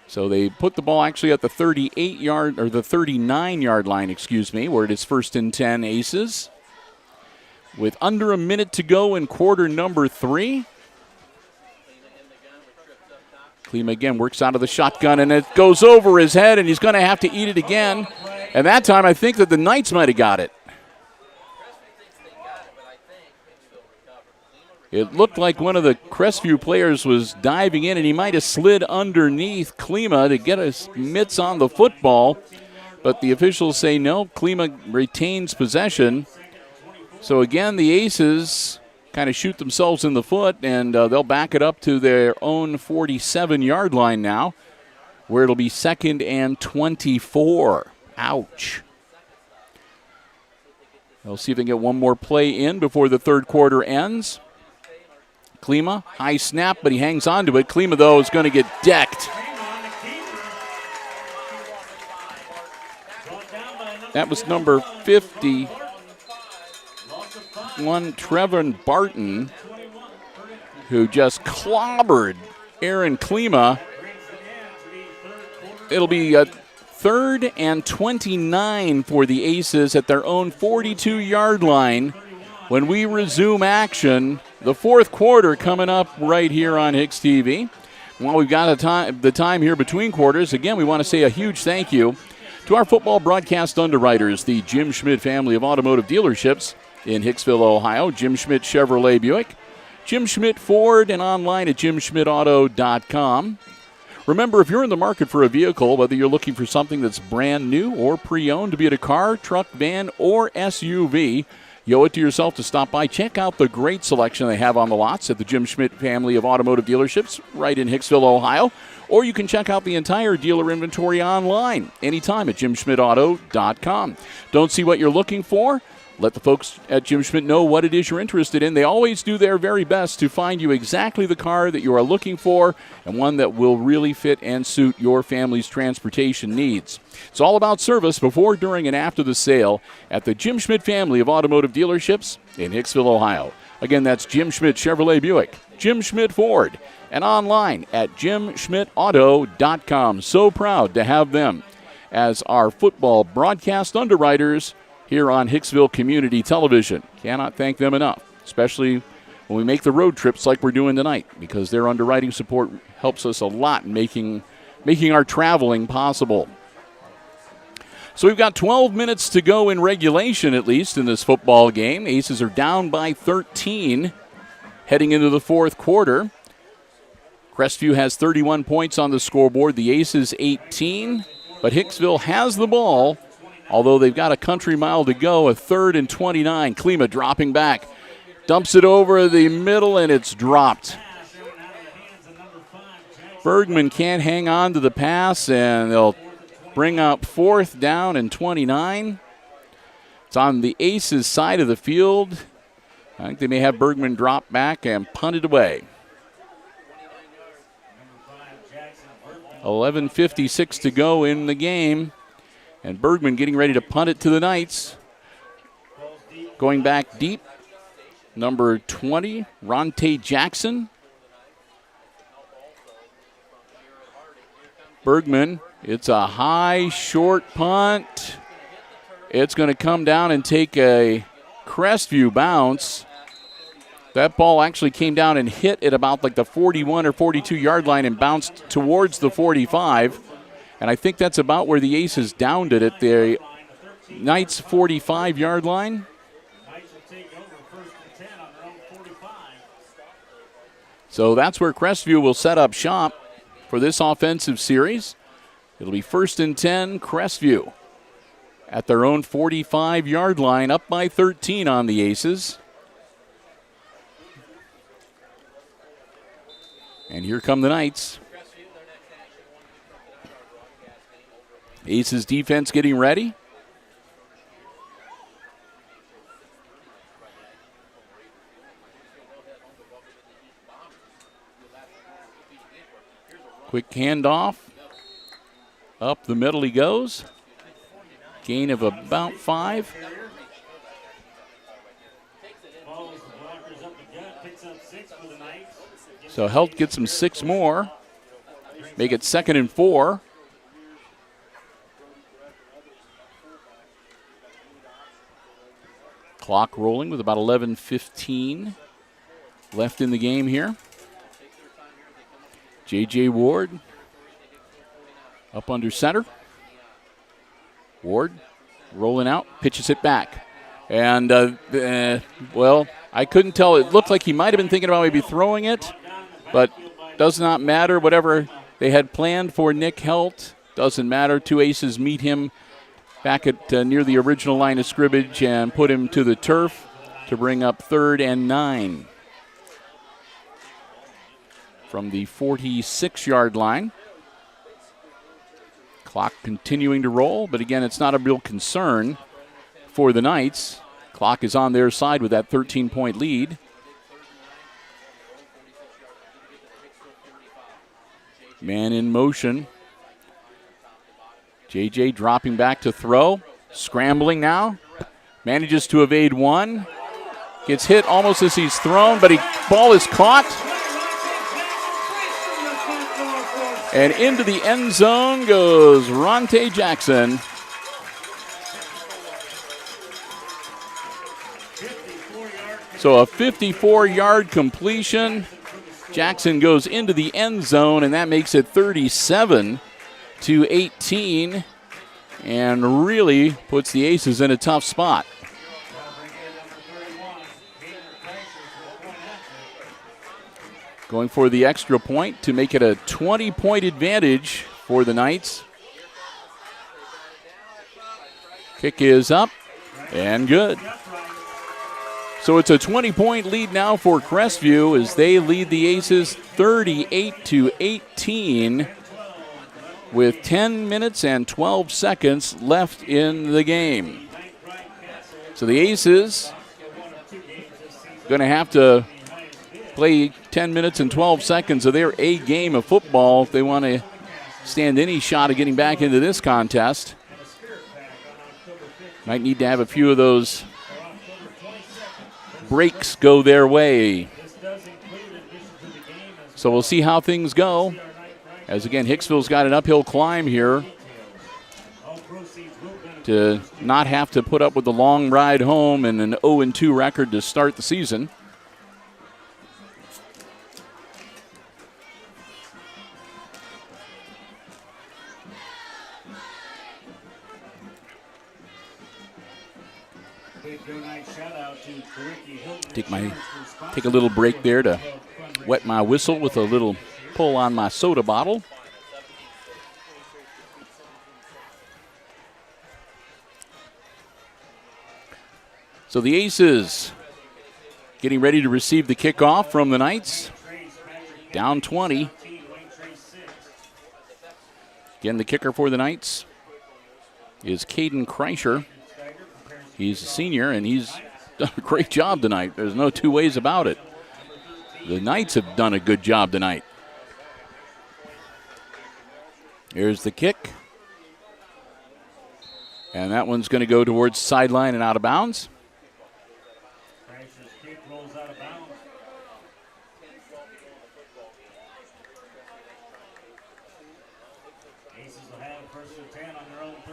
So they put the ball actually at the 38-yard or the 39-yard line, where it is 1st and 10 Aces. With under a minute to go in quarter number 3. Klima again works out of the shotgun, and it goes over his head, and he's going to have to eat it again. And that time I think that the Knights might have got it. It looked like one of the Crestview players was diving in, and he might have slid underneath Klima to get his mitts on the football. But the officials say no, Klima retains possession. So again, the Aces kind of shoot themselves in the foot, and they'll back it up to their own 47-yard line now, where it'll be 2nd and 24. Ouch. They'll see if they can get one more play in before the 3rd quarter ends. Klima, high snap, but he hangs on to it. Klima, though, is going to get decked. That was number 50. Trevor Barton, who just clobbered Aaron Klima. It'll be a 3rd and 29 for the Aces at their own 42-yard line when we resume action. The 4th quarter coming up right here on HIX-TV. While we've got the time here between quarters, again, we want to say a huge thank you to our football broadcast underwriters, the Jim Schmidt family of automotive dealerships in Hicksville, Ohio, Jim Schmidt Chevrolet Buick, Jim Schmidt Ford, and online at jimschmidtauto.com. Remember, if you're in the market for a vehicle, whether you're looking for something that's brand new or pre-owned, be it a car, truck, van, or SUV, you owe it to yourself to stop by. Check out the great selection they have on the lots at the Jim Schmidt family of automotive dealerships right in Hicksville, Ohio. Or you can check out the entire dealer inventory online anytime at jimschmidtauto.com. Don't see what you're looking for? Let the folks at Jim Schmidt know what it is you're interested in. They always do their very best to find you exactly the car that you are looking for and one that will really fit and suit your family's transportation needs. It's all about service before, during, and after the sale at the Jim Schmidt family of automotive dealerships in Hicksville, Ohio. Again, that's Jim Schmidt Chevrolet Buick, Jim Schmidt Ford, and online at jimschmidtauto.com. So proud to have them as our football broadcast underwriters here on Hicksville Community Television. Cannot thank them enough, especially when we make the road trips like we're doing tonight, because their underwriting support helps us a lot in making our traveling possible. So we've got 12 minutes to go in regulation, at least, in this football game. Aces are down by 13 heading into the 4th quarter. Crestview has 31 points on the scoreboard. The Aces 18, but Hicksville has the ball. Although they've got a country mile to go, a 3rd and 29. Klima dropping back. Dumps it over the middle, and it's dropped. Bergman can't hang on to the pass, and they'll bring up 4th down and 29. It's on the Aces side of the field. I think they may have Bergman drop back and punt it away. 11:56 to go in the game. And Bergman getting ready to punt it to the Knights. Going back deep, number 20, Ronte Jackson. Bergman, it's a high, short punt. It's going to come down and take a Crestview bounce. That ball actually came down and hit at about like the 41 or 42-yard line and bounced towards the 45. And I think that's about where the Aces downed it at the Knights' 45-yard line. So that's where Crestview will set up shop for this offensive series. It'll be 1st and 10, Crestview at their own 45-yard line, up by 13 on the Aces. And here come the Knights. Aces defense getting ready. Quick handoff. Up the middle he goes. Gain of about 5. So Helt gets him 6 more. Make it 2nd and 4. Clock rolling with about 11:15 left in the game here. J.J. Ward up under center. Ward rolling out, pitches it back. And, well, I couldn't tell. It looked like he might have been thinking about maybe throwing it, but does not matter. Whatever they had planned for Nick Helt doesn't matter. 2 Aces meet him back at near the original line of scrimmage and put him to the turf to bring up 3rd and 9 from the 46-yard line. Clock continuing to roll, but again, it's not a real concern for the Knights. Clock is on their side with that 13-point lead. Man in motion. J.J. dropping back to throw. Scrambling now. Manages to evade one. Gets hit almost as he's thrown, but ball is caught. And into the end zone goes Ronte Jackson. So a 54-yard completion. Jackson goes into the end zone, and that makes it 37-18, and really puts the Aces in a tough spot. Going for the extra point to make it a 20-point advantage for the Knights. Kick is up and good. So it's a 20-point lead now for Crestview as they lead the Aces 38-18 with 10 minutes and 12 seconds left in the game. So the Aces going to have to play 10 minutes and 12 seconds of their A game of football if they want to stand any shot of getting back into this contest. Might need to have a few of those breaks go their way. So we'll see how things go. As again, Hicksville's got an uphill climb here to not have to put up with the long ride home and an 0-2 record to start the season. Take a little break there to wet my whistle with a little pull on my soda bottle. So the Aces getting ready to receive the kickoff from the Knights. Down 20. Again, the kicker for the Knights is Caden Kreischer. He's a senior, and he's done a great job tonight. There's no two ways about it. The Knights have done a good job tonight. Here's the kick. And that one's going to go towards sideline and out of bounds.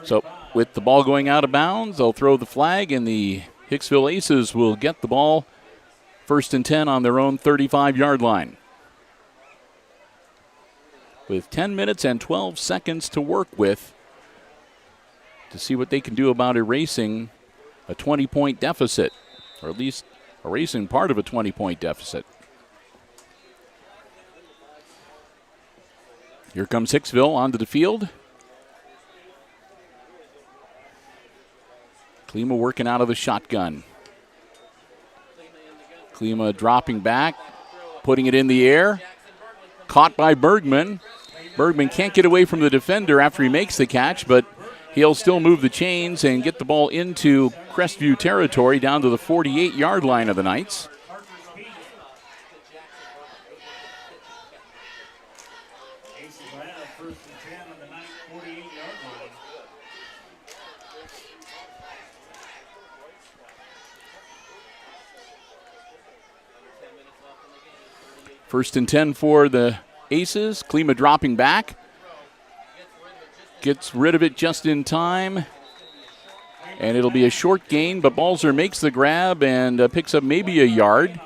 So with the ball going out of bounds, they'll throw the flag, and the Hicksville Aces will get the ball 1st and 10 on their own 35-yard line. With 10 minutes and 12 seconds to work with to see what they can do about erasing a 20-point deficit, or at least erasing part of a 20-point deficit. Here comes Hicksville onto the field. Klima working out of the shotgun. Klima dropping back, putting it in the air. Caught by Bergman. Bergman can't get away from the defender after he makes the catch, but he'll still move the chains and get the ball into Crestview territory down to the 48-yard line of the Knights. Aces will have first and 10 on the 48-yard line. First and 10 for the Aces. Klima dropping back. Gets rid of it just in time. And it'll be a short gain, but Balzer makes the grab and picks up maybe a yard.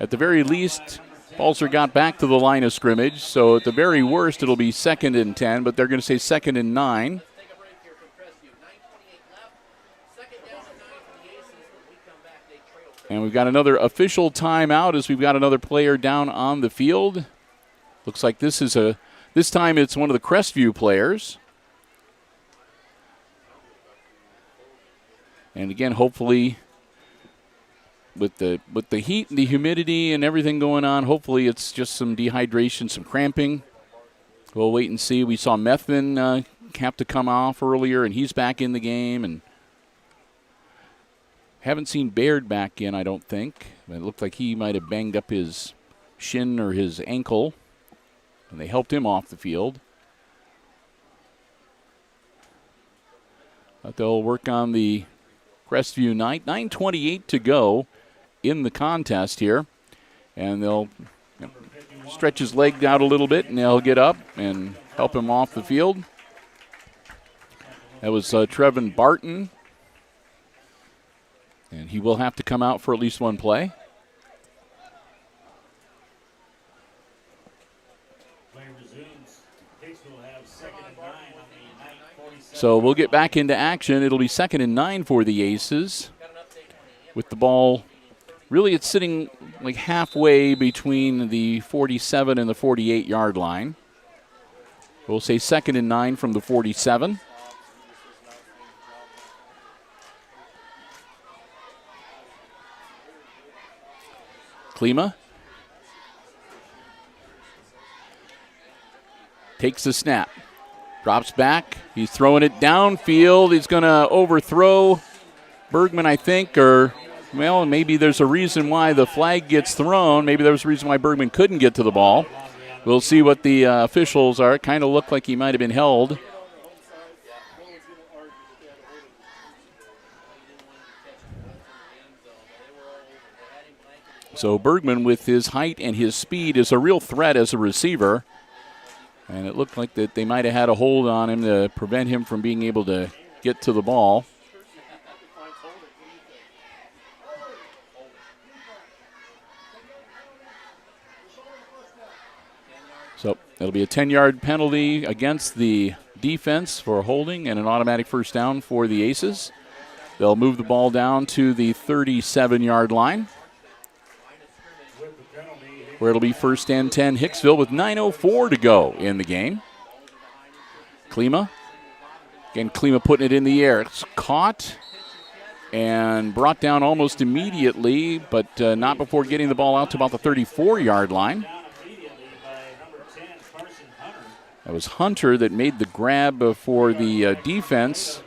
At the very least, Balzer got back to the line of scrimmage, so at the very worst, it'll be 2nd and 10, but they're going to say 2nd and 9. And we've got another official timeout as we've got another player down on the field. Looks like this time it's one of the Crestview players. And again, hopefully, with the heat and the humidity and everything going on, hopefully it's just some dehydration, some cramping. We'll wait and see. We saw Methvin have to come off earlier, and he's back in the game. And haven't seen Baird back in, I don't think. It looked like he might have banged up his shin or his ankle, and they helped him off the field. But they'll work on the Crestview Knight. 9:28 to go in the contest here. And they'll stretch his leg out a little bit, and they'll get up and help him off the field. That was Trevin Barton. And he will have to come out for at least one play. So we'll get back into action. It'll be 2nd and 9 for the Aces. With the ball, really it's sitting like halfway between the 47 and the 48-yard line. We'll say 2nd and 9 from the 47. Klima takes the snap, drops back. He's throwing it downfield. He's going to overthrow Bergman, I think, or, well, maybe there's a reason why the flag gets thrown. Maybe there's a reason why Bergman couldn't get to the ball. We'll see what the officials are. It kind of looked like he might have been held. So Bergman, with his height and his speed, is a real threat as a receiver. And it looked like that they might have had a hold on him to prevent him from being able to get to the ball. So it'll be a 10-yard penalty against the defense for holding and an automatic first down for the Aces. They'll move the ball down to the 37-yard line, where it'll be 1st and 10 Hicksville with 9:04 to go in the game. Klima. Again, Klima putting it in the air. It's caught and brought down almost immediately, but not before getting the ball out to about the 34-yard line. That was Hunter that made the grab for the defense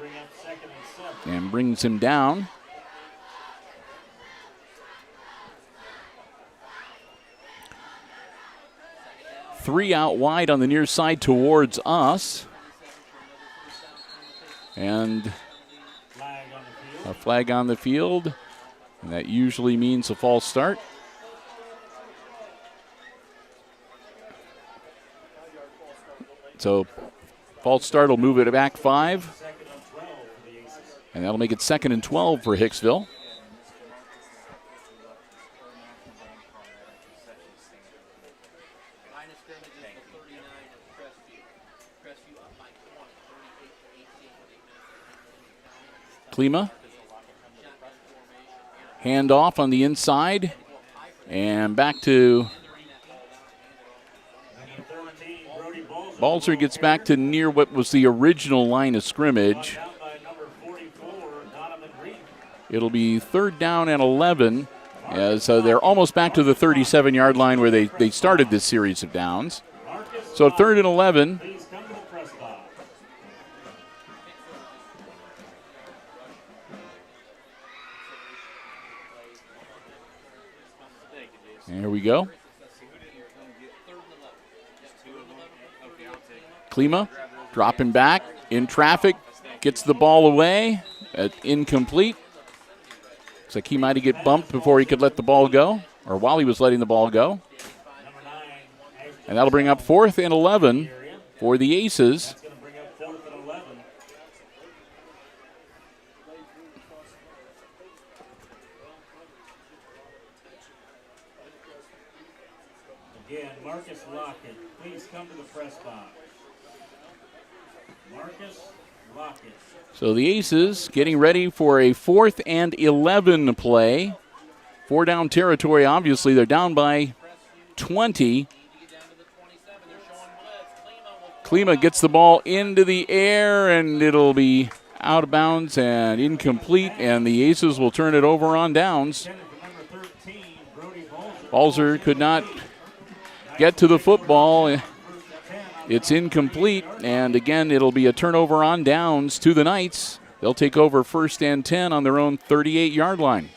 and brings him down. Three out wide on the near side towards us. And a flag on the field. And that usually means a false start. So false start will move it back 5. And that'll make it 2nd and 12 for Hicksville. Klima. Hand off on the inside. And back to Balzer gets back to near what was the original line of scrimmage. Down by number 44, Donovan Reed. It'll be 3rd down and 11, as they're almost back to the 37-yard line where they started this series of downs. So 3rd and 11. Please come to the press box. There we go. Klima dropping back in traffic, gets the ball away. Incomplete. Looks like he might have get bumped before he could let the ball go, or while he was letting the ball go. And that'll bring up 4th and 11 for the Aces. That's going to bring up 4th and 11. Again, Marcus Lockett, please come to the press box. Marcus Lockett. So the Aces getting ready for a 4th and 11 play. 4-down territory, obviously. They're down by 20. Klima gets the ball into the air, and it'll be out of bounds and incomplete, and the Aces will turn it over on downs. Balzer could not get to the football. It's incomplete, and again, it'll be a turnover on downs to the Knights. They'll take over 1st and 10 on their own 38-yard line.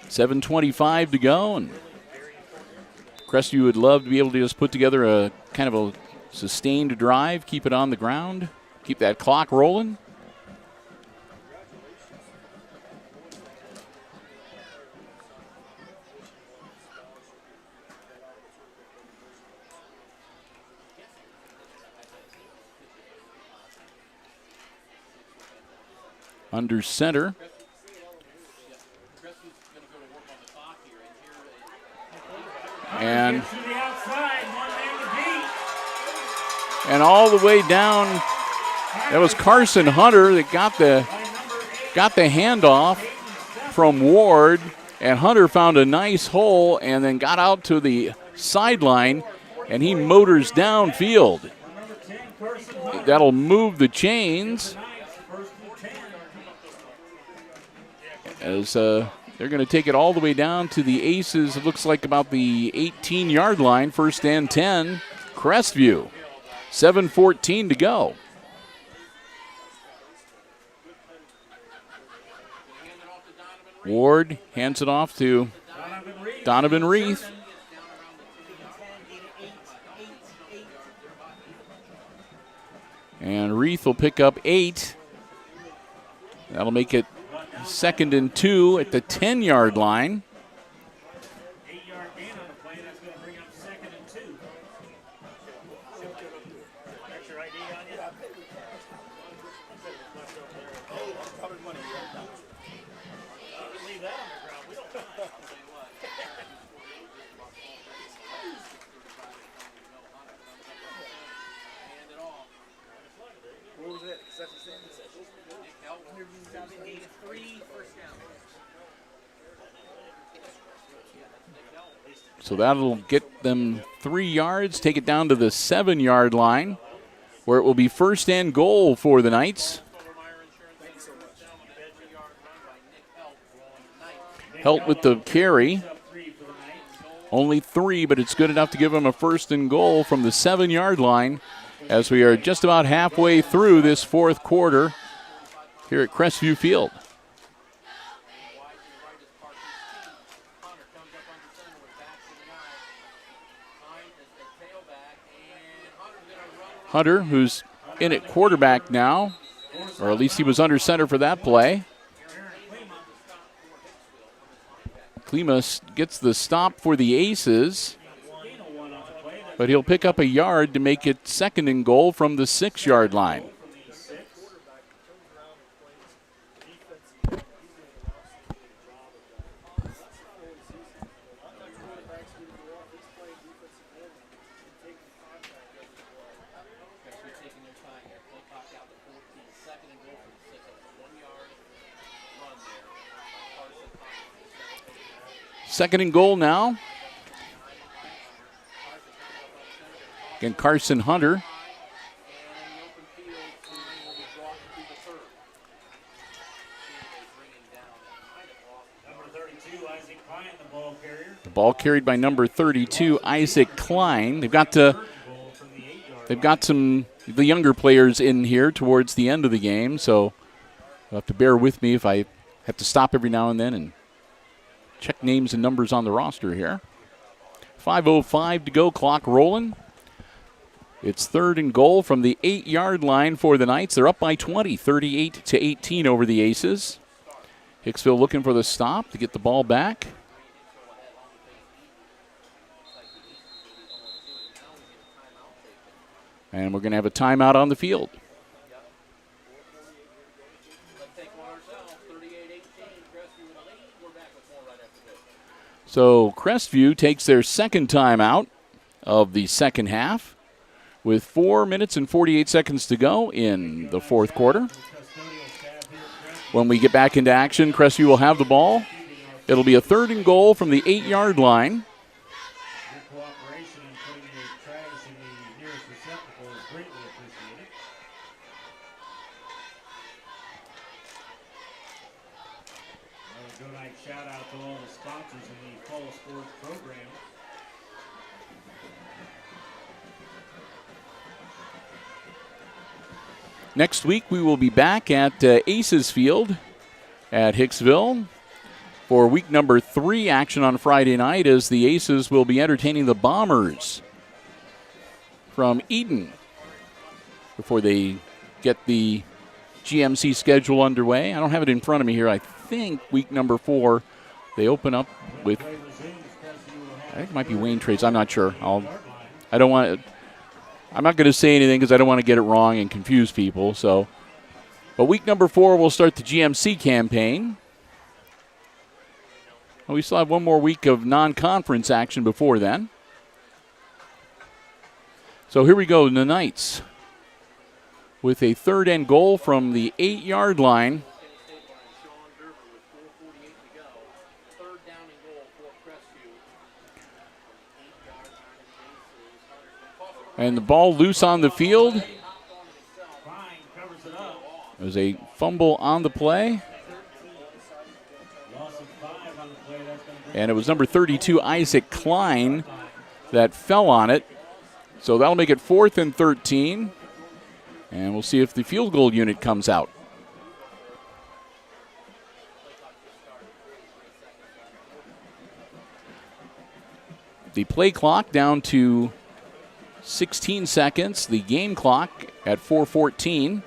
$7:25 to go, and Crestview would love to be able to just put together a kind of a sustained drive, keep it on the ground, keep that clock rolling. Under center. And all the way down, that was Carson Hunter that got the handoff from Ward, and Hunter found a nice hole and then got out to the sideline, and he motors downfield. That'll move the chains as they're going to take it all the way down to the Aces. It looks like about the 18-yard line, 1st and 10, Crestview. 7:14 to go. Ward hands it off to Donovan Reith. And Reith will pick up 8. That'll make it 2nd and 2 at the 10-yard line. 8-yard gain on the play. That's going to bring up 2nd and 2. Extra ID on you? Leave that on the ground. We don't mind. What was it? So that'll get them 3 yards, take it down to the 7-yard line, where it will be 1st and goal for the Knights. Helt with the carry. Only 3, but it's good enough to give them a 1st and goal from the 7-yard line, as we are just about halfway through this 4th quarter here at Crestview Field. Hunter, who's in at quarterback now, or at least he was under center for that play. Klima gets the stop for the Aces, but he'll pick up a yard to make it 2nd and goal from the 6-yard line. Second and goal now. Again, Carson Hunter. The ball carried by number 32, Isaac Klein. They've got the younger players in here towards the end of the game, so you'll have to bear with me if I have to stop every now and then and check names and numbers on the roster here. 5:05 to go, clock rolling. It's third and goal from the 8-yard line for the Knights. They're up by 20, 38-18 over the Aces. Hicksville looking for the stop to get the ball back. And we're going to have a timeout on the field. So Crestview takes their second timeout of the second half with 4 minutes and 48 seconds to go in the fourth quarter. When we get back into action, Crestview will have the ball. It'll be a third and goal from the 8-yard line. Shout out to all the sponsors in the fall sports program. Next week we will be back at Aces Field at Hicksville for week number 3 action on Friday night, as the Aces will be entertaining the Bombers from Eden before they get the GMC schedule underway. I don't have it in front of me here. I think week number 4 they open up with, I think it might be Wayne Trace. I'm not sure. I'm not going to say anything because I don't want to get it wrong and confuse people. So, but week number 4 we'll start the GMC campaign. And we still have one more week of non-conference action before then. So here we go, the Knights with a third and goal from the 8-yard line. And the ball loose on the field. There's a fumble on the play. And it was number 32, Isaac Klein, that fell on it. So that'll make it 4th and 13. And we'll see if the field goal unit comes out. The play clock down to 16 seconds. The game clock at 4:14.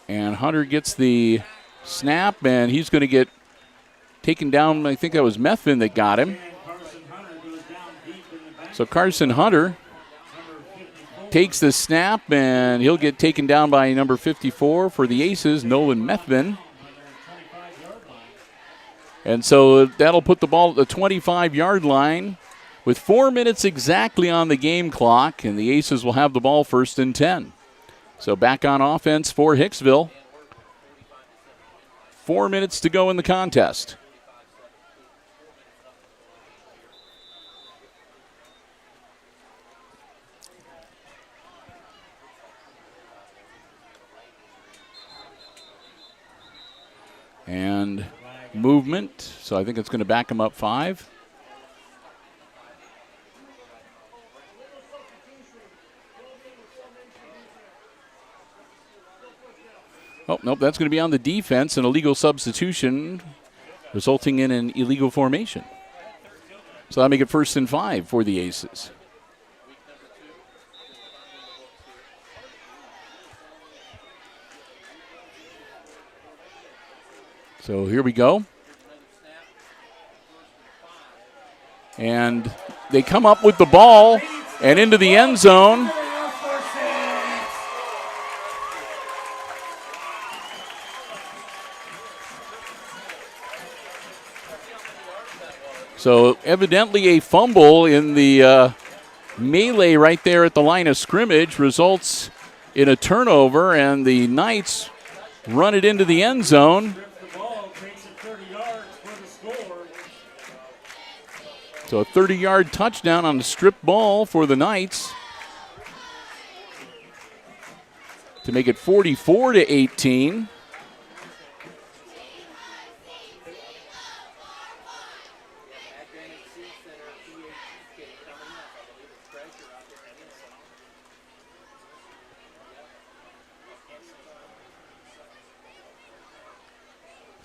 And Hunter gets the snap, and he's going to get taken down. I think that was Methvin that got him. So Carson Hunter takes the snap, and he'll get taken down by number 54 for the Aces, Nolan Methvin. And so that'll put the ball at the 25-yard line with 4 minutes exactly on the game clock, and the Aces will have the ball 1st and 10. So back on offense for Hicksville. 4 minutes to go in the contest. And movement, so I think it's going to back him up 5. Oh, nope, that's going to be on the defense, an illegal substitution resulting in an illegal formation. So that'll make it 1st and 5 for the Aces. So here we go. And they come up with the ball and into the end zone. So evidently a fumble in the melee right there at the line of scrimmage results in a turnover, and the Knights run it into the end zone. The ball takes it 30 yards for the score. So a 30-yard touchdown on the strip ball for the Knights to make it 44-18.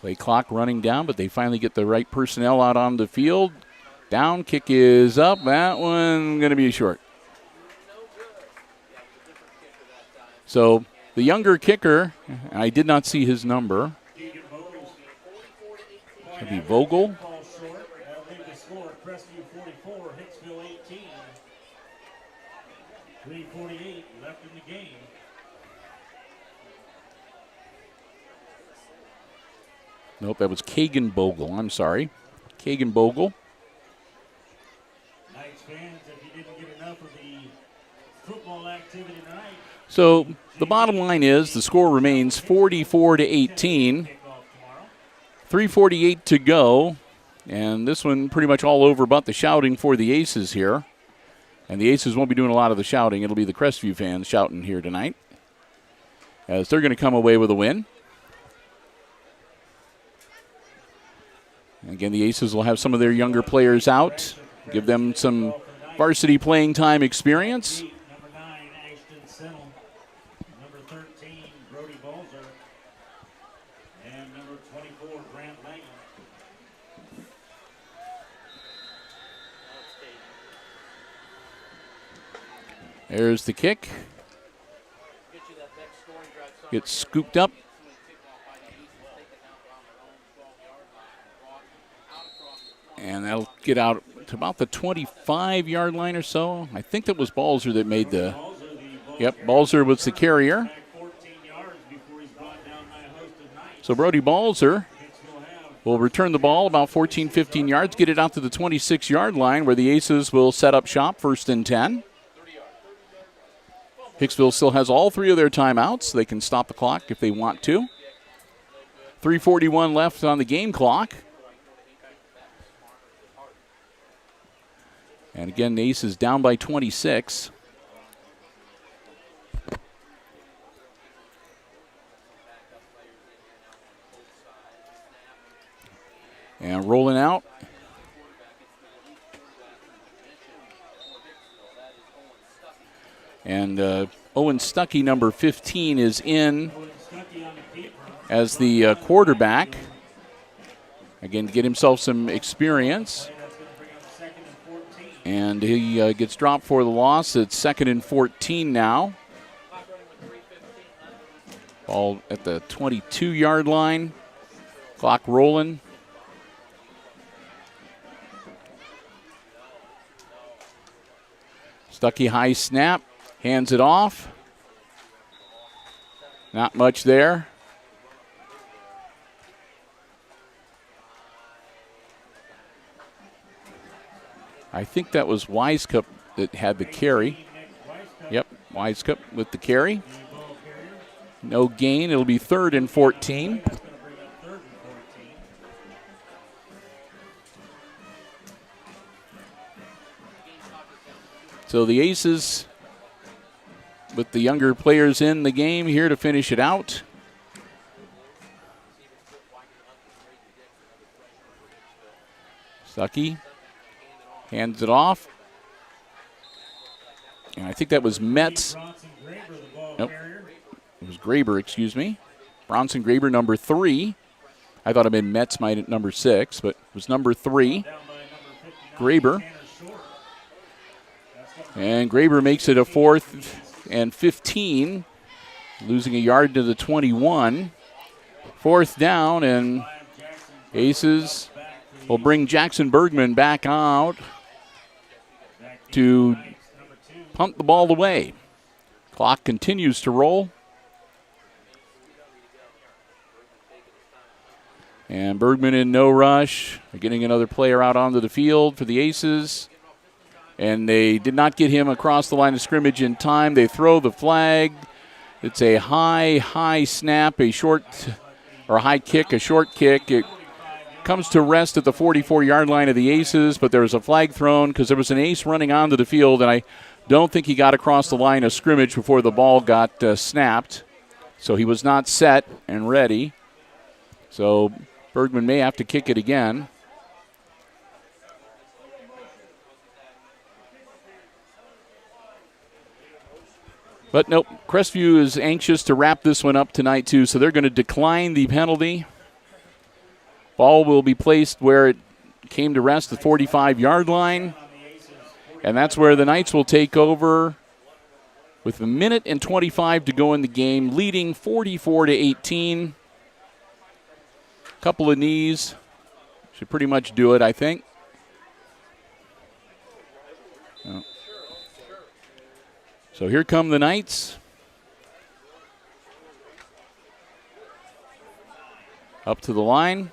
Play clock running down, but they finally get the right personnel out on the field. Down, kick is up. That one going to be short. So the younger kicker, I did not see his number. That'd be Vogel. Ball short. That'll leave the score. Crestview 44, Hicksville 18. 3:48 left in the game. Nope, that was Kagan Bogle. I'm sorry. Kagan Bogle. Knights fans, if you didn't get enough of the football activity tonight, So the bottom line is the score remains 44-18. kickoff tomorrow. 3:48 to go. And this one pretty much all over but the shouting for the Aces here. And the Aces won't be doing a lot of the shouting. It'll be the Crestview fans shouting here tonight, as they're going to come away with a win. Again, the Aces will have some of their younger players out, give them some varsity playing time experience. Number 9, Ashton Sennel. Number 13, Brody Balzer. And number 24, Grant Langham. There's the kick. Gets scooped up. And that'll get out to about the 25-yard line or so. I think that was Balzer that made the. Yep, Balzer was the carrier. Back 14 yards before he's brought down by a host of Knights. So Brody Balzer will return the ball about 14, 15 yards, get it out to the 26-yard line where the Aces will set up shop, 1st and 10. Hicksville still has all 3 of their timeouts. They can stop the clock if they want to. 3:41 left on the game clock. And again, the Aces down by 26. And rolling out. And Owen Stuckey, number 15, is in as the quarterback. Again, to get himself some experience. And he gets dropped for the loss. It's 2nd and 14 now. Ball at the 22-yard line. Clock rolling. Stuckey high snap. Hands it off. Not much there. I think that was Wisecup that had the carry. Yep, Wisecup with the carry. No gain. It'll be 3rd and 14. So the Aces, with the younger players in the game here to finish it out. Stuckey hands it off. And I think that was Metz. Nope. It was Graber, excuse me. Bronson Graber, number 3. I thought it meant Metz, number 6, but it was number 3. Graber. And Graber makes it a 4th and 15, losing a yard to the 21. 4th down, and Aces will bring Jackson Bergman back out to punt the ball away. Clock continues to roll. And Bergman in no rush. They're getting another player out onto the field for the Aces. and they did not get him across the line of scrimmage in time. They throw the flag. It's a high snap, a short, or high kick, a short kick. It comes to rest at the 44-yard line of the Aces, but there was a flag thrown because there was an ace running onto the field, and I don't think he got across the line of scrimmage before the ball got snapped. So he was not set and ready. So Bergman may have to kick it again. But nope, Crestview is anxious to wrap this one up tonight too, so they're going to decline the penalty. Ball will be placed where it came to rest, the 45-yard line. And that's where the Knights will take over with a minute and 25 to go in the game, leading 44-18. Couple of knees should pretty much do it, I think. Oh. So here come the Knights. Up to the line.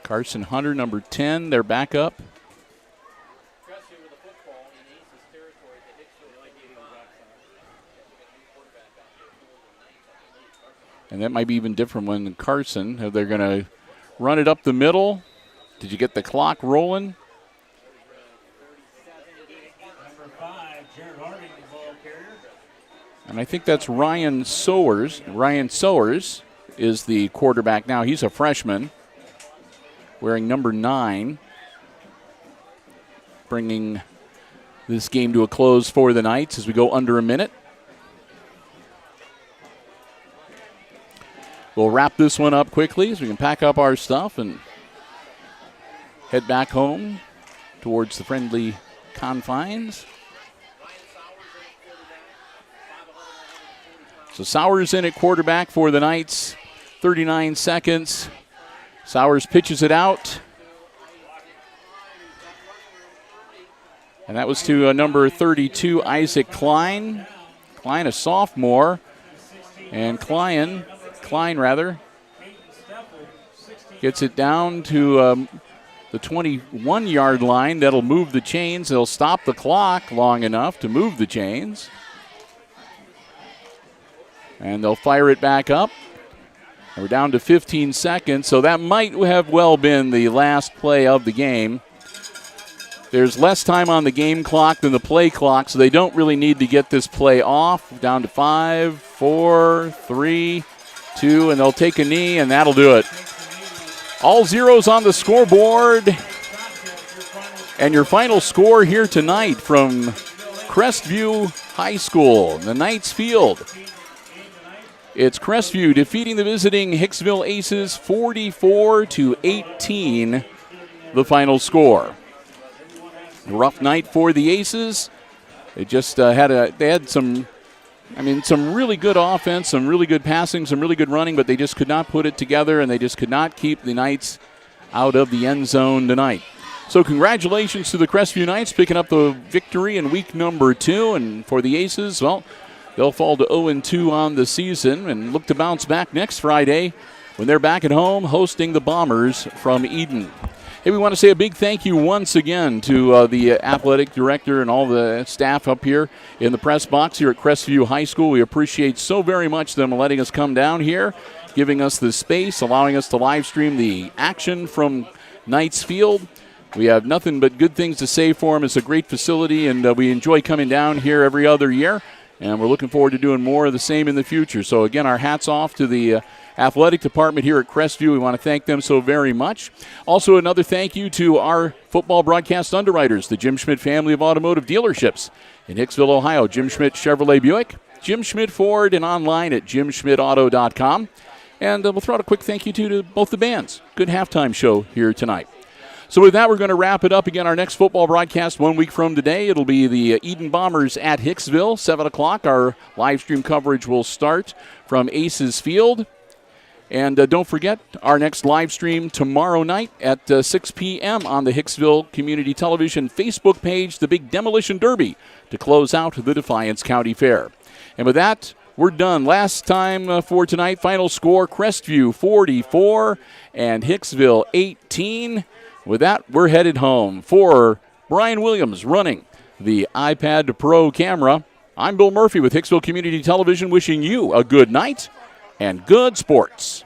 Carson Hunter, number 10, their backup. And that might be even different when Carson, they're going to run it up the middle. Did you get the clock rolling? And I think that's Ryan Sowers. Ryan Sowers is the quarterback now. He's a freshman, wearing number 9, bringing this game to a close for the Knights as we go under a minute. We'll wrap this one up quickly so we can pack up our stuff and head back home towards the friendly confines. So Sowers in at quarterback for the Knights. 39 seconds. Sowers pitches it out. And that was to number 32, Isaac Klein. Klein, a sophomore. And Klein gets it down to the 21-yard line. That'll move the chains. They'll stop the clock long enough to move the chains. And they'll fire it back up. And we're down to 15 seconds, so that might have well been the last play of the game. There's less time on the game clock than the play clock, so they don't really need to get this play off. Down to 5, 4, 3, 2, and they'll take a knee, and that'll do it. All zeros on the scoreboard. And your final score here tonight from Crestview High School, the Knights Field. It's Crestview defeating the visiting Hicksville Aces 44-18, the final score. A rough night for the Aces. They just had some really good offense, some really good passing, some really good running, but they just could not put it together, and they just could not keep the Knights out of the end zone tonight. So congratulations to the Crestview Knights picking up the victory in week number 2, and for the Aces, well, they'll fall to 0-2 on the season and look to bounce back next Friday when they're back at home hosting the Bombers from Eden. Hey, we want to say a big thank you once again to the athletic director and all the staff up here in the press box here at Crestview High School. We appreciate so very much them letting us come down here, giving us the space, allowing us to live stream the action from Knights Field. We have nothing but good things to say for them. It's a great facility, and we enjoy coming down here every other year. And we're looking forward to doing more of the same in the future. So, again, our hats off to the athletic department here at Crestview. We want to thank them so very much. Also, another thank you to our football broadcast underwriters, the Jim Schmidt family of automotive dealerships in Hicksville, Ohio. Jim Schmidt Chevrolet Buick, Jim Schmidt Ford, and online at jimschmidtauto.com. And we'll throw out a quick thank you to both the bands. Good halftime show here tonight. So with that, we're going to wrap it up. Again, our next football broadcast 1 week from today, it'll be the Eden Bombers at Hicksville, 7 o'clock. Our live stream coverage will start from Aces Field. And don't forget, our next live stream tomorrow night at 6 p.m. on the Hicksville Community Television Facebook page, the Big Demolition Derby, to close out the Defiance County Fair. And with that, we're done. Last time for tonight, final score, Crestview 44 and Hicksville 18. with that, we're headed home. For Brian Williams running the iPad Pro camera, I'm Bill Murphy with Hicksville Community Television, wishing you a good night and good sports.